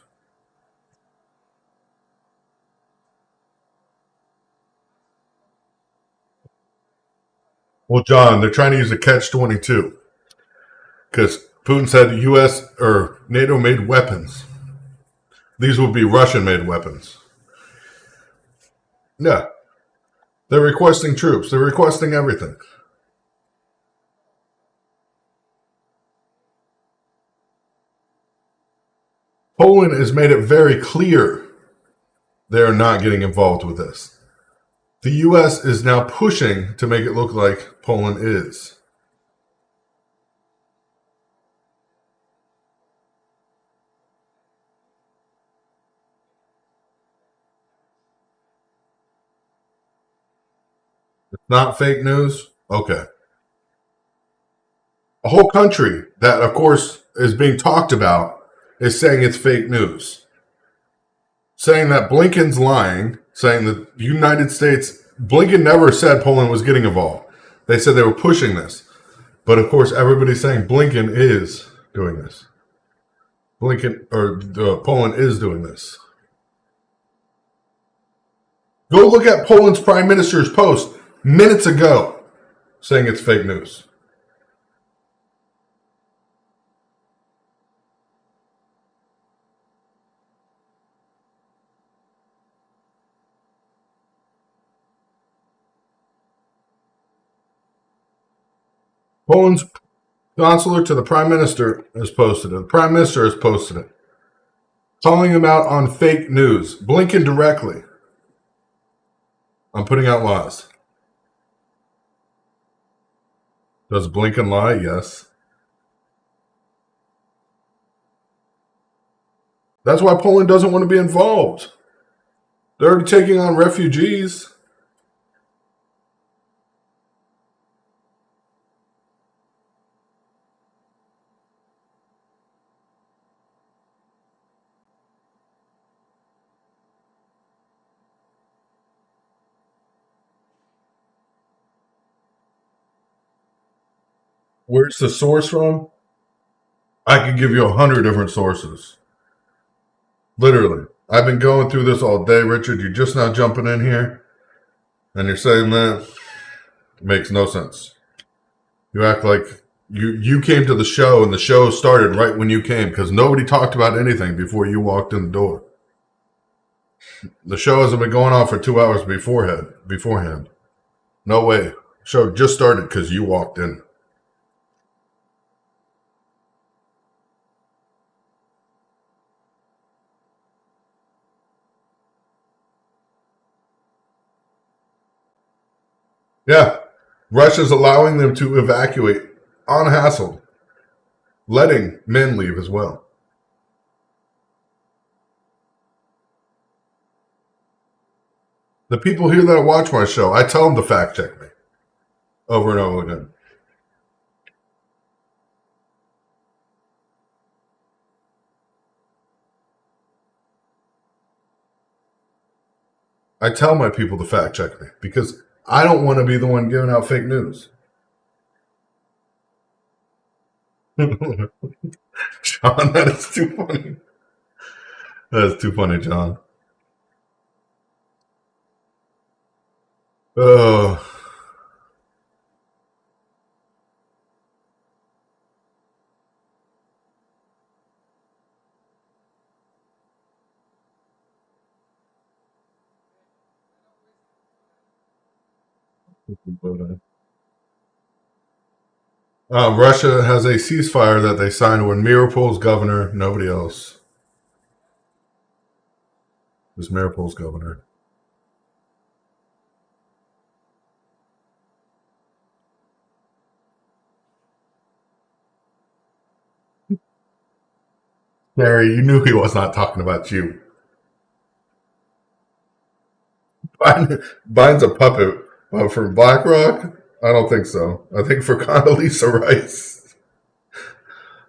Well, John, they're trying to use a catch-22 because Putin said the U.S. or NATO made weapons. These would be Russian-made weapons. Yeah. They're requesting troops. They're requesting everything. Poland has made it very clear they are not getting involved with this. The U.S. is now pushing to make it look like Poland is. It's not fake news? Okay. A whole country that, of course, is being talked about is saying it's fake news. Saying that Blinken's lying, saying that the United States, Blinken never said Poland was getting involved. They said they were pushing this. But of course, everybody's saying Blinken is doing this. Poland is doing this. Go look at Poland's prime minister's post minutes ago saying it's fake news. Poland's consular to the prime minister has posted it. The prime minister has posted it, calling him out on fake news. Blinken directly on putting out lies. Does Blinken lie? Yes. That's why Poland doesn't want to be involved. They're already taking on refugees. Where's the source from? I could give you 100 different sources. Literally. I've been going through this all day, Richard. You're just now jumping in here and you're saying that it makes no sense. You act like you came to the show and the show started right when you came because nobody talked about anything before you walked in the door. The show hasn't been going on for 2 hours beforehand. No way. Show just started because you walked in. Yeah. Russia's allowing them to evacuate unhassled, letting men leave as well. The people here that watch my show, I tell them to fact check me over and over again. I tell my people to fact check me because I don't want to be the one giving out fake news. John, that is too funny. That is too funny, John. Oh, Russia has a ceasefire that they signed when Mirapol's governor, nobody else. It was Mirapol's governor. Gary, you knew he was not talking about you. Biden's a puppet. For BlackRock, I don't think so. I think for Condoleezza Rice,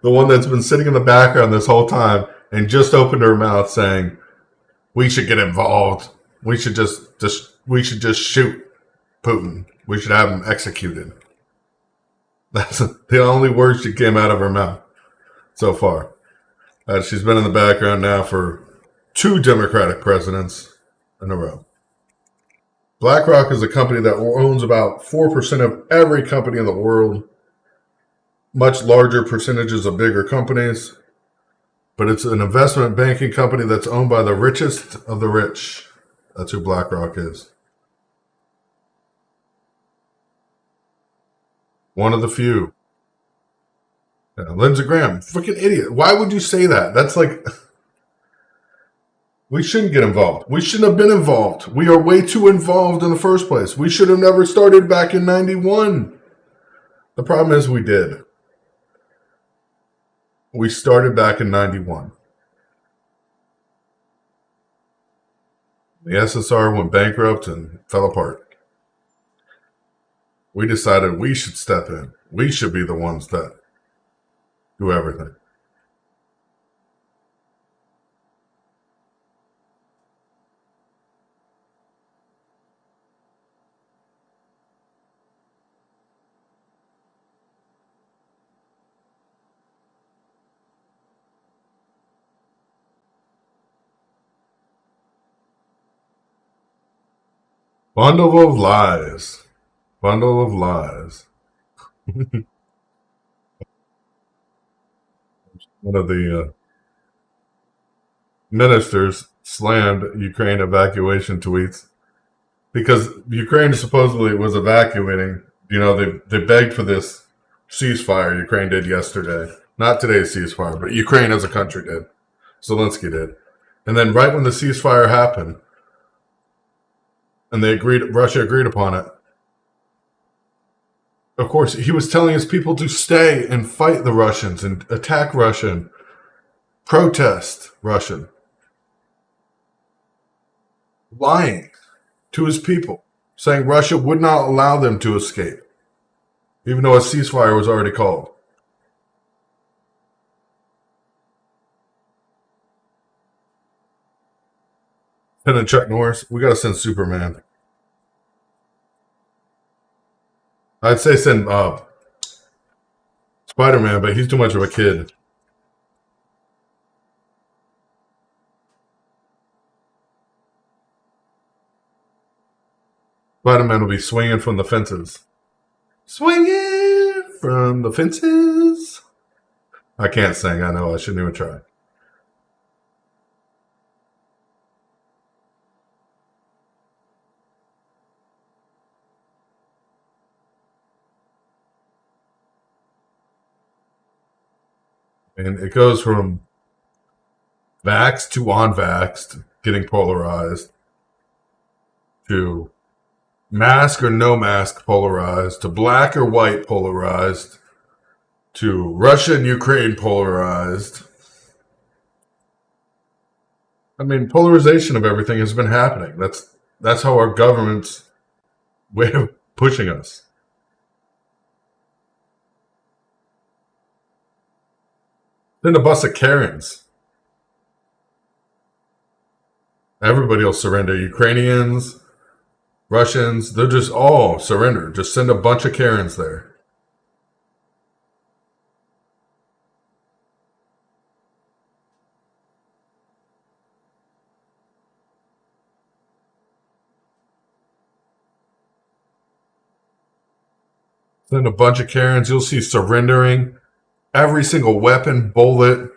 the one that's been sitting in the background this whole time and just opened her mouth saying, "We should get involved. We should just shoot Putin. We should have him executed." That's the only word she came out of her mouth so far. She's been in the background now for 2 Democratic presidents in a row. BlackRock is a company that owns about 4% of every company in the world, much larger percentages of bigger companies, but it's an investment banking company that's owned by the richest of the rich. That's who BlackRock is. One of the few. Yeah, Lindsey Graham, freaking idiot. Why would you say that? That's like, we shouldn't get involved. We shouldn't have been involved. We are way too involved in the first place. We should have never started back in 91. The problem is we did. We started back in 91. The SSR went bankrupt and fell apart. We decided we should step in. We should be the ones that do everything. Bundle of lies. Bundle of lies. One of the ministers slammed Ukraine evacuation tweets because Ukraine supposedly was evacuating. You know, they begged for this ceasefire Ukraine did yesterday. Not today's ceasefire, but Ukraine as a country did. Zelensky did. And then right when the ceasefire happened, and Russia agreed upon it, of course, he was telling his people to stay and fight the Russians and attack Russian, protest Russian. Lying to his people, saying Russia would not allow them to escape, even though a ceasefire was already called. Send Chuck Norris. We got to send Superman. I'd say send Spider-Man, but he's too much of a kid. Spider-Man will be swinging from the fences. Swinging from the fences. I can't sing. I know. I shouldn't even try. And it goes from vaxxed to unvaxxed, getting polarized, to mask or no mask polarized, to black or white polarized, to Russia and Ukraine polarized. I mean, polarization of everything has been happening. That's how our government's way of pushing us. Then a bus of Karens. Everybody will surrender. Ukrainians, Russians, they'll just all surrender. Just send a bunch of Karens there. Send a bunch of Karens. You'll see surrendering. Every single weapon, bullet,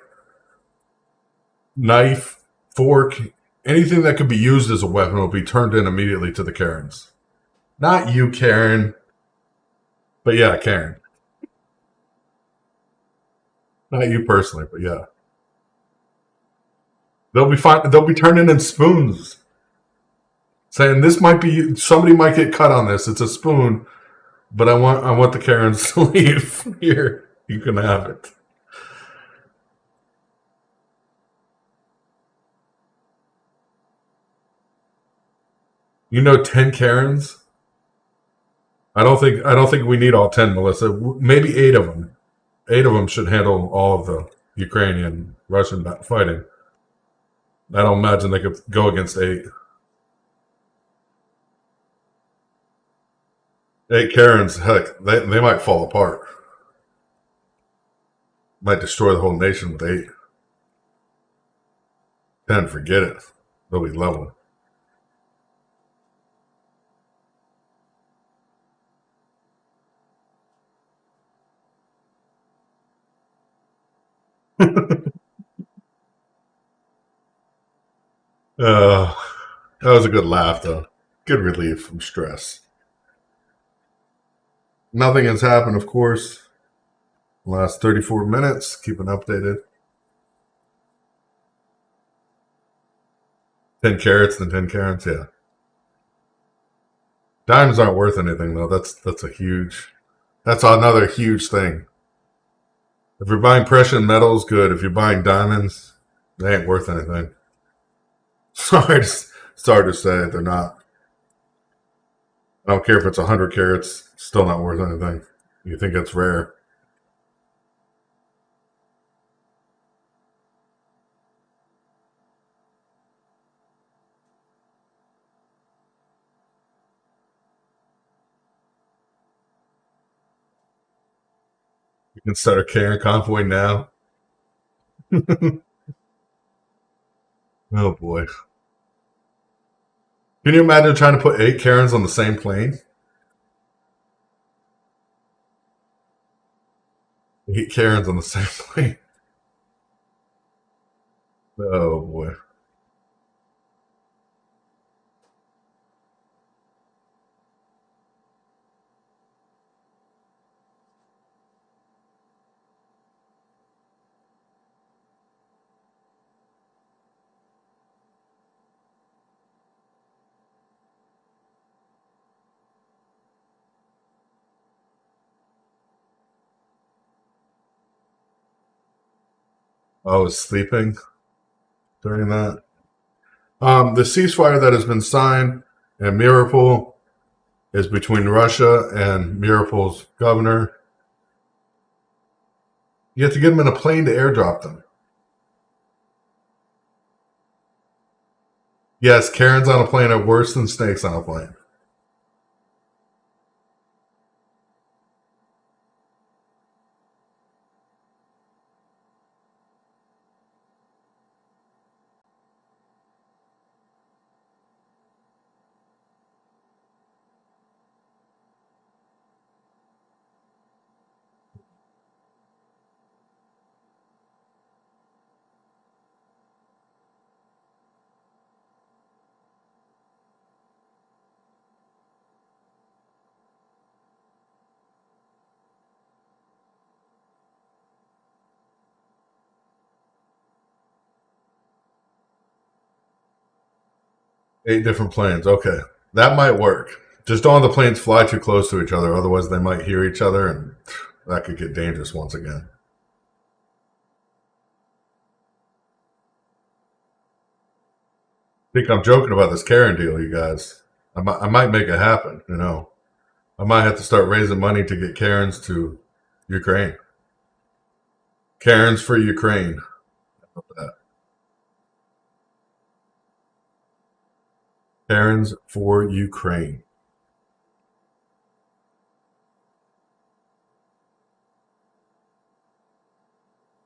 knife, fork, anything that could be used as a weapon will be turned in immediately to the Karens. Not you, Karen, but yeah, Karen. Not you personally, but yeah. They'll be fine. They'll be turning in spoons, saying this might be somebody might get cut on this. It's a spoon, but I want the Karens to leave. Here, you can have it. You know, 10 Karens. I don't think we need all 10, Melissa. Maybe 8 of them. 8 of them should handle all of the Ukrainian Russian fighting. I don't imagine they could go against 8. 8 Karens, heck, they might fall apart. Might destroy the whole nation with 8. 10, forget it. They'll be level. Uh, that was a good laugh, though. Good relief from stress. Nothing has happened, of course. Last 34 minutes. Keep it updated. 10 carats, then 10 carats. Yeah. Diamonds aren't worth anything, though. That's a huge. That's another huge thing. If you're buying precious metals, good. If you're buying diamonds, they ain't worth anything. Sorry to say, they're not. I don't care if it's 100 carats, still not worth anything. You think it's rare. You can start a carrying convoy now. Oh boy. Can you imagine trying to put 8 Karens on the same plane? 8 Karens on the same plane. Oh boy. I was sleeping during that. The ceasefire that has been signed in Mariupol is between Russia and Mariupol's governor. You have to get them in a plane to airdrop them. Yes, Karens on a plane are worse than snakes on a plane. 8 different planes. Okay. That might work. Just don't let the planes fly too close to each other, otherwise they might hear each other, and that could get dangerous once again. I think I'm joking about this Karen deal, you guys. I might make it happen, you know. I might have to start raising money to get Karens to Ukraine. Karens for Ukraine. How about that? Karens for Ukraine.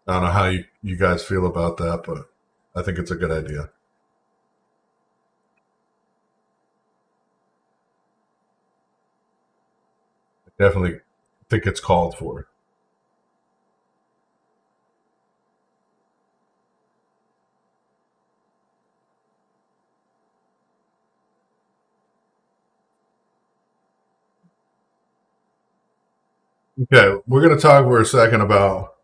I don't know how you guys feel about that, but I think it's a good idea. I definitely think it's called for. Okay, we're going to talk for a second about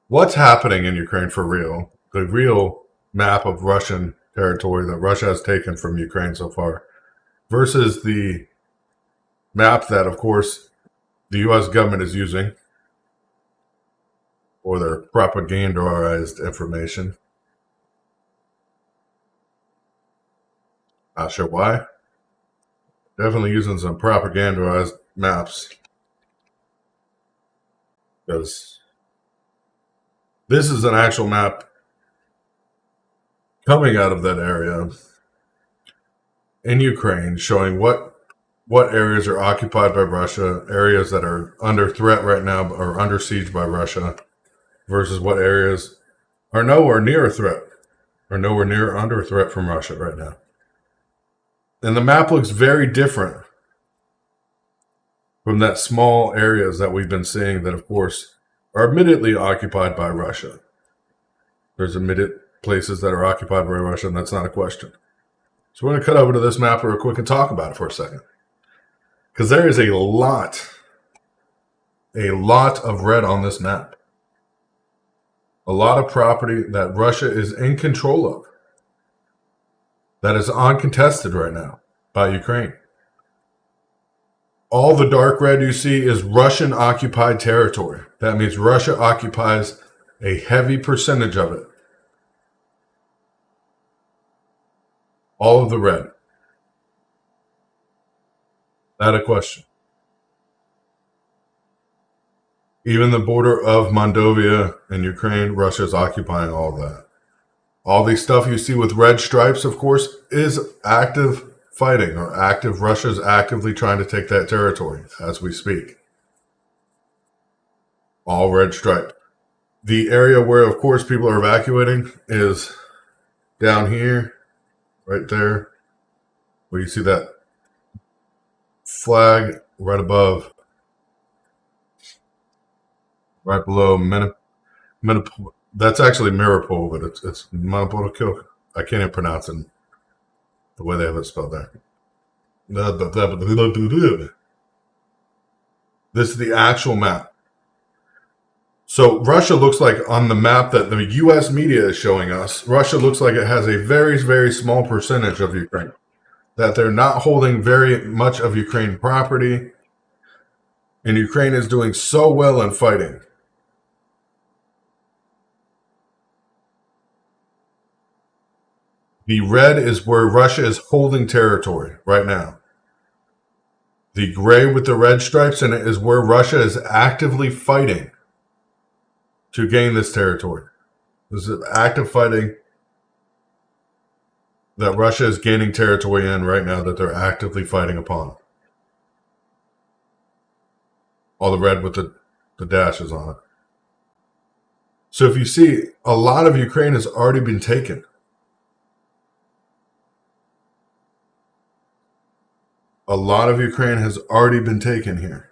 what's happening in Ukraine for real. The real map of Russian territory that Russia has taken from Ukraine so far versus the map that, of course, the U.S. government is using for their propagandized information. Not sure why. Definitely using some propagandized maps because this is an actual map coming out of that area in Ukraine showing what areas are occupied by Russia, areas that are under threat right now or under siege by Russia, versus what areas are nowhere near a threat or nowhere near under a threat from Russia right now. And the map looks very different from that small areas that we've been seeing that, of course, are admittedly occupied by Russia. There's admitted places that are occupied by Russia, and that's not a question. So we're going to cut over to this map real quick and talk about it for a second. Because there is a lot of red on this map. A lot of property that Russia is in control of that is uncontested right now by Ukraine. All the dark red you see is Russian occupied territory. That means Russia occupies a heavy percentage of it. All of the red. Not a question. Even the border of Moldova and Ukraine, Russia is occupying all of that. All these stuff you see with red stripes, of course, is active fighting or active. Russia's actively trying to take that territory as we speak. All red stripe. The area where, of course, people are evacuating is down here, right there, where you see that flag right above, right below that's actually Mirapol, but it's Manapolokil. I can't even pronounce it the way they have it spelled there. This is the actual map. So Russia looks like on the map that the U.S. media is showing us, Russia looks like it has a very, very small percentage of Ukraine. That they're not holding very much of Ukraine property. And Ukraine is doing so well in fighting. The red is where Russia is holding territory right now. The gray with the red stripes in it is where Russia is actively fighting to gain this territory. This is active fighting that Russia is gaining territory in right now that they're actively fighting upon. All the red with the dashes on it. So if you see, a lot of Ukraine has already been taken. A lot of Ukraine has already been taken here.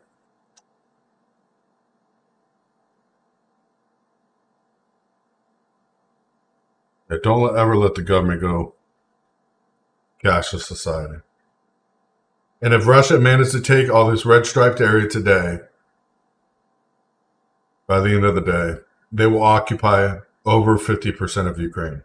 Don't ever let the government go cashless society. And if Russia managed to take all this red striped area today, by the end of the day, they will occupy over 50% of Ukraine.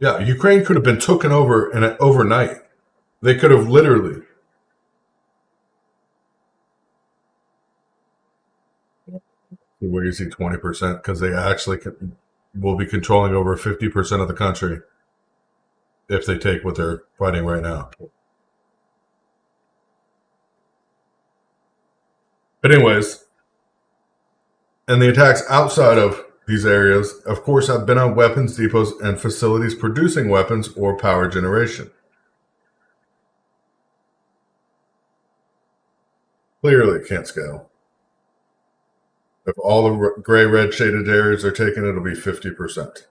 Yeah, Ukraine could have been taken over overnight. They could have literally. Where you see 20% because they actually will be controlling over 50% of the country if they take what they're fighting right now. But anyways, and the attacks outside of these areas, of course, have been on weapons depots and facilities producing weapons or power generation. Clearly, it can't scale. If all the gray red shaded areas are taken, it'll be 50%.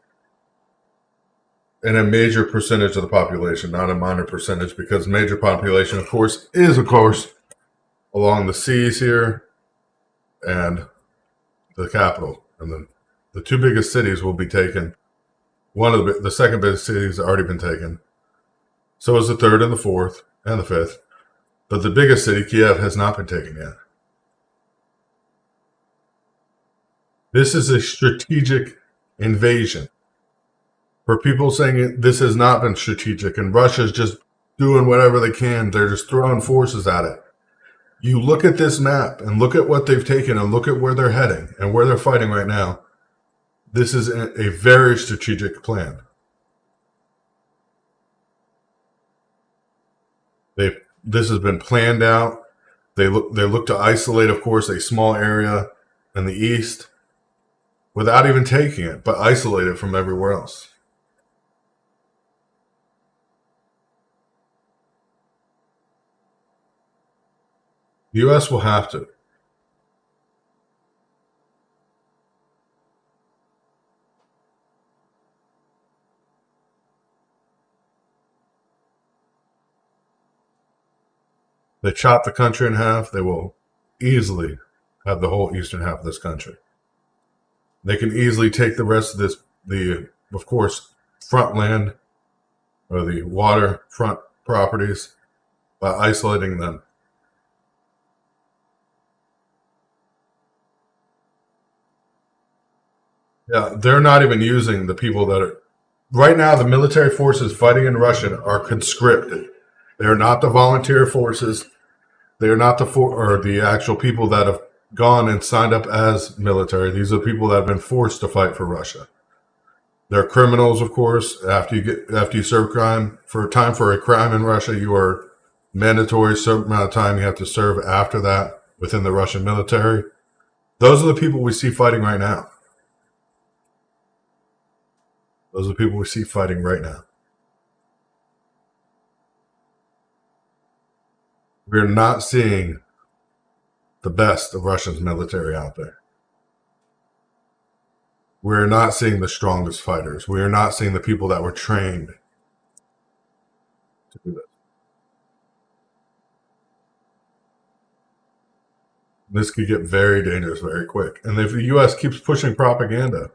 And a major percentage of the population, not a minor percentage, because major population, of course, is, of course, along the seas here and the capital. And the two biggest cities will be taken. One of the second biggest city has already been taken. So is the third and the fourth and the fifth. But the biggest city, Kiev, has not been taken yet. This is a strategic invasion. For people saying this has not been strategic and Russia's just doing whatever they can, they're just throwing forces at it. You look at this map and look at what they've taken and look at where they're heading and where they're fighting right now. This is a very strategic plan. This has been planned out. They look to isolate, of course, a small area in the east without even taking it, but isolate it from everywhere else. The U.S. will have to. They chop the country in half, they will easily have the whole eastern half of this country. They can easily take the rest of this, of course, front land or the waterfront properties by isolating them. Yeah, they're not even using the people that are. Right now, the military forces fighting in Russia are conscripted. They are not the volunteer forces. They are not the actual people that have gone and signed up as military. These are people that have been forced to fight for Russia. They're criminals, of course. After you serve time for a crime in Russia, you are mandatory certain amount of time you have to serve after that within the Russian military. Those are the people we see fighting right now. Those are the people we see fighting right now. We're not seeing the best of Russia's military out there. We're not seeing the strongest fighters. We are not seeing the people that were trained to do this. This could get very dangerous very quick. And if the U.S. keeps pushing propaganda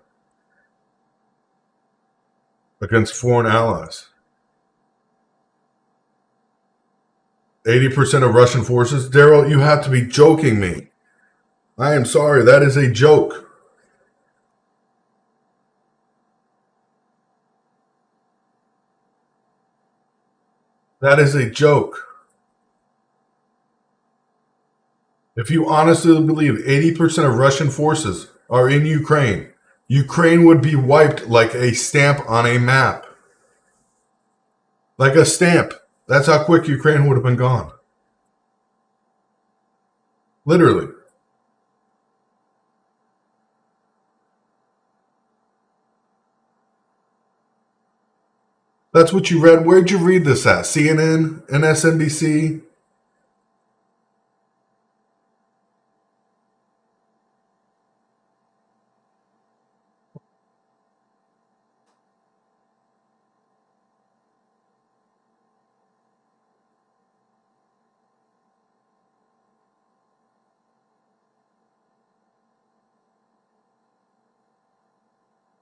against foreign allies, 80% of Russian forces, Daryl, you have to be joking me. I am sorry, that is a joke. That is a joke. If you honestly believe 80% of Russian forces are in Ukraine, Ukraine would be wiped like a stamp on a map. Like a stamp. That's how quick Ukraine would have been gone. Literally. That's what you read. Where'd you read this at? CNN? MSNBC?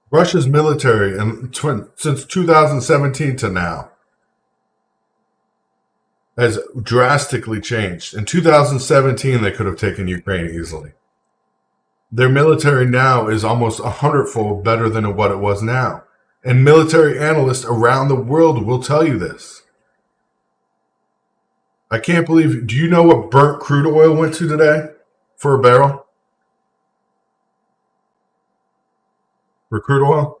Russia's military, and since 2017 to now, has drastically changed. In 2017, they could have taken Ukraine easily. Their military now is almost 100-fold better than what it was now. And military analysts around the world will tell you this. I can't believe. Do you know what burnt crude oil went to today for a barrel? For crude oil?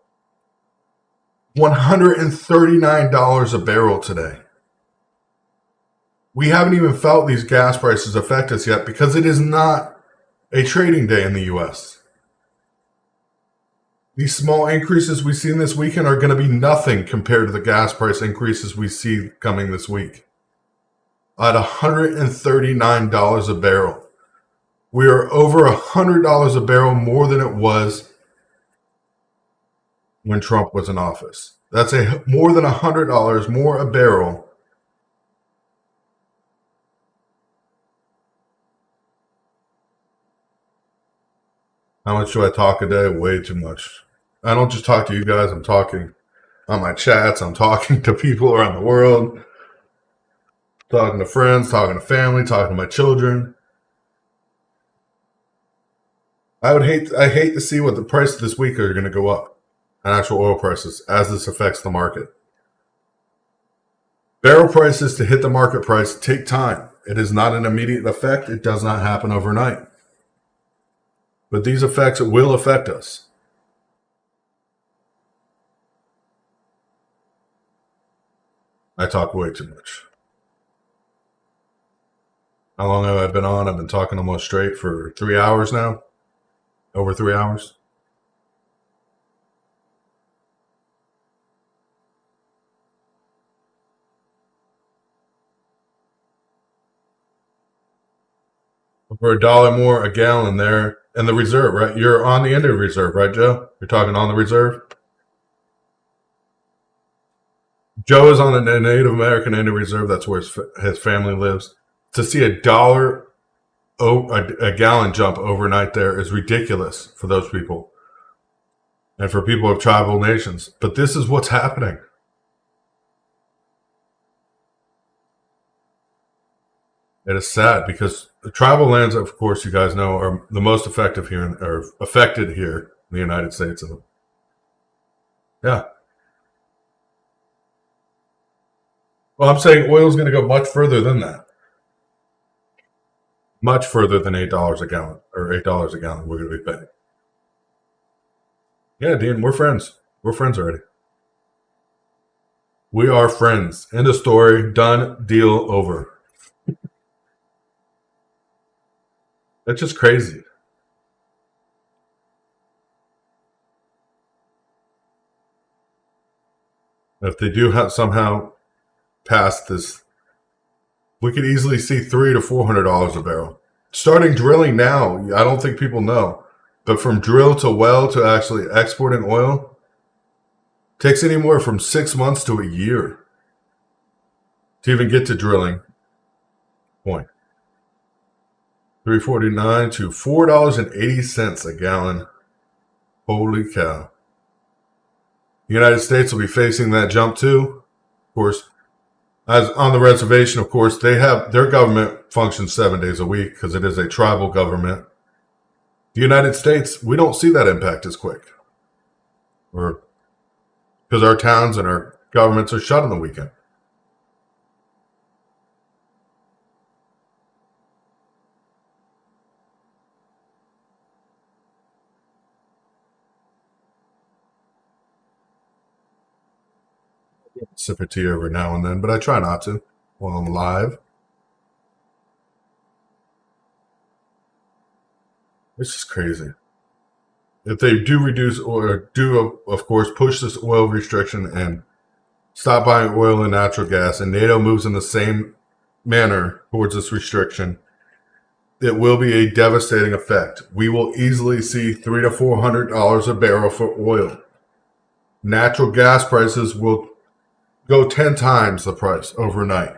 $139 a barrel today. We haven't even felt these gas prices affect us yet because it is not a trading day in the U.S. These small increases we've seen this weekend are going to be nothing compared to the gas price increases we see coming this week. At $139 a barrel. We are over $100 a barrel more than it was when Trump was in office. That's more than $100 more a barrel. How much do I talk a day? Way too much. I don't just talk to you guys. I'm talking on my chats. I'm talking to people around the world. Talking to friends, talking to family, talking to my children. I hate to see what the prices this week are going to go up on actual oil prices as this affects the market. Barrel prices to hit the market price take time. It is not an immediate effect. It does not happen overnight. But these effects will affect us. I talk way too much. How long have I been on? I've been talking almost straight for 3 hours now. Over 3 hours. For $1 more a gallon there. And the reserve, right? You're on the Indian reserve, right, Joe? You're talking on the reserve? Joe is on the Native American Indian Reserve. That's where his family lives. To see a gallon jump overnight there is ridiculous for those people and for people of tribal nations. But this is what's happening. It is sad because the tribal lands, of course, you guys know, are the most affected here in the United States. Yeah. Well, I'm saying oil is going to go much further than that. Much further than $8 a gallon or $8 a gallon we're going to be paying. Yeah, Dean, we're friends. We're friends already. We are friends. End of story. Done. Deal over. That's just crazy. If they do somehow pass this, we could easily see $300 to $400 a barrel. Starting drilling now, I don't think people know, but from drill to well to actually exporting oil takes anywhere from 6 months to a year to even get to drilling point. $3.49 to $4.80 a gallon. Holy cow. The United States will be facing that jump too. Of course, as on the reservation, of course, they have their government functions 7 days a week because it is a tribal government. The United States, we don't see that impact as quick. Or because our towns and our governments are shut on the weekend. Sip of tea every now and then, but I try not to while I'm live. It's just crazy. If they do reduce or do, of course, push this oil restriction and stop buying oil and natural gas, and NATO moves in the same manner towards this restriction, it will be a devastating effect. We will easily see $300 to $400 a barrel for oil. Natural gas prices will go 10 times the price overnight.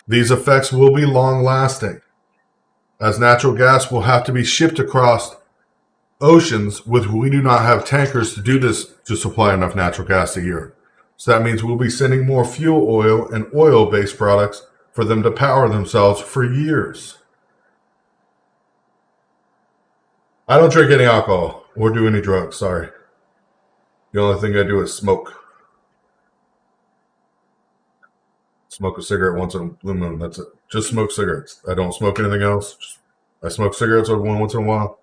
These effects will be long lasting, as natural gas will have to be shipped across oceans, which we do not have tankers to do this to supply enough natural gas a year. So that means we'll be sending more fuel oil and oil-based products for them to power themselves for years. I don't drink any alcohol or do any drugs, sorry. The only thing I do is smoke. Smoke a cigarette once in a blue moon. That's it. Just smoke cigarettes. I don't smoke anything else. I smoke cigarettes once in a while.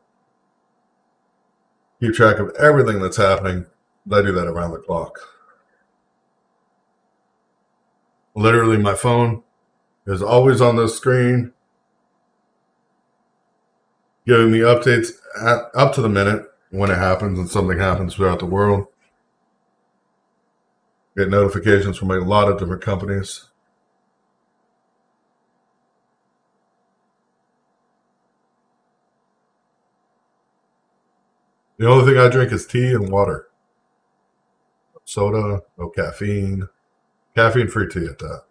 Keep track of everything that's happening. I do that around the clock. Literally, my phone is always on the screen, giving me updates up to the minute when it happens and something happens throughout the world. Get notifications from a lot of different companies. The only thing I drink is tea and water. Soda, no caffeine. Caffeine-free tea at that.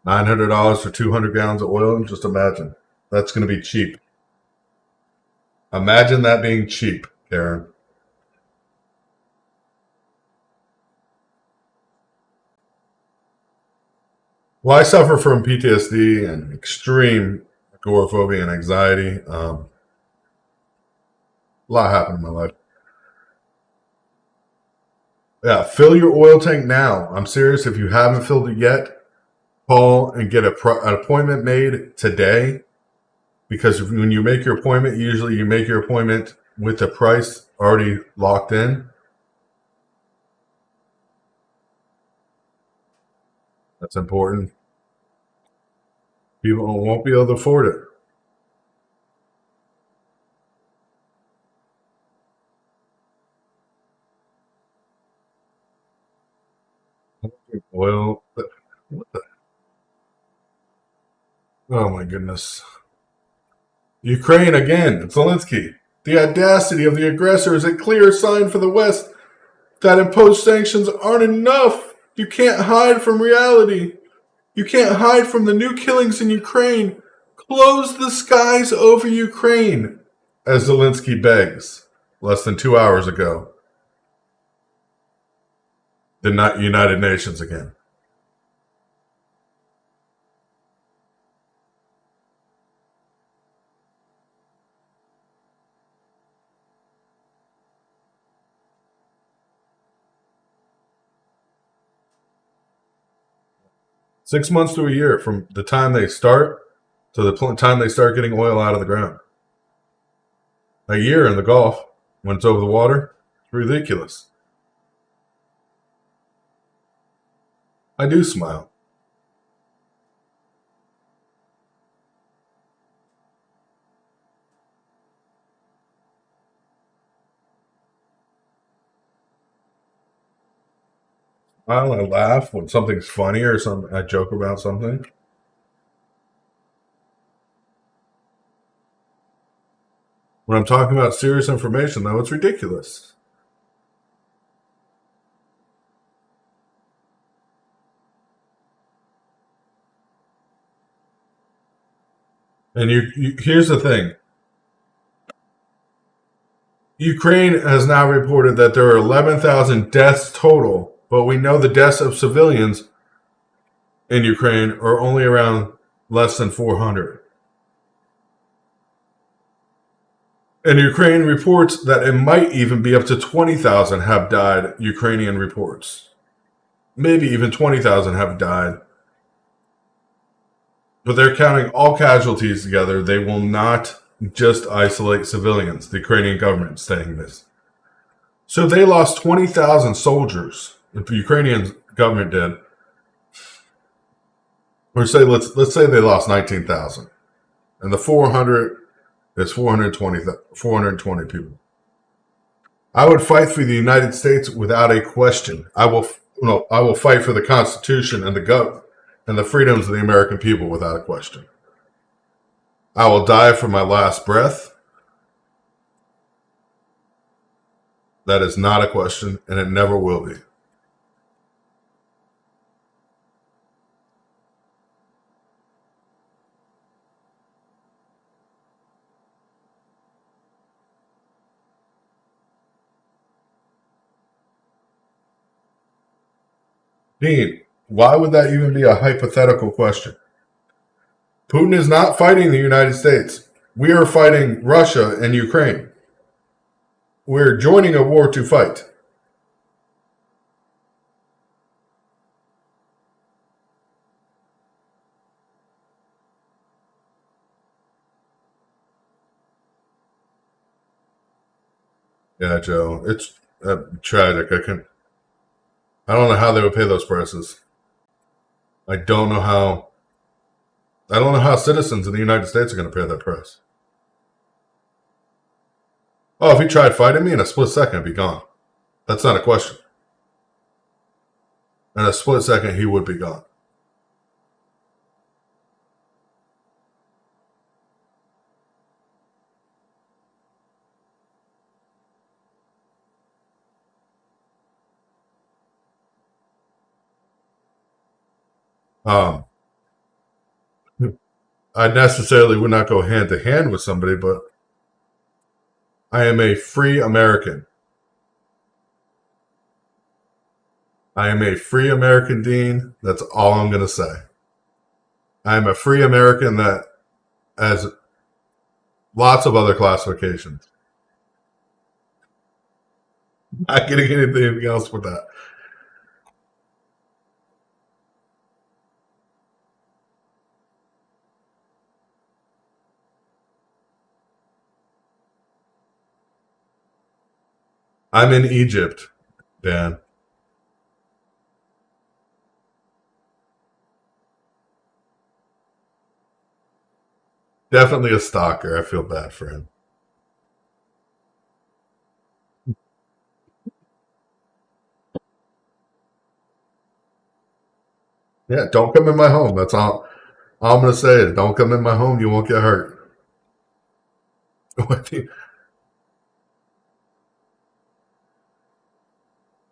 $900 for 200 gallons of oil. Just imagine. That's going to be cheap. Imagine that being cheap, Karen. Well, I suffer from PTSD and extreme agoraphobia and anxiety. A lot happened in my life. Yeah, fill your oil tank now. I'm serious. If you haven't filled it yet, call and get an appointment made today. Because when you make your appointment, usually you make your appointment with the price already locked in. That's important. People won't be able to afford it. Oil. What the? Oh my goodness. Ukraine again. Zelensky. The audacity of the aggressor is a clear sign for the West that imposed sanctions aren't enough. You can't hide from reality. You can't hide from the new killings in Ukraine. Close the skies over Ukraine, as Zelensky begs less than 2 hours ago. The United Nations again. Six months to a year from the time they start to the time they start getting oil out of the ground. A year in the Gulf, when it's over the water, it's ridiculous. I do smile. Smile and I laugh when something's funny or something. I joke about something. When I'm talking about serious information, though, it's ridiculous. And here's the thing. Ukraine has now reported that there are 11,000 deaths total, but we know the deaths of civilians in Ukraine are only around less than 400. And Ukraine reports that it might even be up to 20,000 have died, Ukrainian reports. Maybe even 20,000 have died. But they're counting all casualties together. They will not just isolate civilians. The Ukrainian government is saying this. So they lost 20,000 soldiers. If the Ukrainian government did, or say let's say they lost 19,000, and the 400 is 420 people. I would fight for the United States without a question. I will fight for the Constitution and the freedoms of the American people without a question. I will die for my last breath. That is not a question, and it never will be. Dean, why would that even be a hypothetical question? Putin is not fighting the United States. We are fighting Russia and Ukraine. We're joining a war to fight. Yeah, Joe, it's tragic. I don't know how they would pay those prices. I don't know how. I don't know how citizens in the United States are going to pay that price. Oh, if he tried fighting me in a split second, I'd be gone. That's not a question. In a split second, he would be gone. Um, I necessarily would not go hand to hand with somebody, but I am a free American. I am a free American, Dean. That's all I'm going to say. I am a free American that has lots of other classifications. Not getting anything else with that. I'm in Egypt, Dan. Definitely a stalker. I feel bad for him. Yeah, don't come in my home. That's all I'm going to say is don't come in my home. You won't get hurt.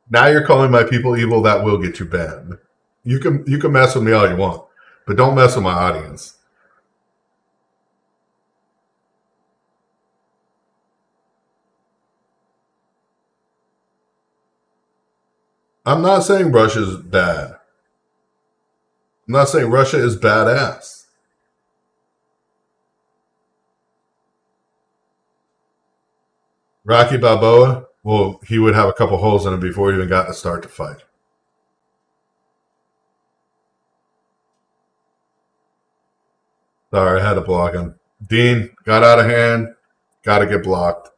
Now you're calling my people evil. That will get you banned. You can mess with me all you want, but don't mess with my audience. I'm not saying Russia's bad. I'm not saying Russia is badass. Rocky Balboa, well, he would have a couple holes in him before he even got to start the fight. Sorry, I had to block him. Dean got out of hand. Got to get blocked.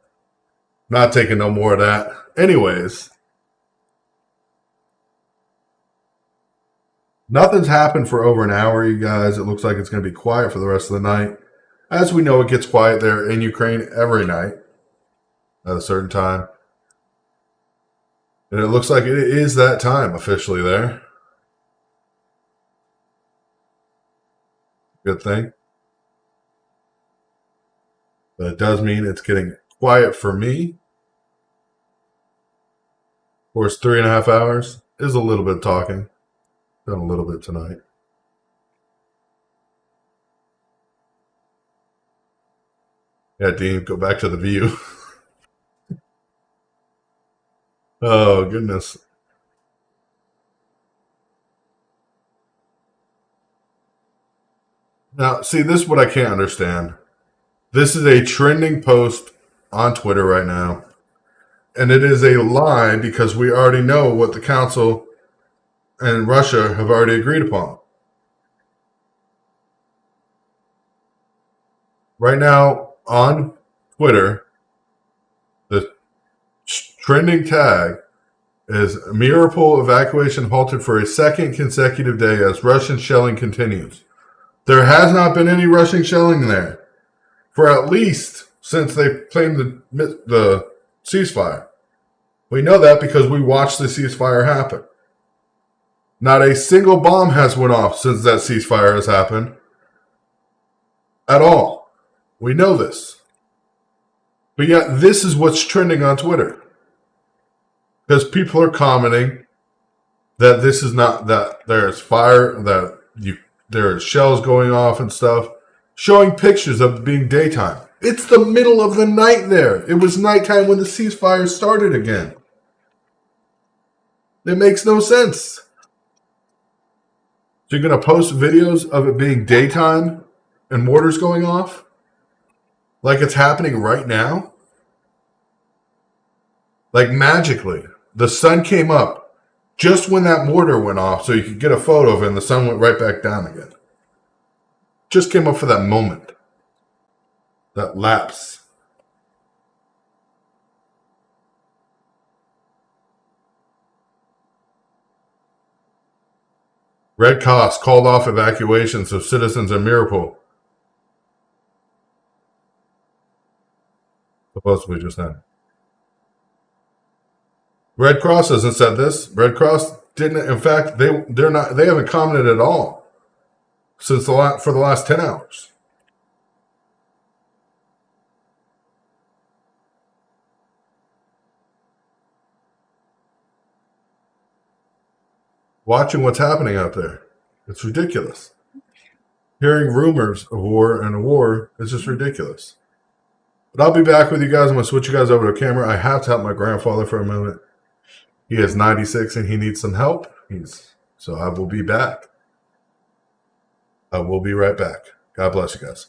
Not taking no more of that. Anyways, nothing's happened for over an hour, you guys. It looks like it's going to be quiet for the rest of the night. As we know, it gets quiet there in Ukraine every night at a certain time. And it looks like it is that time officially there. Good thing. But it does mean it's getting quiet for me. Of course, 3.5 hours is a little bit of talking. Done a little bit tonight. Yeah, Dean, go back to the view. Oh, goodness. Now, see, this is what I can't understand. This is a trending post on Twitter right now. And it is a lie because we already know what the council and Russia have already agreed upon. Right now on Twitter, the trending tag is Mariupol evacuation halted for a second consecutive day as Russian shelling continues. There has not been any Russian shelling there for at least since they claimed the ceasefire. We know that because we watched the ceasefire happen. Not a single bomb has went off since that ceasefire has happened at all. We know this. But yet this is what's trending on Twitter. Because people are commenting that this is not, that there's fire, that there is shells going off and stuff, showing pictures of it being daytime. It's the middle of the night there. It was nighttime when the ceasefire started again. It makes no sense. So you're going to post videos of it being daytime and mortars going off? like it's happening right now, like magically. The sun came up just when that mortar went off so you could get a photo of it, and the sun went right back down again. Just came up for that moment, that lapse. Red Cross called off evacuations of citizens in Mariupol. Supposedly just now. Red Cross hasn't said this. Red Cross didn't. In fact, they're not. They haven't commented at all since for the last 10 hours. Watching what's happening out there, it's ridiculous. Hearing rumors of war and a war is just ridiculous. But I'll be back with you guys. I'm gonna switch you guys over to camera. I have to help my grandfather for a moment. He is 96 and he needs some help. So I will be back. I will be right back. God bless you guys.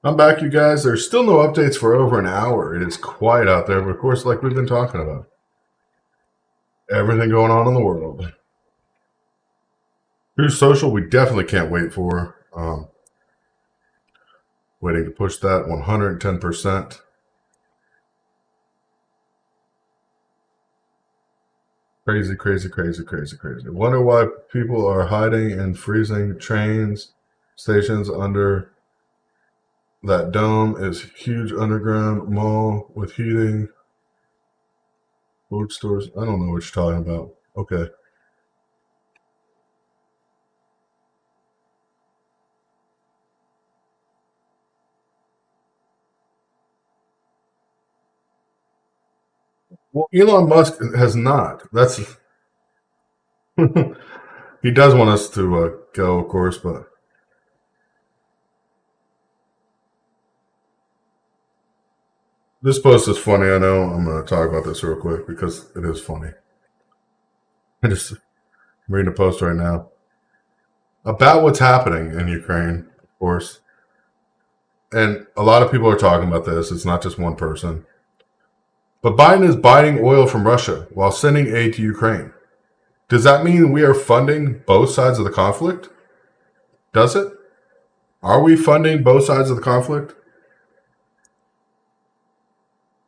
I'm back, you guys. There's still no updates for over an hour. It is quiet out there, but of course, like we've been talking about, everything going on in the world. Here's social. We definitely can't wait for. Waiting to push that 110%. Crazy, crazy, crazy, crazy, crazy. Wonder why people are hiding and freezing trains stations under that dome is huge underground mall with heating, food stores. I don't know what you're talking about. Okay. Well, Elon Musk has not. That's he does want us to go, of course, but this post is funny. I know. I'm going to talk about this real quick because it is funny. I just reading a post right now about what's happening in Ukraine, of course. And a lot of people are talking about this. It's not just one person. But Biden is buying oil from Russia while sending aid to Ukraine. Does that mean we are funding both sides of the conflict? Does it? Are we funding both sides of the conflict?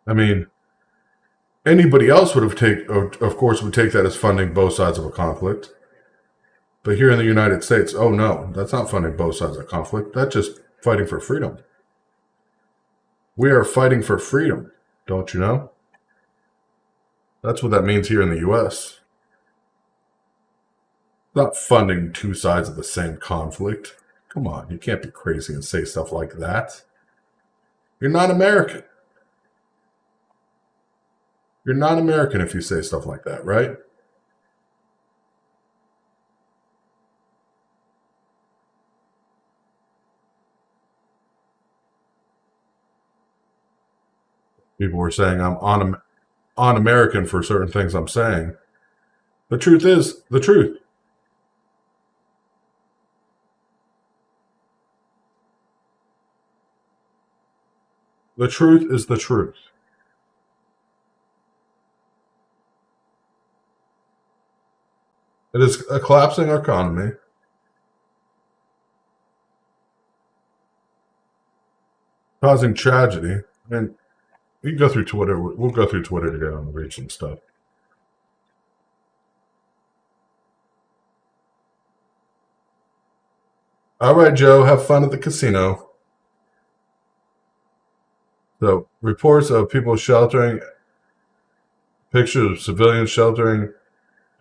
I mean, anybody else would have of course, would take that as funding both sides of a conflict. But here in the United States, oh no, that's not funding both sides of the conflict. That's just fighting for freedom. We are fighting for freedom, don't you know? That's what that means here in the U.S. Not funding two sides of the same conflict. Come on, you can't be crazy and say stuff like that. You're not American. You're not American if you say stuff like that, right? People were saying I'm un-American for certain things I'm saying. The truth is the truth. The truth is the truth. It is a collapsing economy, causing tragedy. And you can go through Twitter. We'll go through Twitter to get on the reach and stuff. All right, Joe, have fun at the casino. So, reports of people sheltering, pictures of civilians sheltering,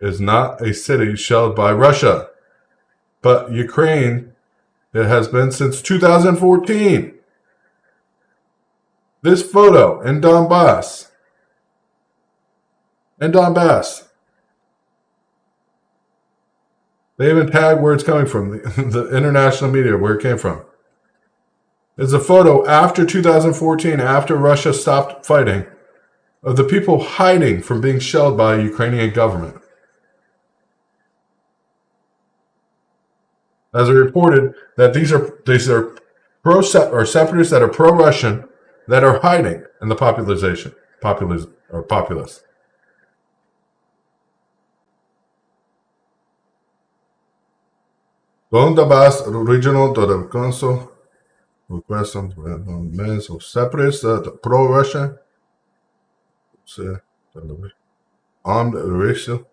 is not a city shelled by Russia, but Ukraine. It has been since 2014. This photo in Donbass. In Donbass. They even tag where it's coming from, the international media, where it came from. It's a photo after 2014, after Russia stopped fighting, of the people hiding from being shelled by a Ukrainian government. As I reported, that these are separatists that are pro-Russian that are hiding in the populace. Donbass regional to council requesting separatists pro-Russian armed racial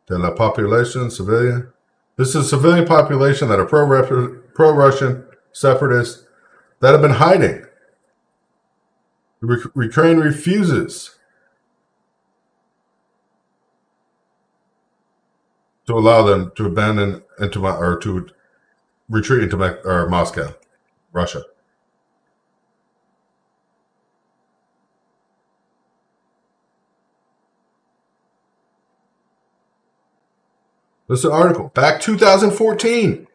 de la population civilian. This is a civilian population that are pro-Russian separatists that have been hiding. Ukraine refuses to allow them to abandon or to retreat into Moscow, Russia. This is an article back 2014.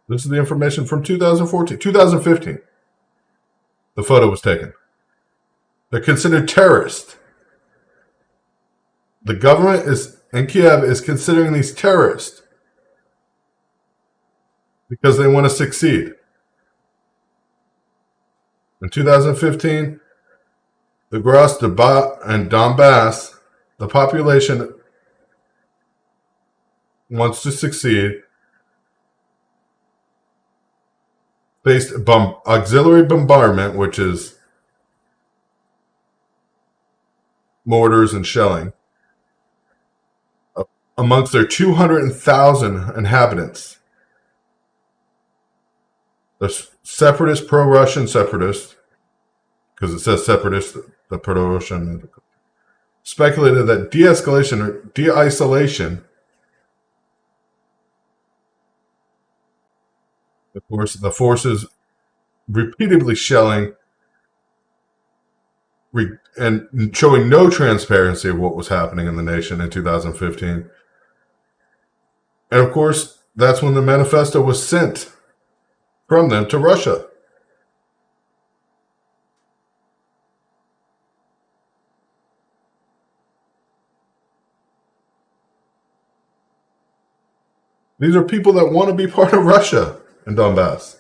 This is the information from 2014, 2015. The photo was taken. They're considered terrorists. The government and Kiev is considering these terrorists because they want to succeed. In 2015, the Gros and Donbass, the population wants to succeed, faced auxiliary bombardment, which is mortars and shelling, amongst their 200,000 inhabitants. The separatist, pro-Russian separatists, because it says separatist, the pro-Russian, speculated that de-escalation or de-isolation, of course, the forces repeatedly shelling and showing no transparency of what was happening in the nation in 2015. And of course, that's when the manifesto was sent from them to Russia. These are people that want to be part of Russia in Donbass.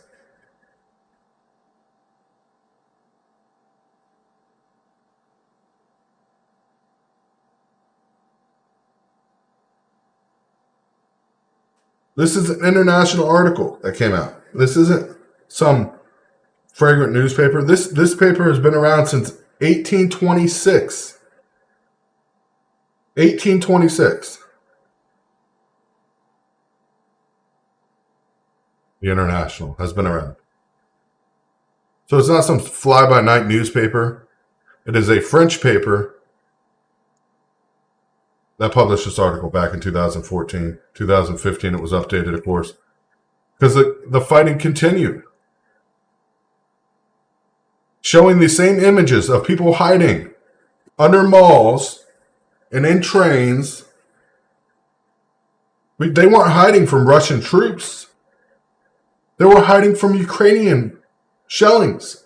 This is an international article that came out. This isn't some fragrant newspaper. This paper has been around since 1826. 1826. The International has been around. So it's not some fly-by-night newspaper. It is a French paper that published this article back in 2014. 2015 it was updated, of course, because the fighting continued. Showing the same images of people hiding under malls and in trains. They weren't hiding from Russian troops. They were hiding from Ukrainian shellings.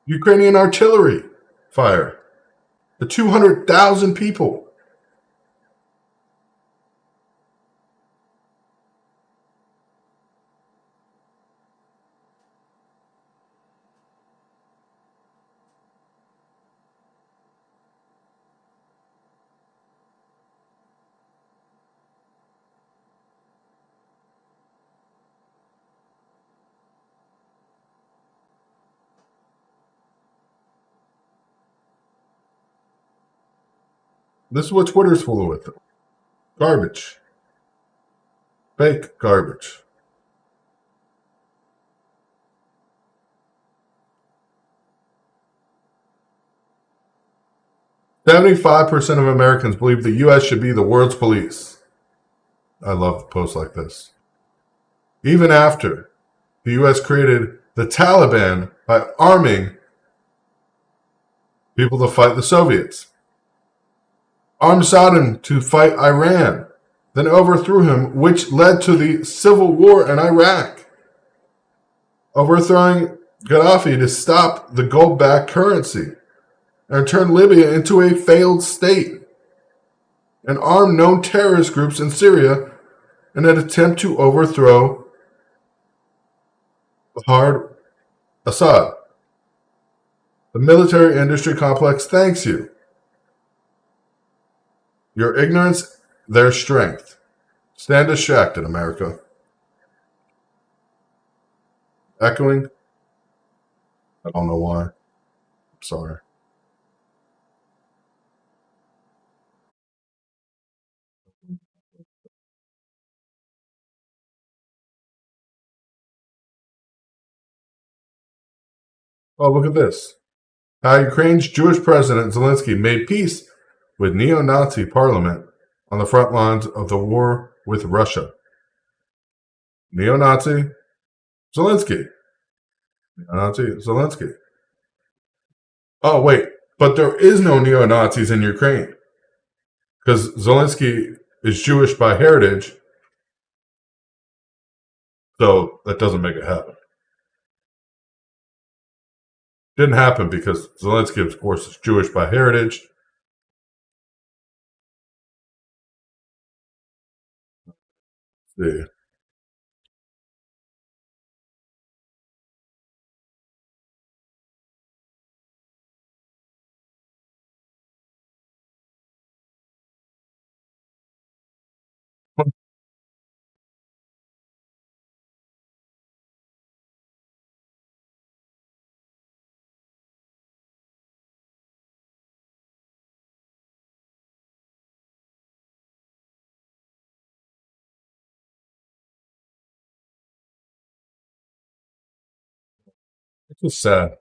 Ukrainian artillery fire. The 200,000 people. This is what Twitter's full of. Garbage. Fake garbage. "75% of Americans believe the U.S. should be the world's police." I love posts like this. Even after the U.S. created the Taliban by arming people to fight the Soviets. Armed Saddam to fight Iran, then overthrew him, which led to the civil war in Iraq. Overthrowing Gaddafi to stop the gold-backed currency and turn Libya into a failed state, and armed known terrorist groups in Syria in an attempt to overthrow Assad. The military industry complex thanks you. Your ignorance, their strength. Stand distracted, America. Echoing? I don't know why. I'm sorry. Oh, look at this. How Ukraine's Jewish President Zelensky made peace with neo-Nazi parliament on the front lines of the war with Russia. Neo-Nazi Zelensky. Neo-Nazi Zelensky. Oh, wait. But there is no neo-Nazis in Ukraine. Because Zelensky is Jewish by heritage. So that doesn't make it happen. Didn't happen because Zelensky, of course, is Jewish by heritage. See, it's just sad.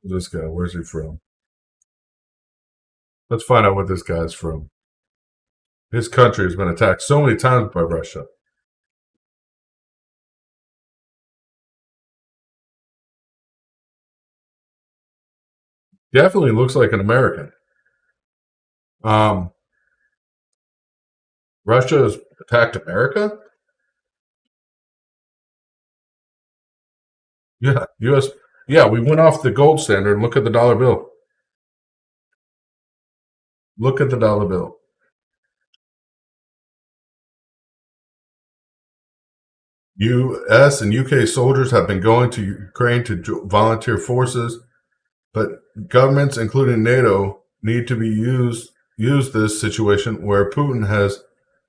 This guy, where's he from? Let's find out what this guy's from. His country has been attacked so many times by Russia. Definitely looks like an American. Um, Russia has attacked America? Yeah, U.S. Yeah, we went off the gold standard and look at the dollar bill. Look at the dollar bill. U.S. and U.K. soldiers have been going to Ukraine to volunteer forces, but governments, including NATO, need to be use this situation where Putin has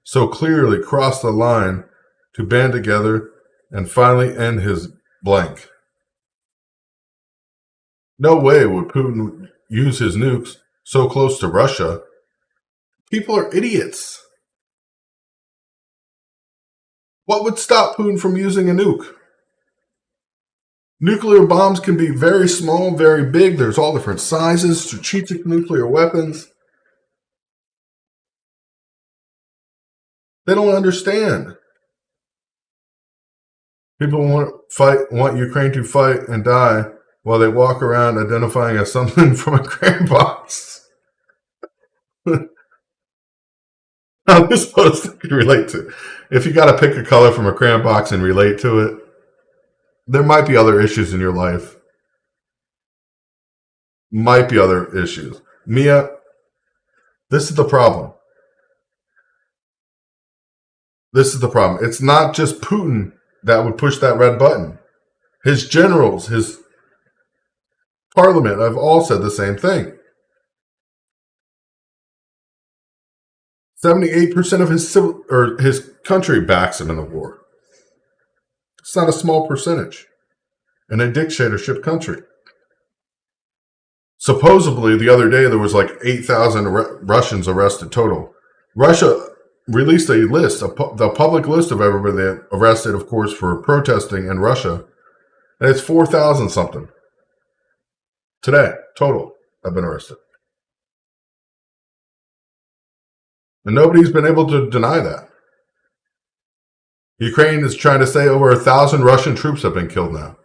so clearly crossed the line to band together and finally end his blank. No way would Putin use his nukes so close to Russia. People are idiots. What would stop Putin from using a nuke? Nuclear bombs can be very small, very big. There's all different sizes, strategic nuclear weapons. They don't understand. People want Ukraine to fight and die while they walk around identifying as something from a crayon box. How are this supposed to relate to? If you got to pick a color from a crayon box and relate to it, there might be other issues in your life. Might be other issues. Mia, this is the problem. This is the problem. It's not just Putin that would push that red button. His generals, his parliament have all said the same thing. 78% of his country backs him in the war. It's not a small percentage in a dictatorship country. Supposedly, the other day there was like 8,000 Russians arrested total. Russia released a list, the public list of everybody arrested, of course, for protesting in Russia, and it's 4,000 something today total have been arrested, and nobody's been able to deny that. Ukraine is trying to say over 1,000 Russian troops have been killed now.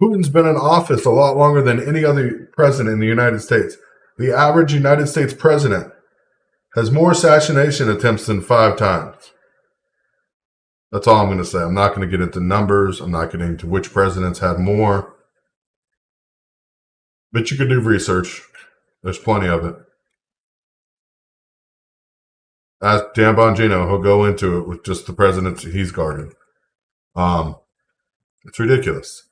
Putin's been in office a lot longer than any other president in the United States. The average United States president has more assassination attempts than 5 times. That's all I'm going to say. I'm not going to get into numbers. I'm not getting into which presidents had more. But you can do research. There's plenty of it. Ask Dan Bongino. He'll go into it with just the presidents he's guarded. Um, it's ridiculous.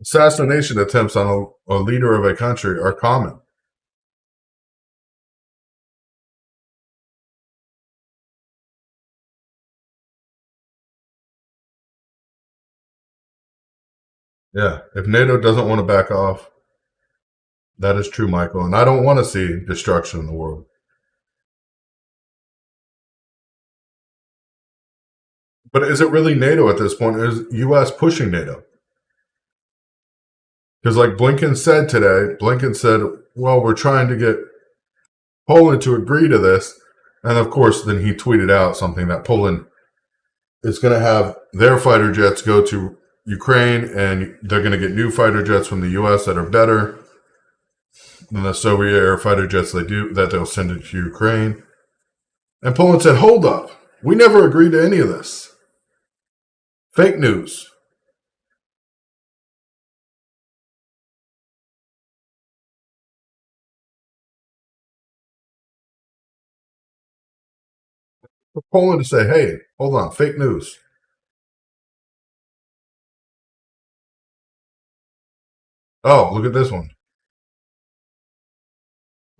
Assassination attempts on a leader of a country are common. Yeah, if NATO doesn't want to back off, that is true, Michael. And I don't want to see destruction in the world. But is it really NATO at this point? Is U.S. pushing NATO? Because, like Blinken said today, Blinken said, well, we're trying to get Poland to agree to this. And of course, then he tweeted out something that Poland is going to have their fighter jets go to Ukraine, and they're going to get new fighter jets from the U.S. that are better than the Soviet era fighter jets that they'll send it to Ukraine. And Poland said, hold up. We never agreed to any of this. Fake news. For Poland to say, hey, hold on, fake news. Oh, look at this one.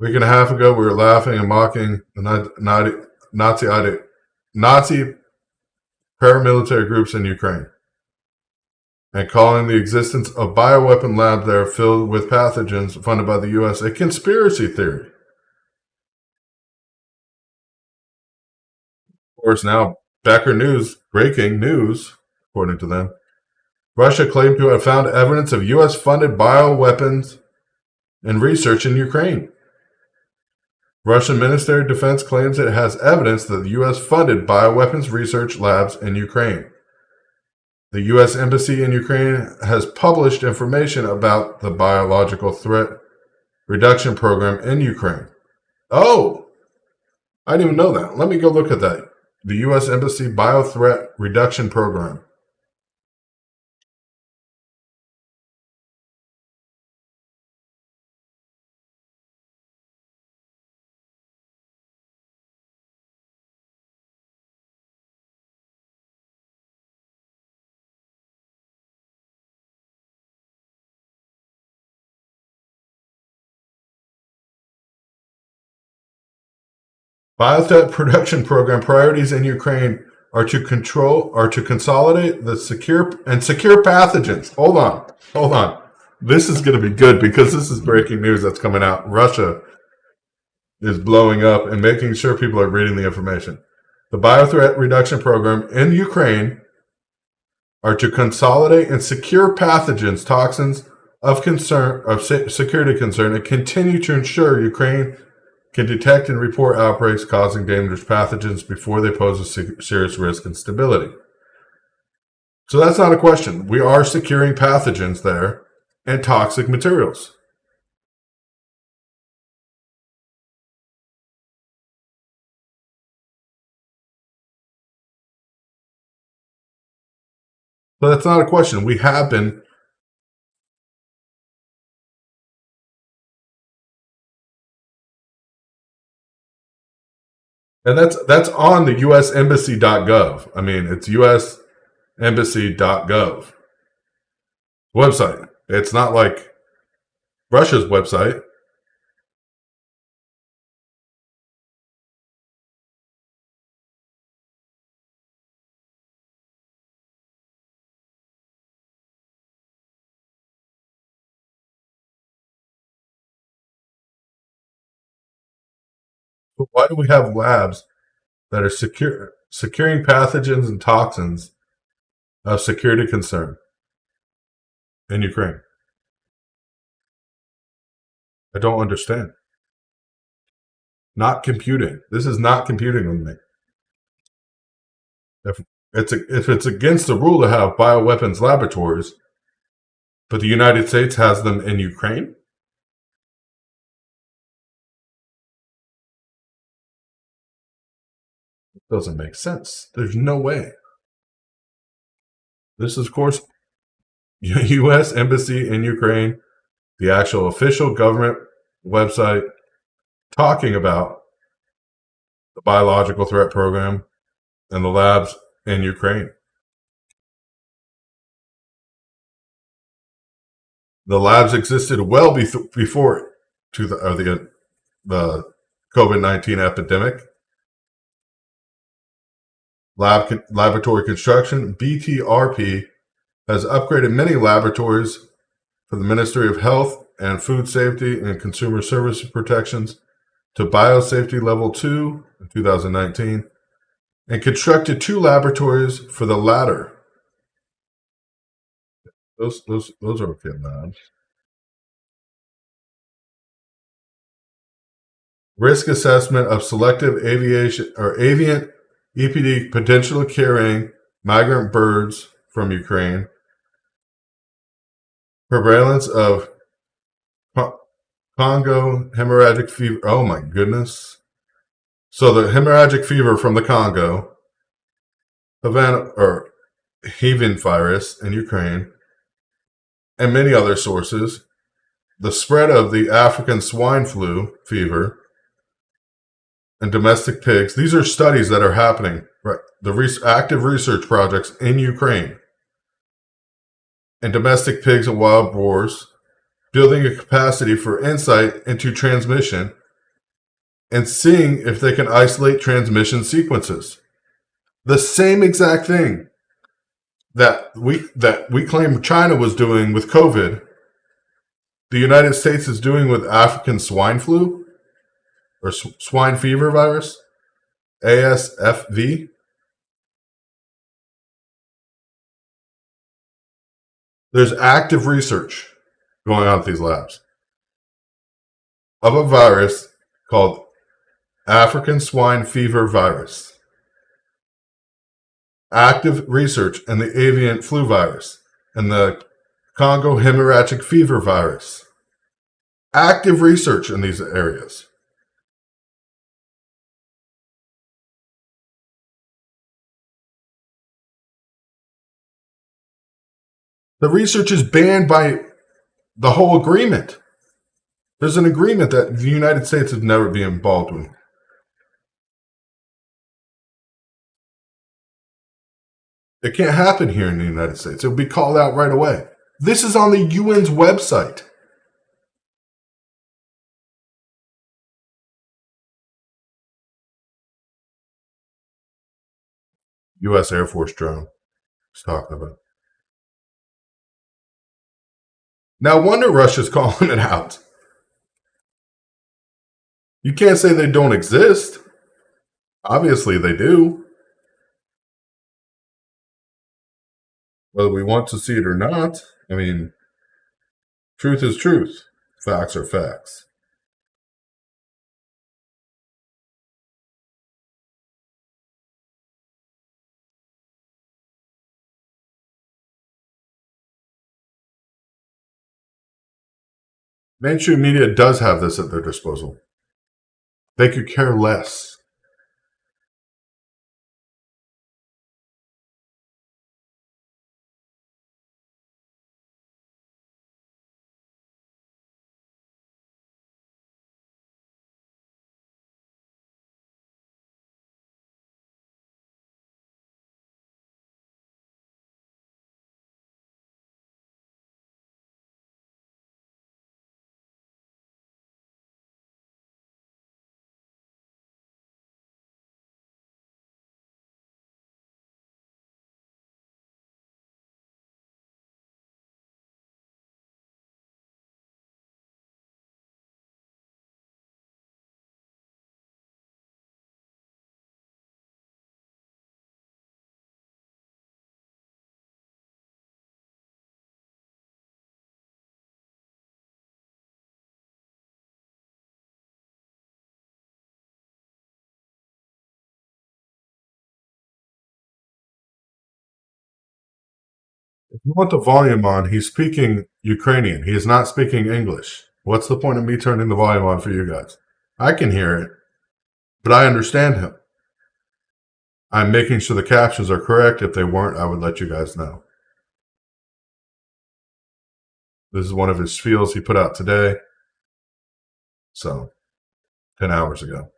A week and a half ago, we were laughing and mocking the Nazi paramilitary groups in Ukraine and calling the existence of bioweapon labs there filled with pathogens funded by the U.S. a conspiracy theory. Of course, now Becker News, breaking news, according to them, Russia claimed to have found evidence of U.S.-funded bioweapons and research in Ukraine. Russian Ministry of Defense claims it has evidence that the U.S. funded bioweapons research labs in Ukraine. The U.S. Embassy in Ukraine has published information about the biological threat reduction program in Ukraine. Oh, I didn't even know that. Let me go look at that. The U.S. Embassy Biothreat Reduction Program. Biotech production program priorities in Ukraine are to consolidate the secure pathogens. Hold on. This is going to be good because this is breaking news that's coming out. Russia is blowing up and making sure people are reading the information. The biothreat reduction program in Ukraine are to consolidate and secure pathogens, toxins of concern, of security concern, and continue to ensure Ukraine can detect and report outbreaks causing dangerous pathogens before they pose a serious risk and stability. So that's not a question. We are securing pathogens there and toxic materials. So that's not a question. We have been, and that's on the usembassy.gov. I mean, it's usembassy.gov website. It's not like Russia's website. But why do we have labs that are securing pathogens and toxins of security concern in Ukraine? I don't understand. Not computing. This is not computing with me. If it's against the rule to have bioweapons laboratories, but the United States has them in Ukraine, it doesn't make sense. There's no way. This is, of course, U.S. Embassy in Ukraine, the actual official government website talking about the biological threat program and the labs in Ukraine. The labs existed well before the COVID-19 epidemic. Laboratory construction, BTRP, has upgraded many laboratories for the Ministry of Health and Food Safety and Consumer Services Protections to Biosafety Level 2 in 2019, and constructed 2 laboratories for the latter. Those are okay labs. Risk assessment of selective avian EPD potentially carrying migrant birds from Ukraine. Prevalence of Congo hemorrhagic fever. Oh my goodness. So the hemorrhagic fever from the Congo, Havana virus in Ukraine, and many other sources. The spread of the African swine flu fever and domestic pigs. These are studies that are happening, right? The active research projects in Ukraine. And domestic pigs and wild boars, building a capacity for insight into transmission and seeing if they can isolate transmission sequences. The same exact thing that we claim China was doing with COVID, the United States is doing with African swine flu or swine fever virus, ASFV. There's active research going on at these labs of a virus called African swine fever virus. Active research in the avian flu virus and the Congo hemorrhagic fever virus. Active research in these areas. The research is banned by the whole agreement. There's an agreement that the United States would never be involved in. It can't happen here in the United States. It will be called out right away. This is on the UN's website. U.S. Air Force drone is talking about. No wonder Russia's calling it out. You can't say they don't exist. Obviously they do. Whether we want to see it or not, I mean, truth is truth. Facts are facts. Mainstream media does have this at their disposal. They could care less. If you want the volume on, he's speaking Ukrainian. He is not speaking English. What's the point of me turning the volume on for you guys? I can hear it, but I understand him. I'm making sure the captions are correct. If they weren't, I would let you guys know. This is one of his spiels he put out today. So, 10 hours ago.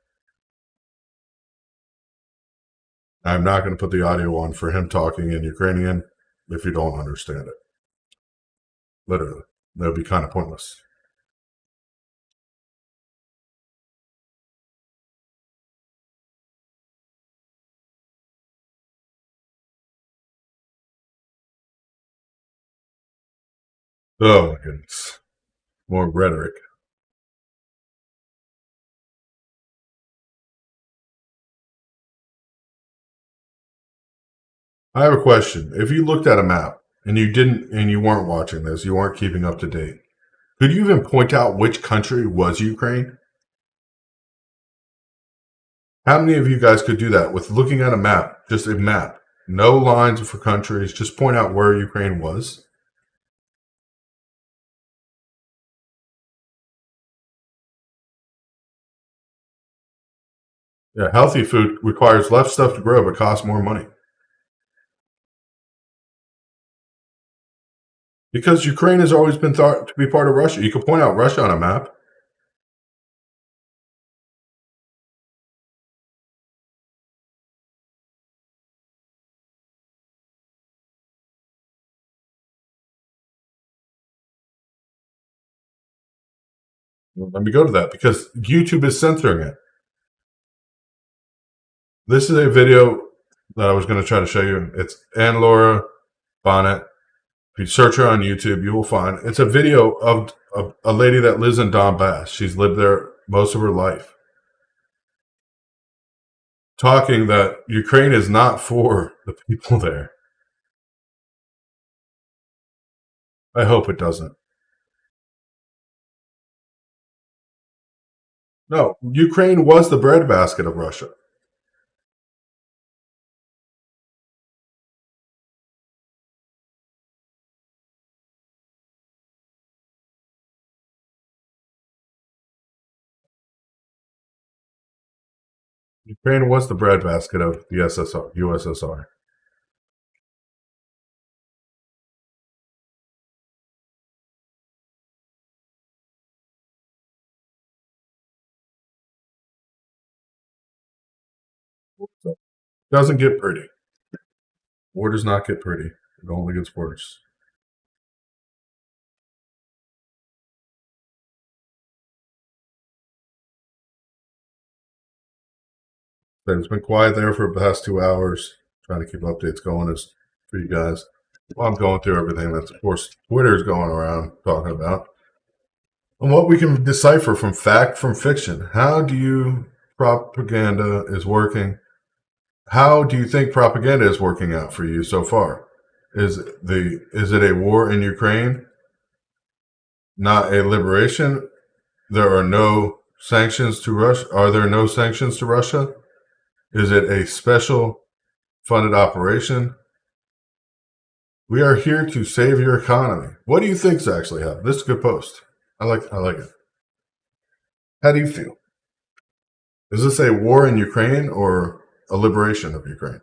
I'm not going to put the audio on for him talking in Ukrainian if you don't understand it. Literally. That would be kind of pointless. Oh my goodness. More rhetoric. I have a question. If you looked at a map and you weren't watching this, you weren't keeping up to date, could you even point out which country was Ukraine? How many of you guys could do that with looking at a map, just a map, no lines for countries, just point out where Ukraine was? Yeah, healthy food requires less stuff to grow but costs more money. Because Ukraine has always been thought to be part of Russia. You could point out Russia on a map. Well, let me go to that because YouTube is censoring it. This is a video that I was going to try to show you. It's Anne Laura Bonnet. If you search her on YouTube, you will find it's a video of a lady that lives in Donbass. She's lived there most of her life. Talking that Ukraine is not for the people there. I hope it doesn't. No, Ukraine was the breadbasket of Russia. Ukraine was the breadbasket of the USSR. So it doesn't get pretty. War does not get pretty. It only gets worse. It's been quiet there for the past 2 hours, trying to keep updates going as for you guys. Well, I'm going through everything that's, of course, Twitter's going around talking about. And what we can decipher from fact from fiction. How do you propaganda is working? How do you think propaganda is working out for you so far? Is it a war in Ukraine, not a liberation? There are no sanctions to Russia. Are there no sanctions to Russia? Is it a special funded operation? We are here to save your economy. What do you think's actually happened? This is a good post. I like it. How do you feel? Is this a war in Ukraine or a liberation of Ukraine?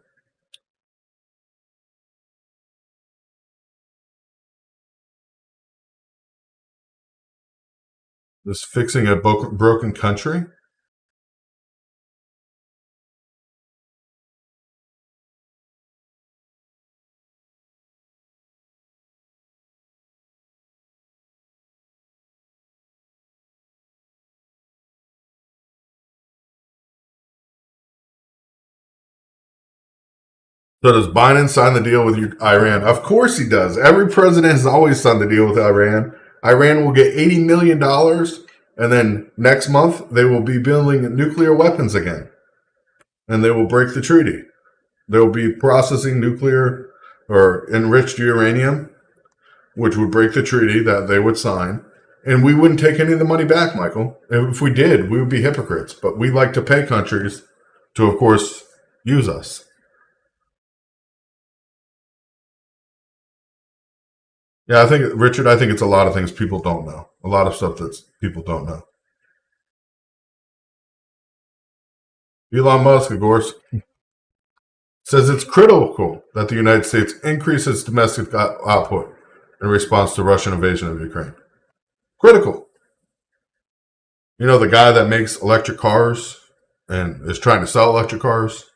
This fixing a broken country? So does Biden sign the deal with Iran? Of course he does. Every president has always signed the deal with Iran. Iran will get $80 million, and then next month they will be building nuclear weapons again, and they will break the treaty. They will be processing nuclear or enriched uranium, which would break the treaty that they would sign. And we wouldn't take any of the money back, Michael. If we did, we would be hypocrites. But we like to pay countries to, of course, use us. Yeah, Richard, I think it's a lot of things people don't know. A lot of stuff that people don't know. Elon Musk, of course, says it's critical that the United States increase its domestic output in response to Russian invasion of Ukraine. Critical. You know, the guy that makes electric cars and is trying to sell electric cars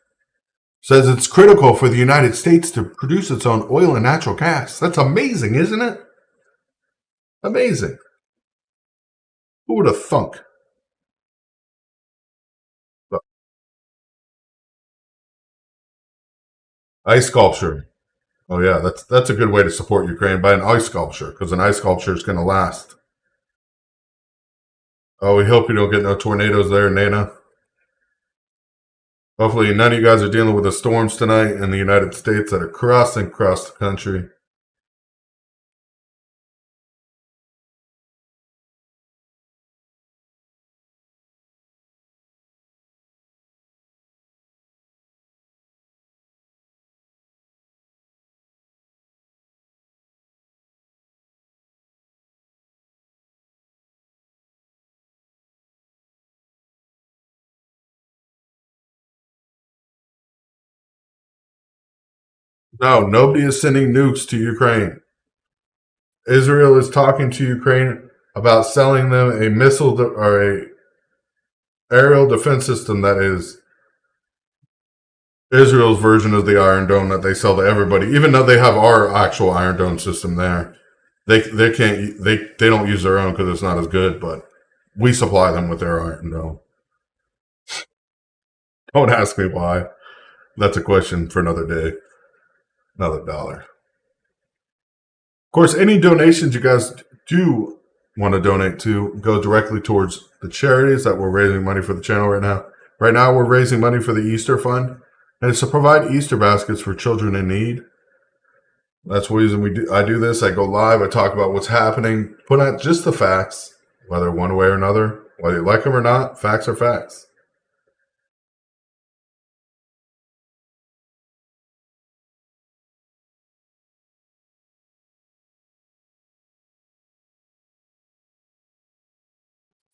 says it's critical for the United States to produce its own oil and natural gas. That's amazing, isn't it? Amazing. Who would have thunk? But ice sculpture. Oh yeah, that's a good way to support Ukraine. Buy an ice sculpture because an ice sculpture is going to last. Oh, we hope you don't get no tornadoes there, Nana. Hopefully, none of you guys are dealing with the storms tonight in the United States that are crossing across the country. No, nobody is sending nukes to Ukraine. Israel is talking to Ukraine about selling them a missile or a aerial defense system that is Israel's version of the Iron Dome that they sell to everybody. Even though they have our actual Iron Dome system there, they can't they don't use their own because it's not as good. But we supply them with their Iron Dome. Don't ask me why. That's a question for another day, another dollar. Of course, any donations you guys do want to donate to go directly towards the charities that we're raising money for the channel right now. Right now, we're raising money for the Easter Fund, and it's to provide Easter baskets for children in need. That's the reason I do this. I go live. I talk about what's happening, put out just the facts, whether one way or another, whether you like them or not. Facts are facts.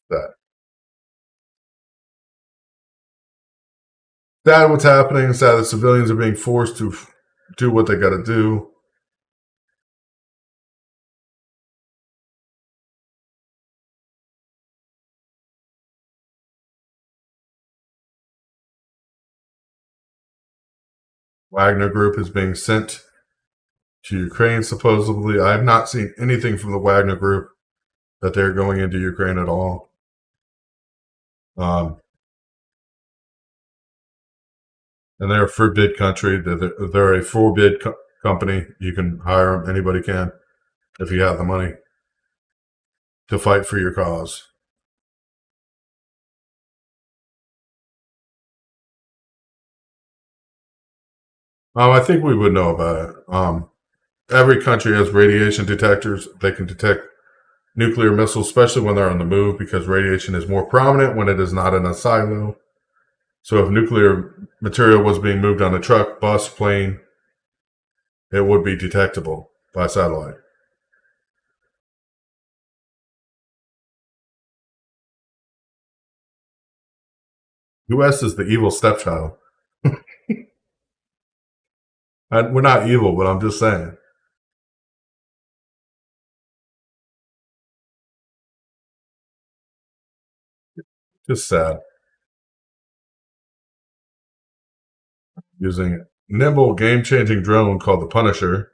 That sad what's happening. Sad that civilians are being forced to do what they got to do. Wagner Group is being sent to Ukraine, supposedly. I have not seen anything from the Wagner Group that they're going into Ukraine at all. And they're a forbid country. They're a forbid company. You can hire them. Anybody can if you have the money to fight for your cause. I think we would know about it. Every country has radiation detectors. They can detect nuclear missiles, especially when they're on the move, because radiation is more prominent when it is not in a silo. So if nuclear material was being moved on a truck, bus, plane, it would be detectable by satellite. U.S. is the evil stepchild. And we're not evil, but I'm just saying. Just sad. Using a nimble, game-changing drone called the Punisher.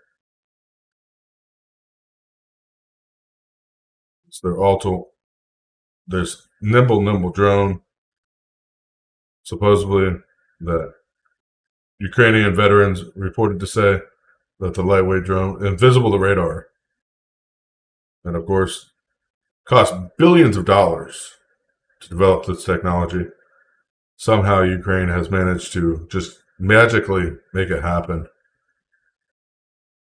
It's their auto. There's nimble drone. Supposedly, the Ukrainian veterans reported to say that the lightweight drone, invisible to radar, and of course, cost billions of dollars to develop this technology. Somehow, Ukraine has managed to just magically make it happen,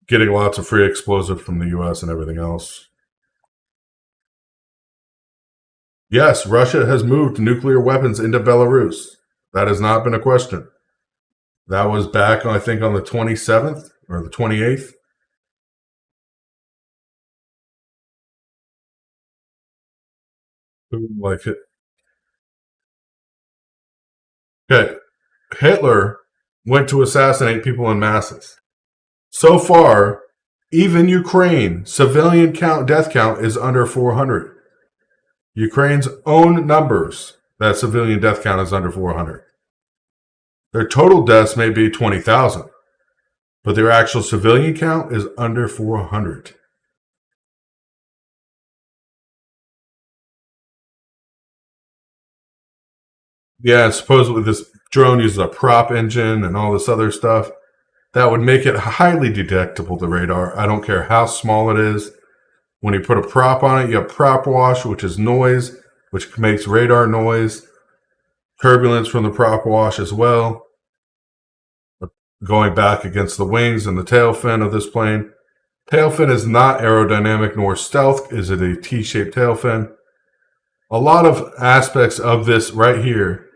getting lots of free explosive from the U.S. and everything else. Yes, Russia has moved nuclear weapons into Belarus. That has not been a question. That was back, I think, on the 27th or the 28th. Like it. Okay, Hitler went to assassinate people in masses. So far, even Ukraine, civilian death count is under 400. Ukraine's own numbers, that civilian death count is under 400. Their total deaths may be 20,000, but their actual civilian count is under 400. Yeah, supposedly this drone uses a prop engine and all this other stuff that would make it highly detectable to radar. I don't care how small it is. When you put a prop on it, you have prop wash, which is noise, which makes radar noise, turbulence from the prop wash as well, going back against the wings and the tail fin of this plane. Tail fin is not aerodynamic nor stealth. Is it a T-shaped tail fin? A lot of aspects of this right here,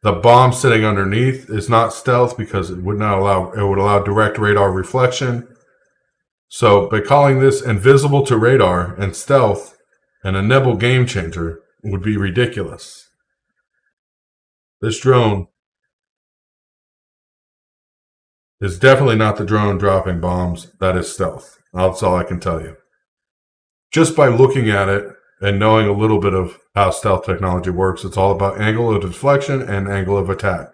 the bomb sitting underneath is not stealth because it would allow direct radar reflection. So by calling this invisible to radar and stealth and a Nebel game changer would be ridiculous. This drone is definitely not the drone dropping bombs. That is stealth. That's all I can tell you. Just by looking at it and knowing a little bit of how stealth technology works, it's all about angle of deflection and angle of attack.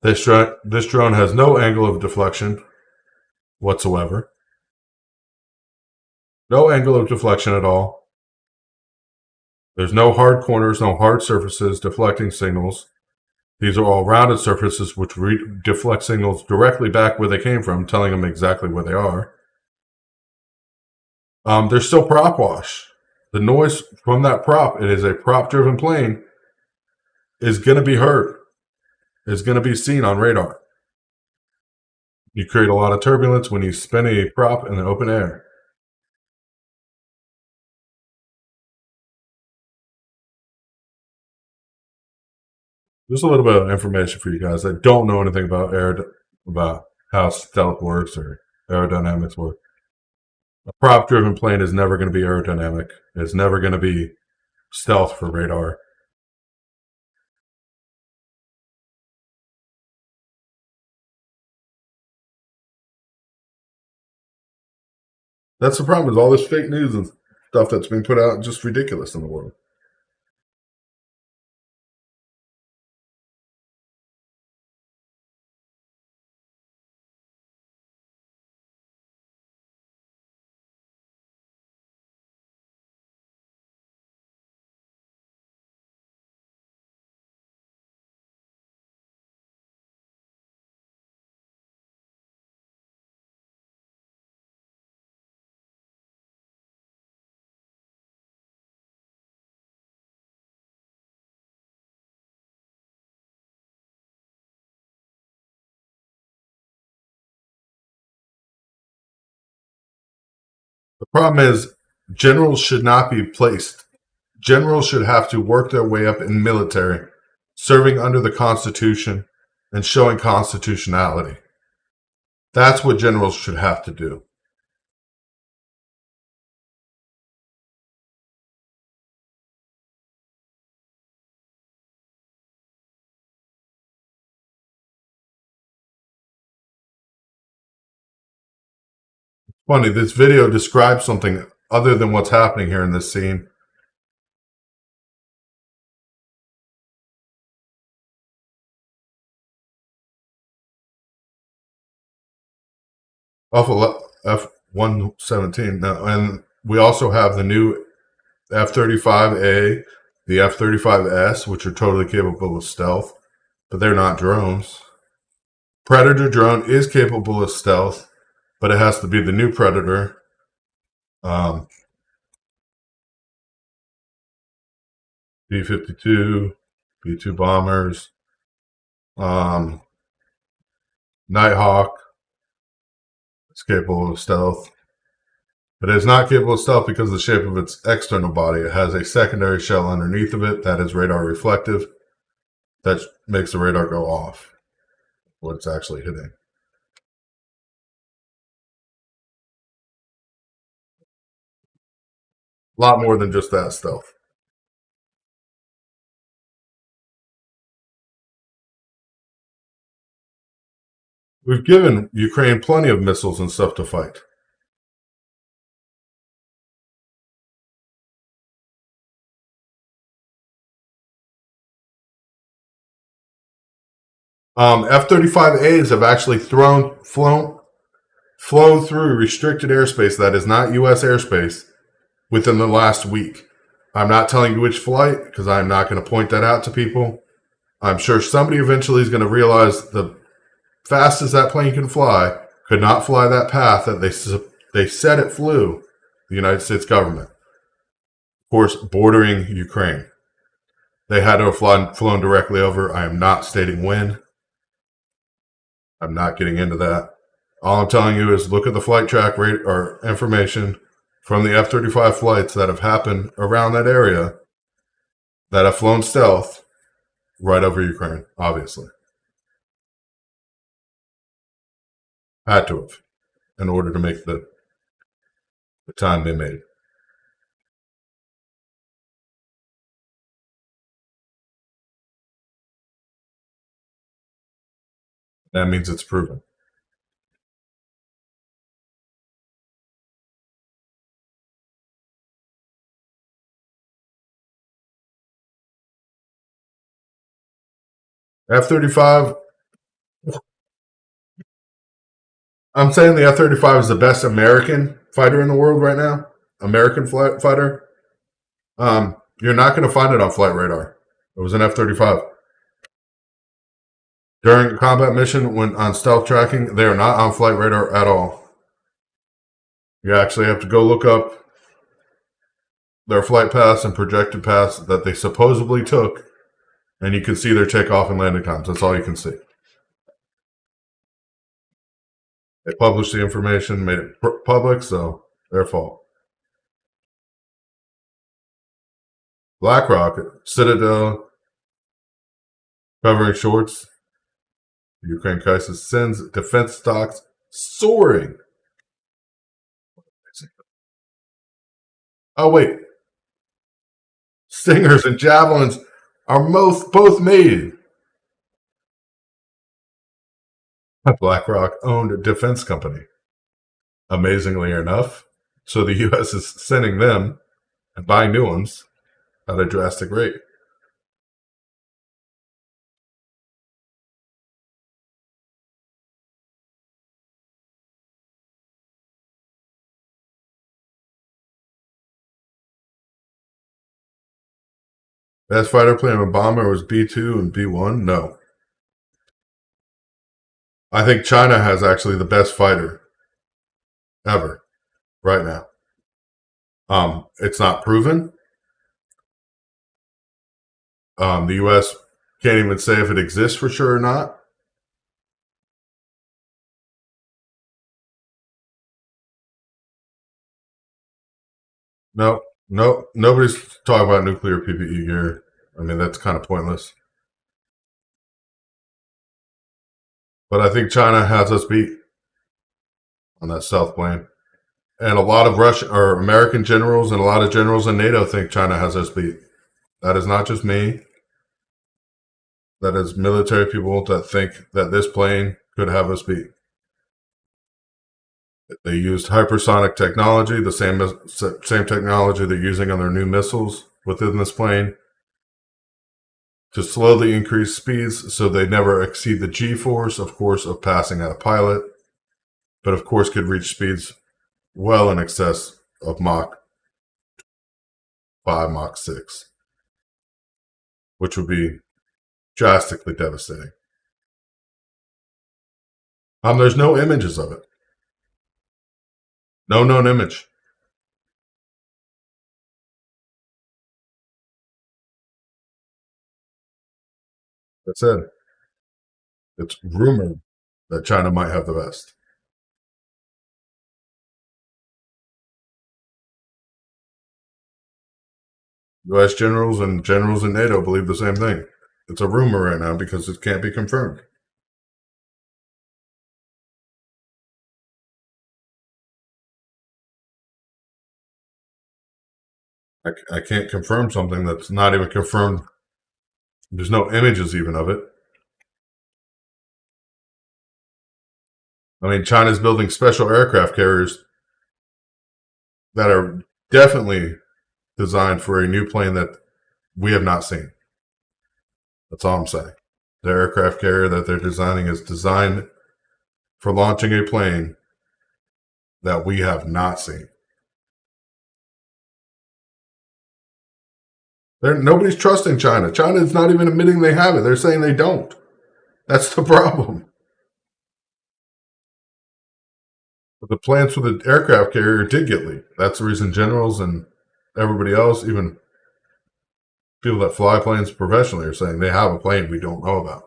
This drone has no angle of deflection whatsoever. No angle of deflection at all. There's no hard corners, no hard surfaces deflecting signals. These are all rounded surfaces which deflect signals directly back where they came from, telling them exactly where they are. There's still prop wash. The noise from that prop, it is a prop-driven plane, is going to be heard. Is going to be seen on radar. You create a lot of turbulence when you spin a prop in the open air. Just a little bit of information for you guys that don't know anything about how stealth works or aerodynamics work. A prop-driven plane is never going to be aerodynamic. It's never going to be stealth for radar. That's the problem with all this fake news and stuff that's being put out, just ridiculous in the world. The problem is generals should not be placed. Generals should have to work their way up in military, serving under the Constitution and showing constitutionality. That's what generals should have to do. Funny, this video describes something other than what's happening here in this scene. Off of F-117. Now, and we also have the new F-35A, the F-35S, which are totally capable of stealth, but they're not drones. Predator drone is capable of stealth, but it has to be the new Predator. B-52, B-2 bombers, Nighthawk. It's capable of stealth. But it is not capable of stealth because of the shape of its external body. It has a secondary shell underneath of it that is radar reflective. That makes the radar go off what it's actually hitting. A lot more than just that stealth. We've given Ukraine plenty of missiles and stuff to fight. F-35As have actually flown through restricted airspace that is not U.S. airspace within the last week. I'm not telling you which flight because I'm not going to point that out to people. I'm sure somebody eventually is going to realize the fastest that plane can fly could not fly that path that they said it flew. The United States government, of course, bordering Ukraine. They had to have flown directly over. I am not stating when. I'm not getting into that. All I'm telling you is look at the flight track rate or information from the F-35 flights that have happened around that area that have flown stealth right over Ukraine, obviously. Had to have in order to make the time they made. That means it's proven. F-35, I'm saying the F-35 is the best American fighter in the world right now. American fighter. You're not going to find it on flight radar. It was an F-35. During a combat mission, when on stealth tracking, they are not on flight radar at all. You actually have to go look up their flight paths and projected paths that they supposedly took, and you can see their takeoff and landing times. That's all you can see. They published the information, made it public, so their fault. BlackRock, Citadel, covering shorts. Ukraine crisis sends defense stocks soaring. Oh, wait. Stingers and javelins are both made. A BlackRock owned defense company. Amazingly enough, so the U.S. is sending them and buying new ones at a drastic rate. Best fighter plane of a bomber was B-2 and B-1? No. I think China has actually the best fighter ever right now. It's not proven. The U.S. can't even say if it exists for sure or not. No, nobody's talking about nuclear PPE gear. I mean, that's kind of pointless. But I think China has us beat on that stealth plane. And a lot of Russian or American generals and a lot of generals in NATO think China has us beat. That is not just me. That is military people that think that this plane could have us beat. They used hypersonic technology, the same technology they're using on their new missiles within this plane, to slowly increase speeds so they never exceed the G-force, of course, of passing out a pilot, but of course could reach speeds well in excess of Mach 5, Mach 6, which would be drastically devastating. There's no images of it. No known image. That's it. It's rumored that China might have the best. U.S. generals and generals in NATO believe the same thing. It's a rumor right now because it can't be confirmed. I can't confirm something that's not even confirmed. There's no images even of it. I mean, China's building special aircraft carriers that are definitely designed for a new plane that we have not seen. That's all I'm saying. The aircraft carrier that they're designing is designed for launching a plane that we have not seen. Nobody's trusting China. China is not even admitting they have it. They're saying they don't. That's the problem. But the plans for the aircraft carrier did get leaked. That's the reason generals and everybody else, even people that fly planes professionally, are saying they have a plane we don't know about.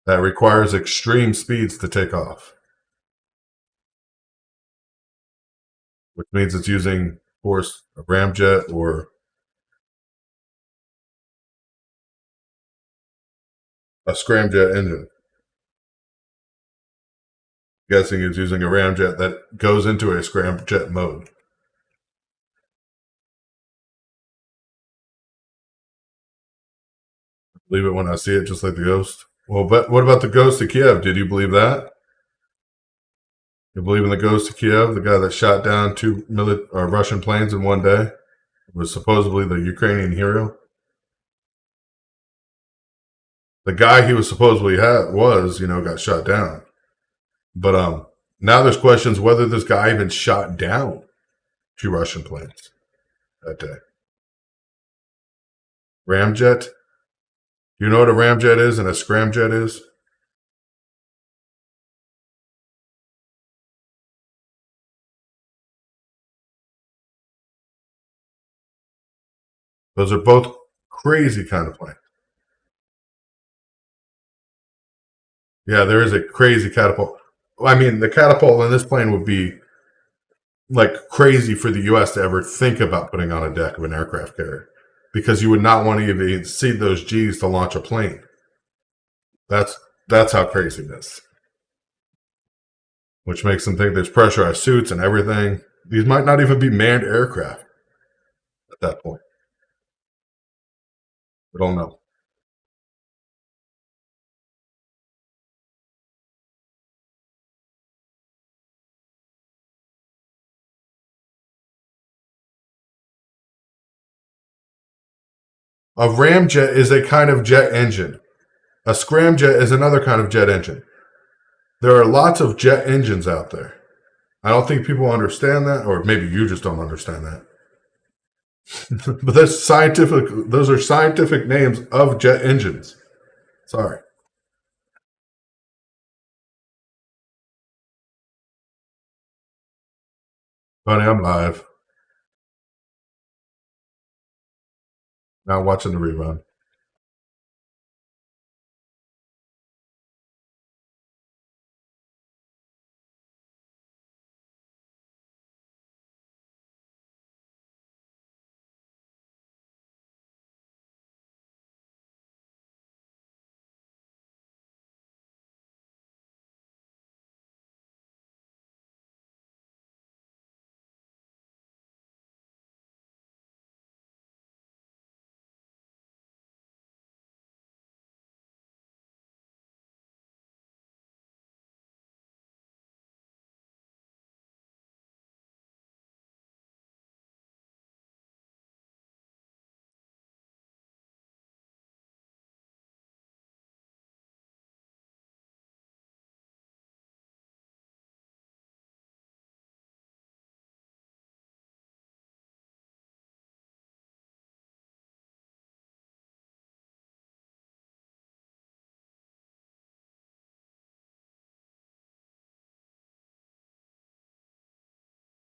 That requires extreme speeds to take off, which means it's using, of course, a ramjet or a scramjet engine. I'm guessing it's using a ramjet that goes into a scramjet mode. Believe it when I see it, just like the ghost. Well, but what about the ghost of Kiev? Did you believe that? You believe in the ghost of Kiev, the guy that shot down two Russian planes in one day? Was supposedly the Ukrainian hero. The guy he was supposedly got shot down. But now there's questions whether this guy even shot down two Russian planes that day. Ramjet. Do you know what a ramjet is and a scramjet is? Those are both crazy kind of planes. Yeah, there is a crazy catapult. I mean, the catapult in this plane would be like crazy for the U.S. to ever think about putting on a deck of an aircraft carrier because you would not want to even see those G's to launch a plane. That's that's how crazy it is. Which makes them think there's pressurized suits and everything. These might not even be manned aircraft at that point. We don't know. A ramjet is a kind of jet engine. A scramjet is another kind of jet engine. There are lots of jet engines out there. I don't think people understand that, or maybe you just don't understand that. But that's scientific. Those are scientific names of jet engines. Sorry. Honey, I'm live. Now watching the rerun.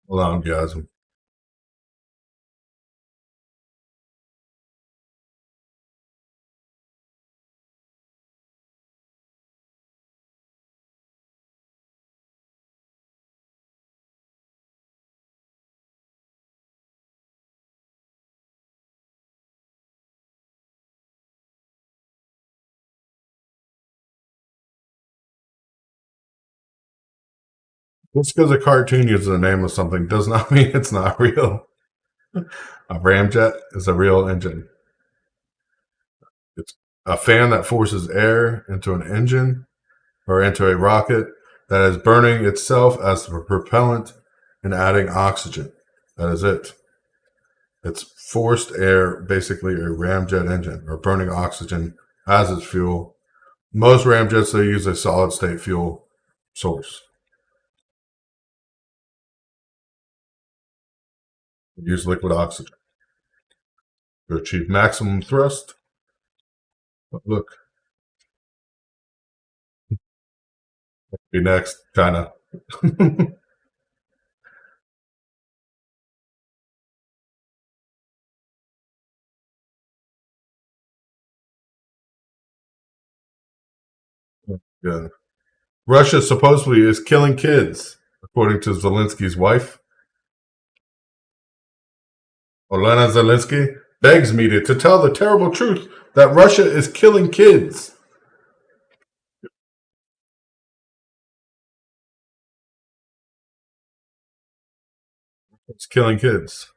Hold on, guys. Just because a cartoon uses the name of something does not mean it's not real. A ramjet is a real engine. It's a fan that forces air into an engine or into a rocket that is burning itself as the propellant and adding oxygen. That is it. It's forced air, basically a ramjet engine, or burning oxygen as its fuel. Most ramjets, they use a solid state fuel source. Use liquid oxygen to achieve maximum thrust. But look, be next, China. Yeah. Russia supposedly is killing kids, according to Zelensky's wife. Olena Zelensky begs media to tell the terrible truth that Russia is killing kids. It's killing kids.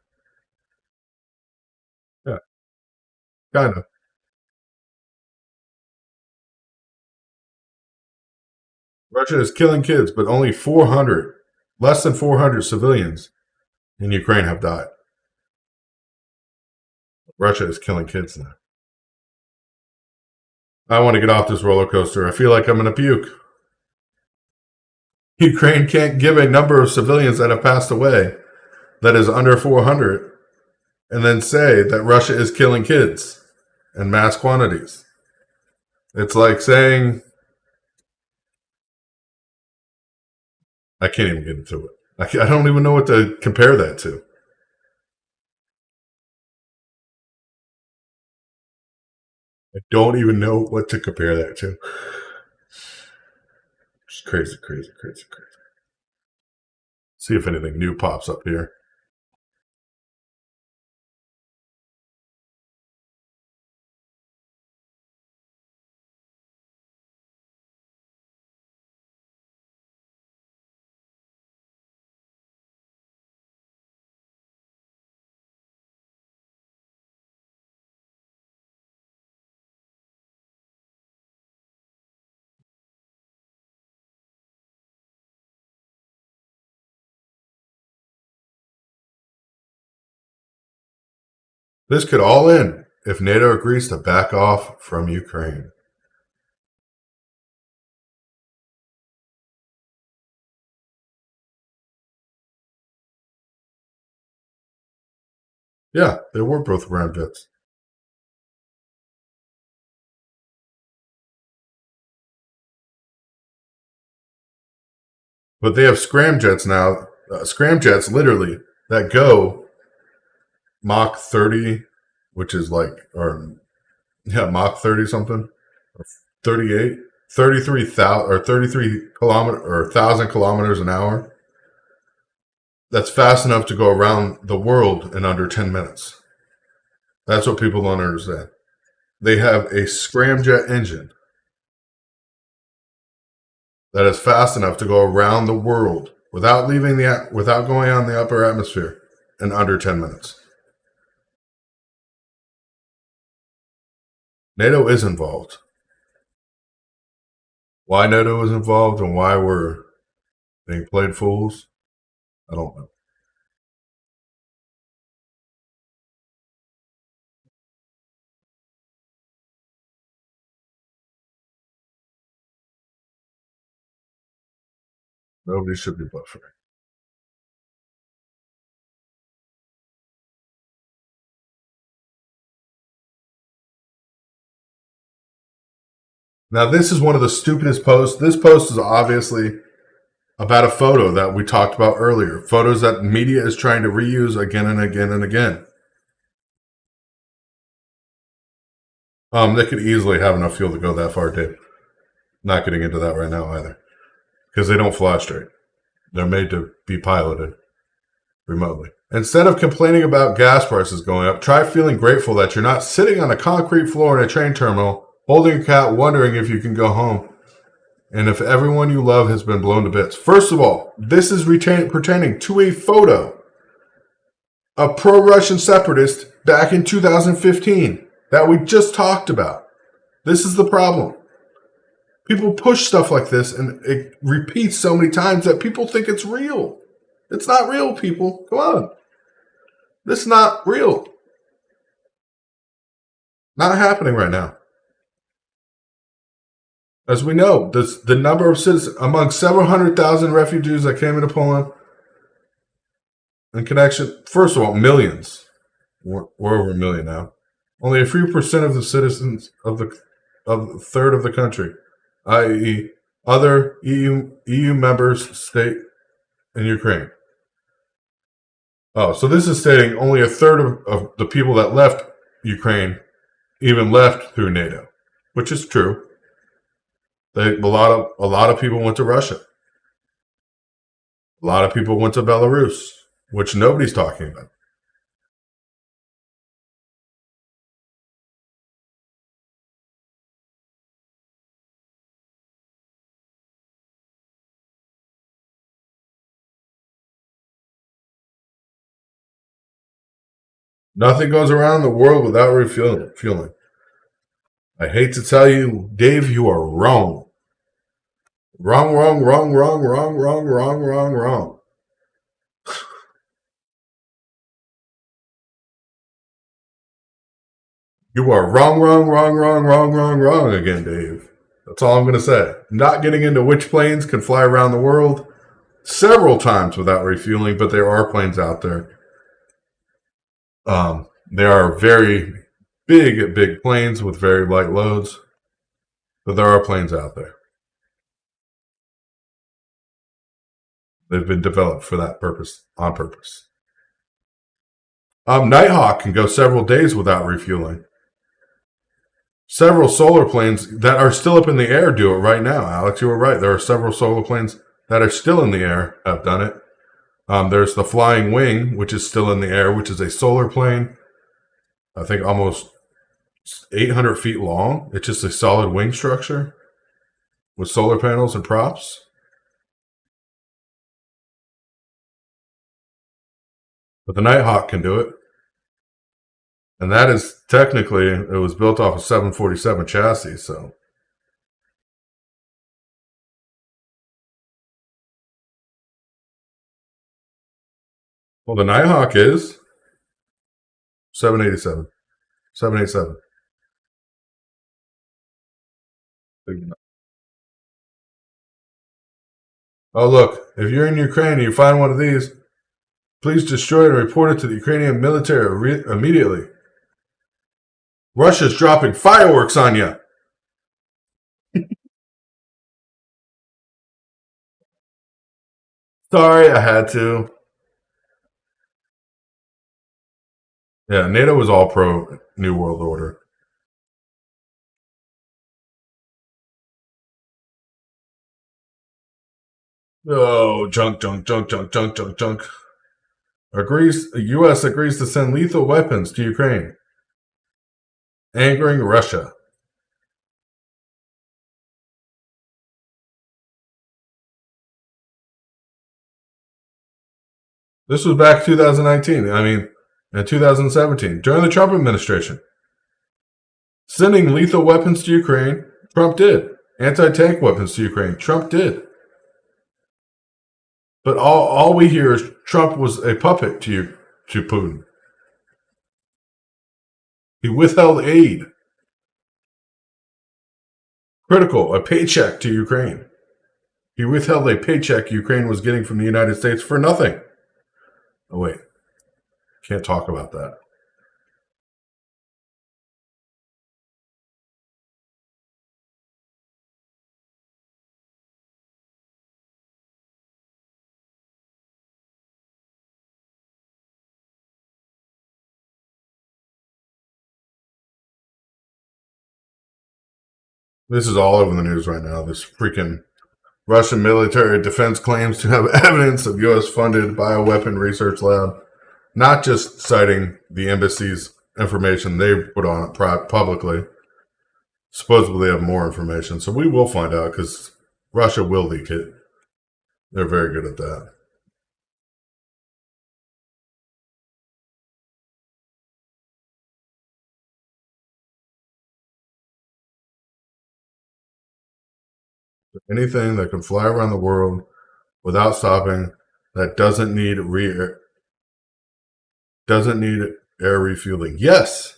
Yeah, kind of. Russia is killing kids, but only 400, less than 400 civilians in Ukraine have died. Russia is killing kids now. I want to get off this roller coaster. I feel like I'm going to puke. Ukraine can't give a number of civilians that have passed away that is under 400 and then say that Russia is killing kids in mass quantities. It's like saying, I can't even get into it. I don't even know what to compare that to. I don't even know what to compare that to. It's crazy, crazy, crazy, crazy. See if anything new pops up here. This could all end if NATO agrees to back off from Ukraine. Yeah, they were both ramjets. But they have scramjets now. Scramjets, literally, that go Mach 30, which is like, or yeah, Mach 30 something, or 38, 33,000 or 33 kilometer or 1,000 kilometers an hour. That's fast enough to go around the world in under 10 minutes. That's what people don't understand. They have a scramjet engine that is fast enough to go around the world without without going on the upper atmosphere in under 10 minutes. NATO is involved. Why NATO is involved and why we're being played fools, I don't know. Nobody should be buffering. Now, this is one of the stupidest posts. This post is obviously about a photo that we talked about earlier. Photos that media is trying to reuse again and again and again. They could easily have enough fuel to go that far, Dave. Not getting into that right now either. Because they don't fly straight. They're made to be piloted remotely. Instead of complaining about gas prices going up, try feeling grateful that you're not sitting on a concrete floor in a train terminal, holding your cat, wondering if you can go home, and if everyone you love has been blown to bits. First of all, this is pertaining to a photo of pro-Russian separatists back in 2015 that we just talked about. This is the problem. People push stuff like this, and it repeats so many times that people think it's real. It's not real, people. Come on. This is not real. Not happening right now. As we know, the number of citizens, among several 100,000 refugees that came into Poland in connection. First of all, millions. We're over a million now. Only a few percent of the citizens of a third of the country, i.e., other EU members, state in Ukraine. Oh, so this is stating only a third of the people that left Ukraine even left through NATO, which is true. A lot of people went to Russia. A lot of people went to Belarus, which nobody's talking about. Nothing goes around the world without refueling. I hate to tell you, Dave, you are wrong. Wrong, wrong, wrong, wrong, wrong, wrong, wrong, wrong, wrong. You are wrong, wrong, wrong, wrong, wrong, wrong, wrong again, Dave. That's all I'm going to say. Not getting into which planes can fly around the world several times without refueling, but there are planes out there. There are very big planes with very light loads, but there are planes out there. They've been developed for that purpose, on purpose. Nighthawk can go several days without refueling. Several solar planes that are still up in the air do it right now. Alex, you were right. There are several solar planes that are still in the air have done it. There's the Flying Wing, which is still in the air, which is a solar plane. I think almost 800 feet long. It's just a solid wing structure with solar panels and props. But the Nighthawk can do it. And that is technically, it was built off a 747 chassis, so. Well, the Nighthawk is 787. 787. Oh, look, if you're in Ukraine and you find one of these, please destroy it and report it to the Ukrainian military immediately. Russia's dropping fireworks on you. Sorry, I had to. Yeah, NATO was all pro New World Order. Oh, junk, junk, junk, junk, junk, junk, junk. U.S. agrees to send lethal weapons to Ukraine, angering Russia. This was back 2019. I mean, in 2017, during the Trump administration. Sending lethal weapons to Ukraine, Trump did. Anti-tank weapons to Ukraine, Trump did. But all we hear is Trump was a puppet to Putin. He withheld aid. Critical, a paycheck to Ukraine. He withheld a paycheck Ukraine was getting from the United States for nothing. Oh, wait. Can't talk about that. This is all over the news right now. This freaking Russian military defense claims to have evidence of U.S.-funded bioweapon research lab, not just citing the embassy's information they put on it publicly. Supposedly they have more information, so we will find out because Russia will leak it. They're very good at that. Anything that can fly around the world without stopping that doesn't need air refueling. Yes,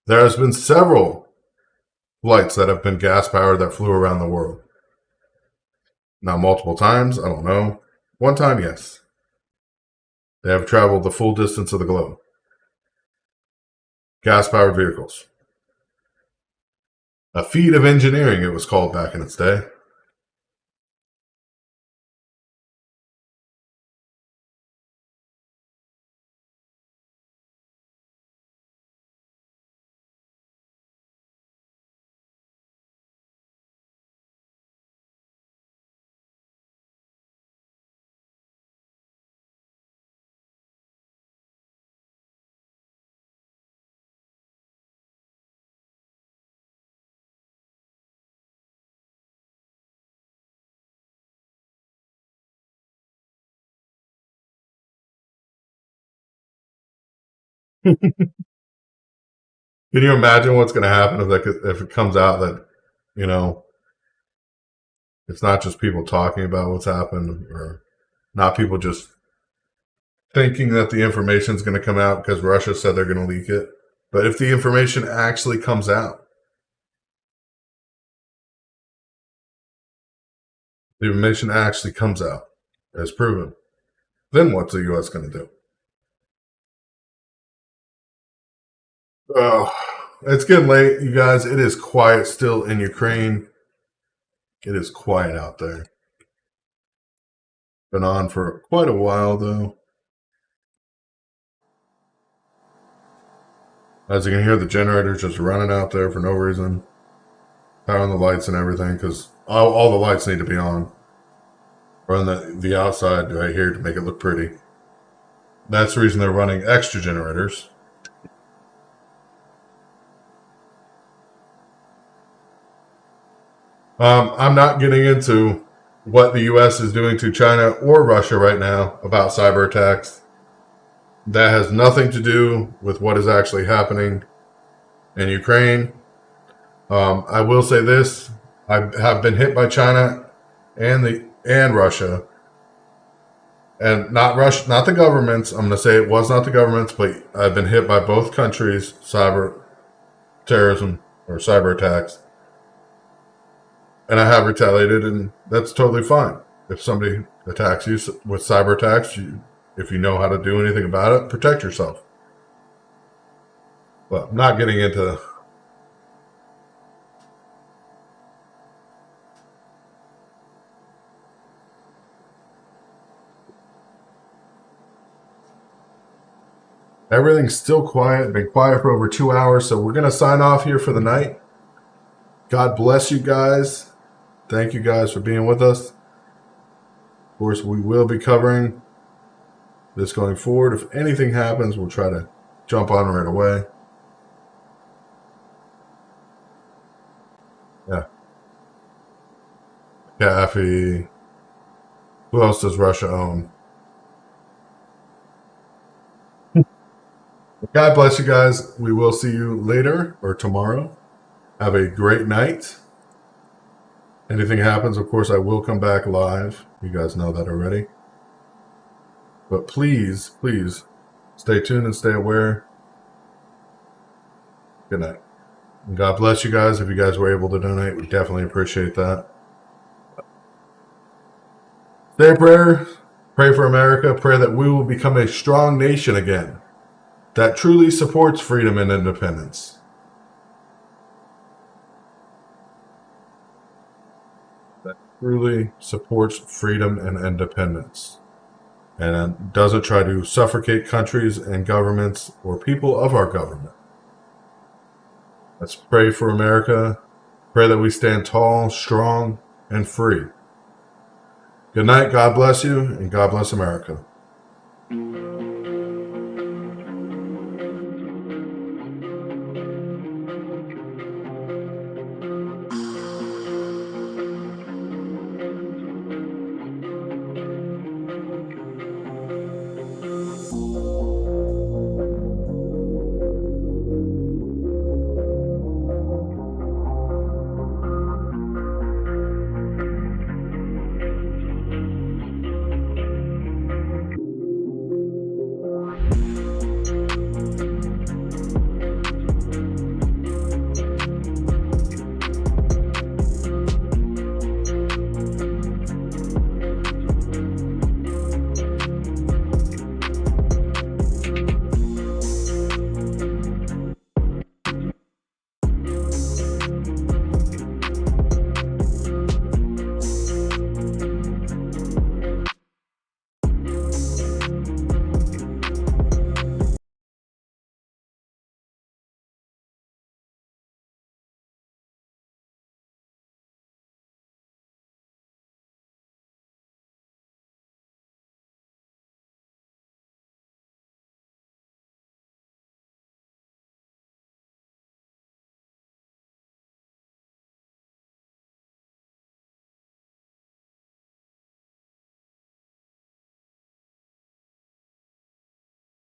there has been several flights that have been gas powered that flew around the world. Not multiple times, I don't know. One time, yes. They have traveled the full distance of the globe. Gas-powered vehicles. A feat of engineering, it was called back in its day. Can you imagine what's going to happen if it comes out that, you know, it's not just people talking about what's happened, or not people just thinking that the information is going to come out because Russia said they're going to leak it. But if the information actually comes out, the information actually comes out as proven, then what's the U.S. going to do? Oh, it's getting late, you guys. It is quiet still in Ukraine. It is quiet out there. Been on for quite a while, though. As you can hear, the generator's just running out there for no reason. Powering the lights and everything, because all the lights need to be on. Run the outside right here to make it look pretty. That's the reason they're running extra generators. I'm not getting into what the U.S. is doing to China or Russia right now about cyber attacks. That has nothing to do with what is actually happening in Ukraine. I will say this: I have been hit by China and Russia, and not the governments. I'm going to say it was not the governments, but I've been hit by both countries' cyber terrorism or cyber attacks, and I have retaliated, and that's totally fine. If somebody attacks you with cyber attacks, if you know how to do anything about it, protect yourself. But I'm not getting into everything's still quiet. Been quiet for over 2 hours, so we're gonna sign off here for the night. God bless you guys. Thank you guys for being with us. Of course, we will be covering this going forward. If anything happens, we'll try to jump on right away. Yeah. Kathy. Who else does Russia own? God bless you guys. We will see you later or tomorrow. Have a great night. Anything happens, of course, I will come back live. You guys know that already. But please, please, stay tuned and stay aware. Good night. And God bless you guys. If you guys were able to donate, we definitely appreciate that. Say a prayer. Pray for America. Pray that we will become a strong nation again that truly supports freedom and independence. That truly supports freedom and independence, and doesn't try to suffocate countries and governments or people of our government. Let's pray for America. Pray that we stand tall, strong, and free. Good night. God bless you, and God bless America.